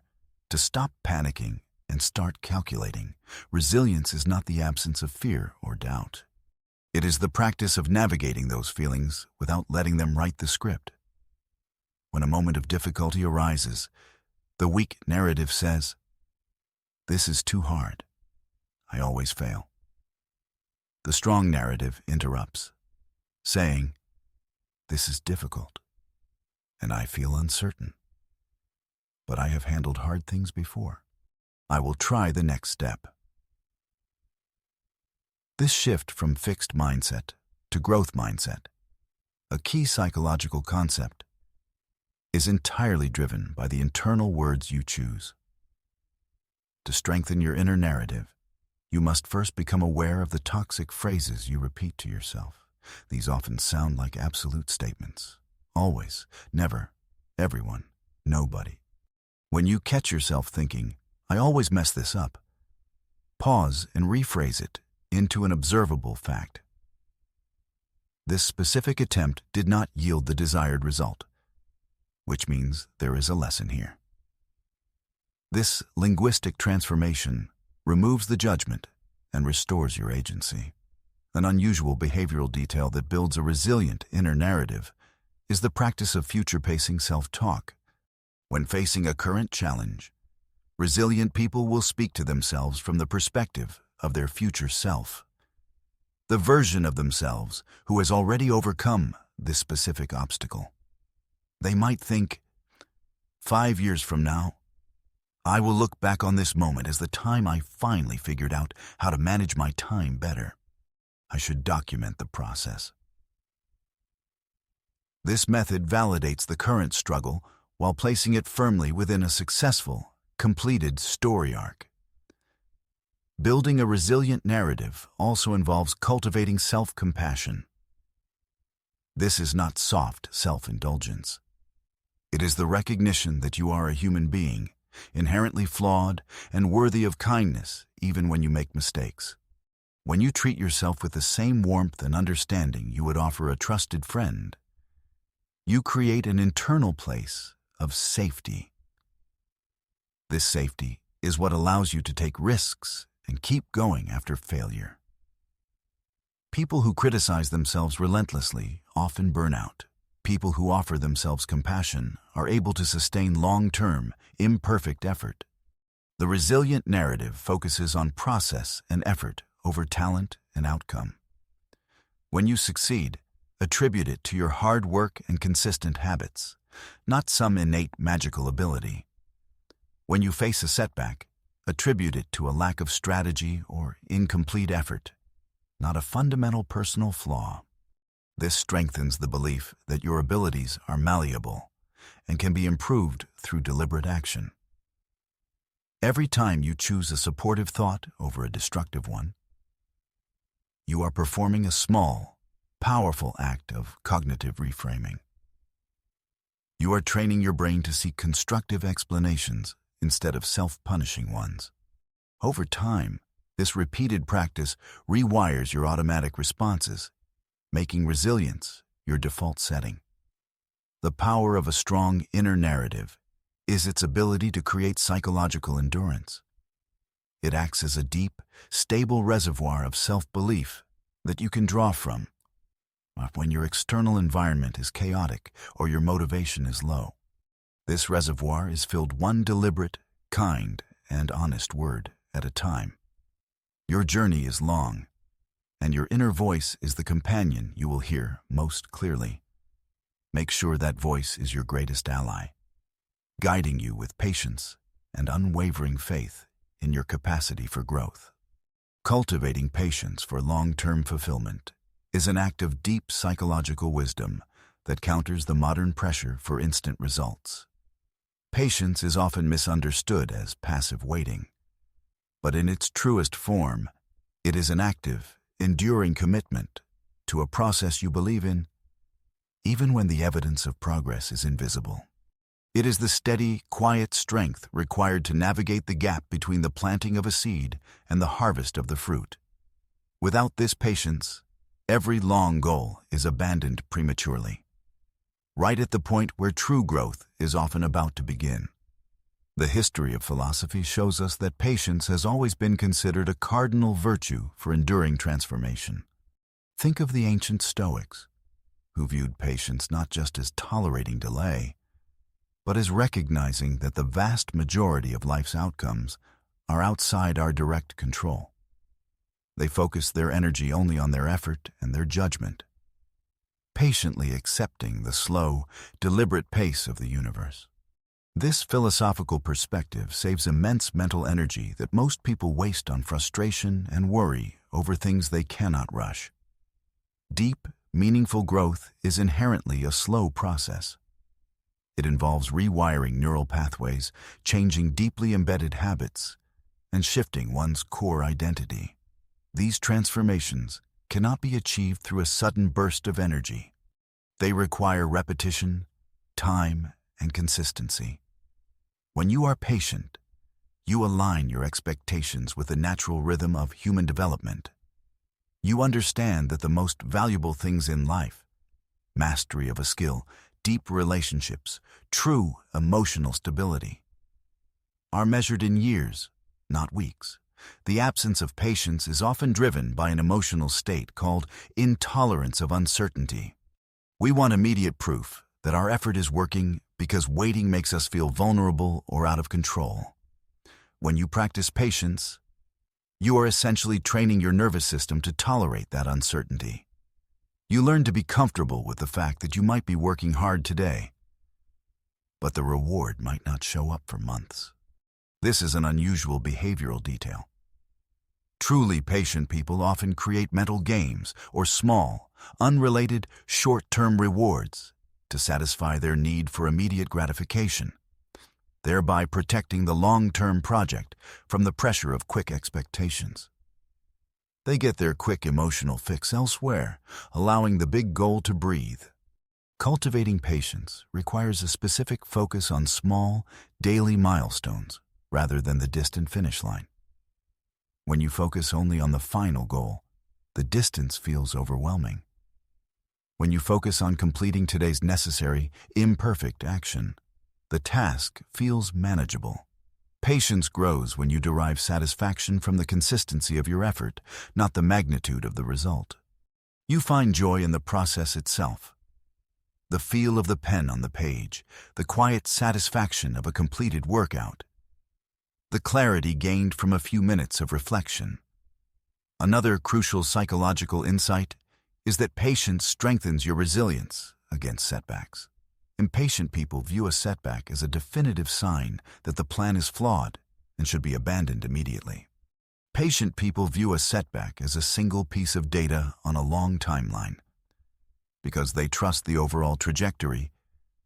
to stop panicking and start calculating. Resilience is not the absence of fear or doubt. It is the practice of navigating those feelings without letting them write the script. When a moment of difficulty arises, the weak narrative says, "This is too hard. I always fail." The strong narrative interrupts, saying, "This is difficult, and I feel uncertain. But I have handled hard things before. I will try the next step." This shift from fixed mindset to growth mindset, a key psychological concept, is entirely driven by the internal words you choose. To strengthen your inner narrative, you must first become aware of the toxic phrases you repeat to yourself. These often sound like absolute statements. Always, never, everyone, nobody. When you catch yourself thinking, "I always mess this up," pause and rephrase it into an observable fact. This specific attempt did not yield the desired result, which means there is a lesson here. This linguistic transformation removes the judgment and restores your agency. An unusual behavioral detail that builds a resilient inner narrative is the practice of future-pacing self-talk. When facing a current challenge, resilient people will speak to themselves from the perspective of their future self, the version of themselves who has already overcome this specific obstacle. They might think, 5 years from now, I will look back on this moment as the time I finally figured out how to manage my time better. I should document the process. This method validates the current struggle while placing it firmly within a successful, completed story arc. Building a resilient narrative also involves cultivating self-compassion. This is not soft self-indulgence. It is the recognition that you are a human being, inherently flawed and worthy of kindness even when you make mistakes. When you treat yourself with the same warmth and understanding you would offer a trusted friend, you create an internal place of safety. This safety is what allows you to take risks and keep going after failure. People who criticize themselves relentlessly often burn out. People who offer themselves compassion are able to sustain long-term, imperfect effort. The resilient narrative focuses on process and effort over talent and outcome. When you succeed, attribute it to your hard work and consistent habits, not some innate magical ability. When you face a setback, attribute it to a lack of strategy or incomplete effort, not a fundamental personal flaw. This strengthens the belief that your abilities are malleable and can be improved through deliberate action. Every time you choose a supportive thought over a destructive one, you are performing a small, powerful act of cognitive reframing. You are training your brain to seek constructive explanations instead of self-punishing ones. Over time, this repeated practice rewires your automatic responses, making resilience your default setting. The power of a strong inner narrative is its ability to create psychological endurance. It acts as a deep, stable reservoir of self-belief that you can draw from when your external environment is chaotic or your motivation is low. This reservoir is filled one deliberate, kind, and honest word at a time. Your journey is long, and your inner voice is the companion you will hear most clearly. Make sure that voice is your greatest ally, guiding you with patience and unwavering faith in your capacity for growth. Cultivating patience for long-term fulfillment is an act of deep psychological wisdom that counters the modern pressure for instant results. Patience is often misunderstood as passive waiting, but in its truest form, it is an active, enduring commitment to a process you believe in, even when the evidence of progress is invisible. It is the steady, quiet strength required to navigate the gap between the planting of a seed and the harvest of the fruit. Without this patience, every long goal is abandoned prematurely, right at the point where true growth is often about to begin. The history of philosophy shows us that patience has always been considered a cardinal virtue for enduring transformation. Think of the ancient Stoics, who viewed patience not just as tolerating delay, but as recognizing that the vast majority of life's outcomes are outside our direct control. They focused their energy only on their effort and their judgment, patiently accepting the slow, deliberate pace of the universe. This philosophical perspective saves immense mental energy that most people waste on frustration and worry over things they cannot rush. Deep, meaningful growth is inherently a slow process. It involves rewiring neural pathways, changing deeply embedded habits, and shifting one's core identity. These transformations cannot be achieved through a sudden burst of energy. They require repetition, time, and consistency. When you are patient, you align your expectations with the natural rhythm of human development. You understand that the most valuable things in life, mastery of a skill, deep relationships, true emotional stability, are measured in years, not weeks. The absence of patience is often driven by an emotional state called intolerance of uncertainty. We want immediate proof that our effort is working because waiting makes us feel vulnerable or out of control. When you practice patience, you are essentially training your nervous system to tolerate that uncertainty. You learn to be comfortable with the fact that you might be working hard today, but the reward might not show up for months. This is an unusual behavioral detail. Truly patient people often create mental games or small, unrelated, short-term rewards to satisfy their need for immediate gratification, thereby protecting the long-term project from the pressure of quick expectations. They get their quick emotional fix elsewhere, allowing the big goal to breathe. Cultivating patience requires a specific focus on small, daily milestones rather than the distant finish line. When you focus only on the final goal, the distance feels overwhelming. When you focus on completing today's necessary, imperfect action, the task feels manageable. Patience grows when you derive satisfaction from the consistency of your effort, not the magnitude of the result. You find joy in the process itself. The feel of the pen on the page, the quiet satisfaction of a completed workout, the clarity gained from a few minutes of reflection. Another crucial psychological insight is that patience strengthens your resilience against setbacks. Impatient people view a setback as a definitive sign that the plan is flawed and should be abandoned immediately. Patient people view a setback as a single piece of data on a long timeline. Because they trust the overall trajectory,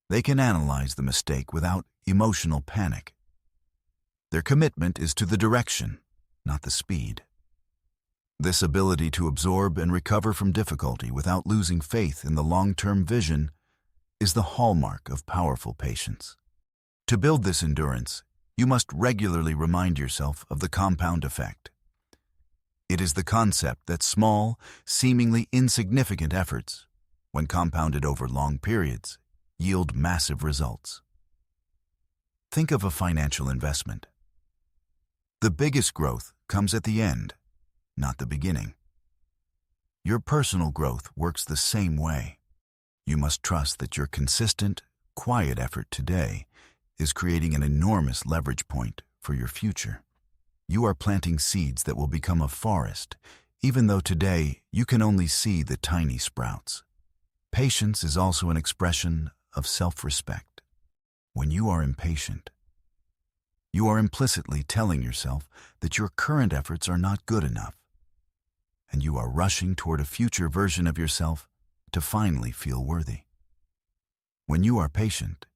they can analyze the mistake without emotional panic. Their commitment is to the direction, not the speed. This ability to absorb and recover from difficulty without losing faith in the long-term vision is the hallmark of powerful patience. To build this endurance, you must regularly remind yourself of the compound effect. It is the concept that small, seemingly insignificant efforts, when compounded over long periods, yield massive results. Think of a financial investment. The biggest growth comes at the end, not the beginning. Your personal growth works the same way. You must trust that your consistent, quiet effort today is creating an enormous leverage point for your future. You are planting seeds that will become a forest, even though today you can only see the tiny sprouts. Patience is also an expression of self-respect. When you are impatient, you are implicitly telling yourself that your current efforts are not good enough, and you are rushing toward a future version of yourself to finally feel worthy. When you are patient,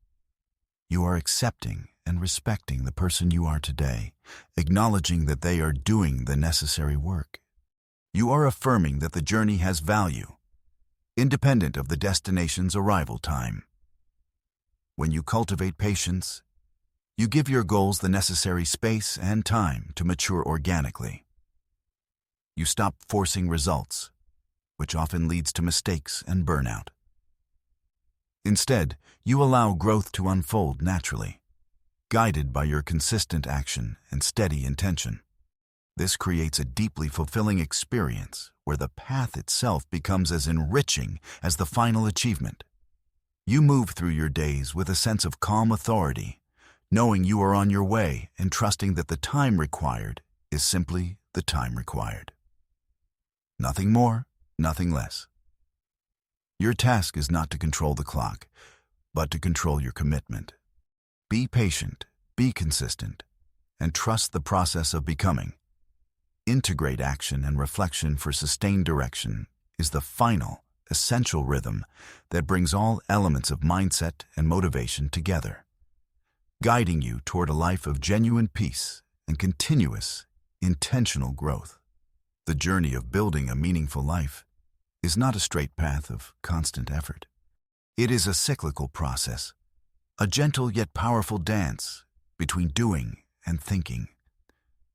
you are accepting and respecting the person you are today, acknowledging that they are doing the necessary work. You are affirming that the journey has value, independent of the destination's arrival time. When you cultivate patience, you give your goals the necessary space and time to mature organically. You stop forcing results, which often leads to mistakes and burnout. Instead, you allow growth to unfold naturally, guided by your consistent action and steady intention. This creates a deeply fulfilling experience where the path itself becomes as enriching as the final achievement. You move through your days with a sense of calm authority, knowing you are on your way and trusting that the time required is simply the time required. Nothing more, nothing less. Your task is not to control the clock, but to control your commitment. Be patient, be consistent, and trust the process of becoming. Integrate action and reflection for sustained direction is the final, essential rhythm that brings all elements of mindset and motivation together, guiding you toward a life of genuine peace and continuous, intentional growth. The journey of building a meaningful life is not a straight path of constant effort. It is a cyclical process, a gentle yet powerful dance between doing and thinking,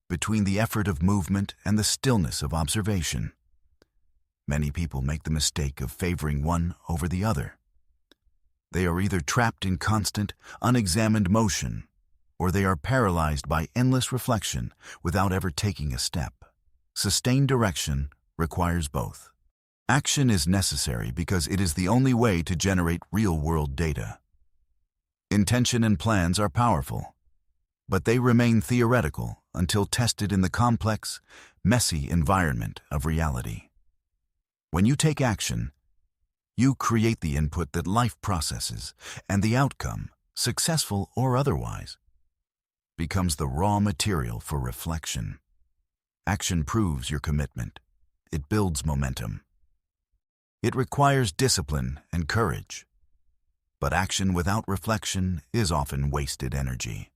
between the effort of movement and the stillness of observation. Many people make the mistake of favoring one over the other. They are either trapped in constant, unexamined motion, or they are paralyzed by endless reflection without ever taking a step. Sustained direction requires both. Action is necessary because it is the only way to generate real-world data. Intention and plans are powerful, but they remain theoretical until tested in the complex, messy environment of reality. When you take action, you create the input that life processes, and the outcome, successful or otherwise, becomes the raw material for reflection. Action proves your commitment. It builds momentum. It requires discipline and courage. But action without reflection is often wasted energy.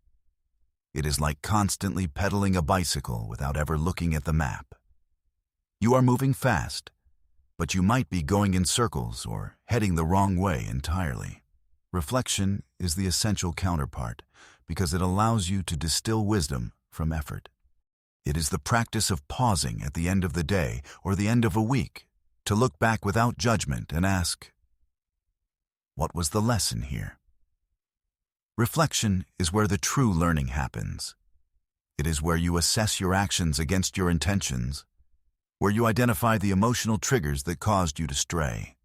It is like constantly pedaling a bicycle without ever looking at the map. You are moving fast, but you might be going in circles or heading the wrong way entirely. Reflection is the essential counterpart because it allows you to distill wisdom from effort. It is the practice of pausing at the end of the day or the end of a week to look back without judgment and ask, what was the lesson here? Reflection is where the true learning happens. It is where you assess your actions against your intentions, where you identify the emotional triggers that caused you to stray,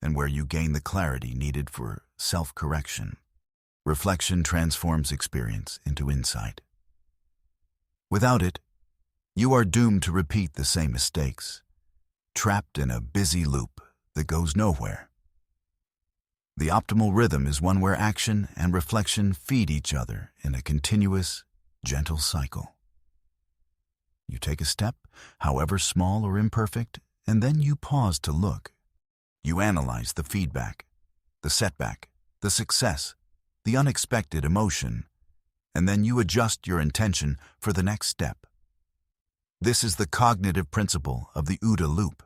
and where you gain the clarity needed for self-correction. Reflection transforms experience into insight. Without it, you are doomed to repeat the same mistakes, trapped in a busy loop that goes nowhere. The optimal rhythm is one where action and reflection feed each other in a continuous, gentle cycle. You take a step, however small or imperfect, and then you pause to look. You analyze the feedback, the setback, the success, the unexpected emotion, and then you adjust your intention for the next step. This is the cognitive principle of the OODA loop,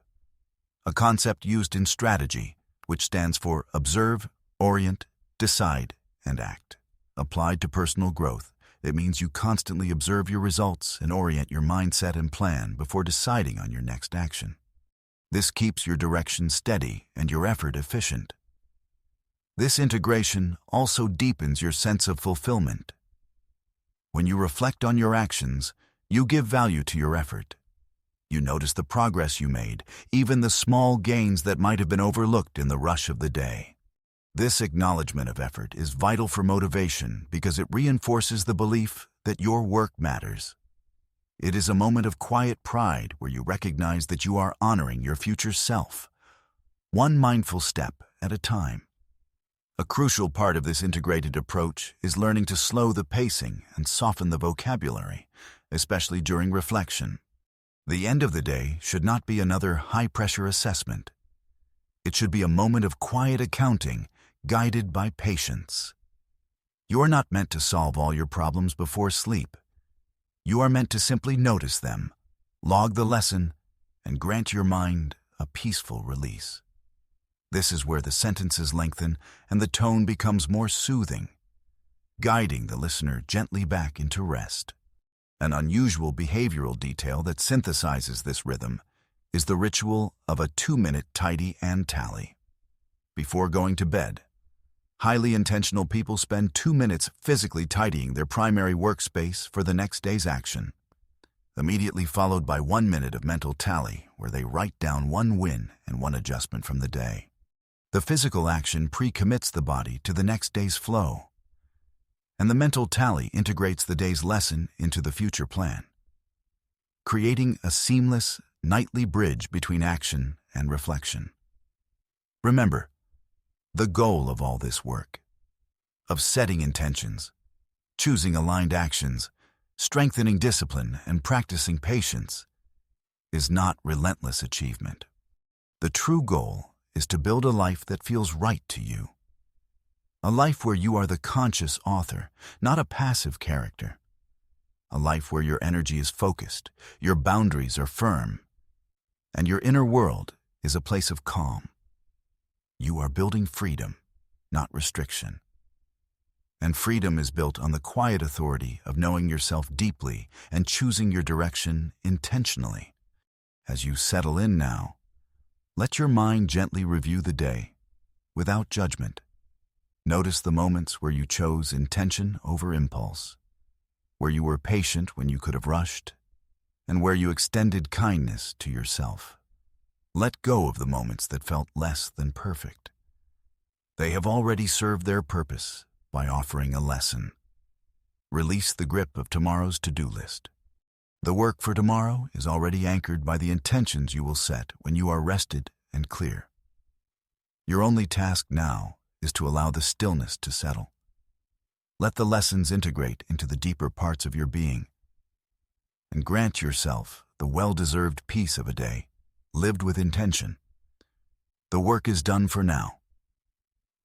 a concept used in strategy, which stands for observe, orient, decide, and act. Applied to personal growth, it means you constantly observe your results and orient your mindset and plan before deciding on your next action. This keeps your direction steady and your effort efficient. This integration also deepens your sense of fulfillment. When you reflect on your actions, you give value to your effort. You notice the progress you made, even the small gains that might have been overlooked in the rush of the day. This acknowledgement of effort is vital for motivation because it reinforces the belief that your work matters. It is a moment of quiet pride where you recognize that you are honoring your future self, one mindful step at a time. A crucial part of this integrated approach is learning to slow the pacing and soften the vocabulary, especially during reflection. The end of the day should not be another high-pressure assessment. It should be a moment of quiet accounting, guided by patience. You are not meant to solve all your problems before sleep. You are meant to simply notice them, log the lesson, and grant your mind a peaceful release. This is where the sentences lengthen and the tone becomes more soothing, guiding the listener gently back into rest. An unusual behavioral detail that synthesizes this rhythm is the ritual of a 2-minute tidy and tally. Before going to bed, highly intentional people spend 2 minutes physically tidying their primary workspace for the next day's action, immediately followed by 1 minute of mental tally where they write down one win and one adjustment from the day. The physical action pre-commits the body to the next day's flow, and the mental tally integrates the day's lesson into the future plan, creating a seamless, nightly bridge between action and reflection. Remember, the goal of all this work, of setting intentions, choosing aligned actions, strengthening discipline, and practicing patience, is not relentless achievement. The true goal is to build a life that feels right to you. A life where you are the conscious author, not a passive character. A life where your energy is focused, your boundaries are firm, and your inner world is a place of calm. You are building freedom, not restriction. And freedom is built on the quiet authority of knowing yourself deeply and choosing your direction intentionally. As you settle in now, let your mind gently review the day, without judgment. Notice the moments where you chose intention over impulse, where you were patient when you could have rushed, and where you extended kindness to yourself. Let go of the moments that felt less than perfect. They have already served their purpose by offering a lesson. Release the grip of tomorrow's to-do list. The work for tomorrow is already anchored by the intentions you will set when you are rested and clear. Your only task now is to allow the stillness to settle. Let the lessons integrate into the deeper parts of your being, and grant yourself the well-deserved peace of a day lived with intention. The work is done for now.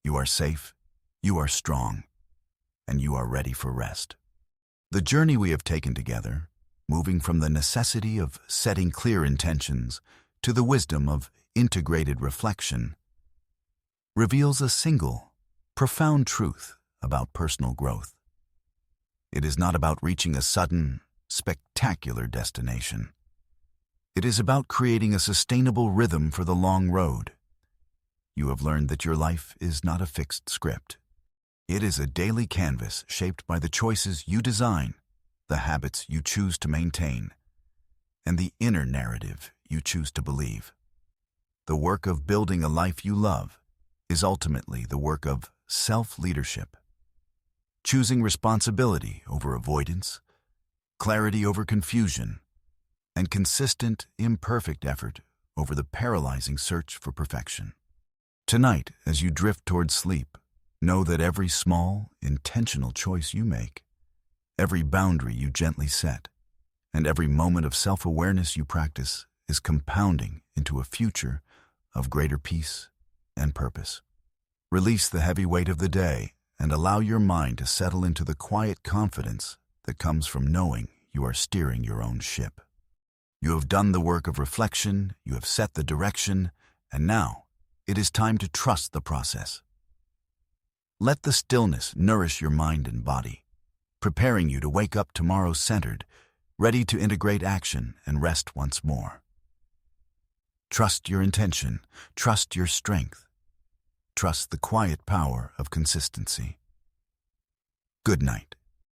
You are safe, you are strong, and you are ready for rest. The journey we have taken together, moving from the necessity of setting clear intentions to the wisdom of integrated reflection, reveals a single, profound truth about personal growth. It is not about reaching a sudden, spectacular destination. It is about creating a sustainable rhythm for the long road. You have learned that your life is not a fixed script. It is a daily canvas shaped by the choices you design, the habits you choose to maintain, and the inner narrative you choose to believe. The work of building a life you love is ultimately the work of self-leadership, choosing responsibility over avoidance, clarity over confusion, and consistent, imperfect effort over the paralyzing search for perfection. Tonight, as you drift towards sleep, know that every small, intentional choice you make, every boundary you gently set, and every moment of self-awareness you practice is compounding into a future of greater peace and purpose. Release the heavy weight of the day and allow your mind to settle into the quiet confidence that comes from knowing you are steering your own ship. You have done the work of reflection, you have set the direction, and now it is time to trust the process. Let the stillness nourish your mind and body, preparing you to wake up tomorrow centered, ready to integrate action and rest once more. Trust your intention, trust your strength, trust the quiet power of consistency. Good night.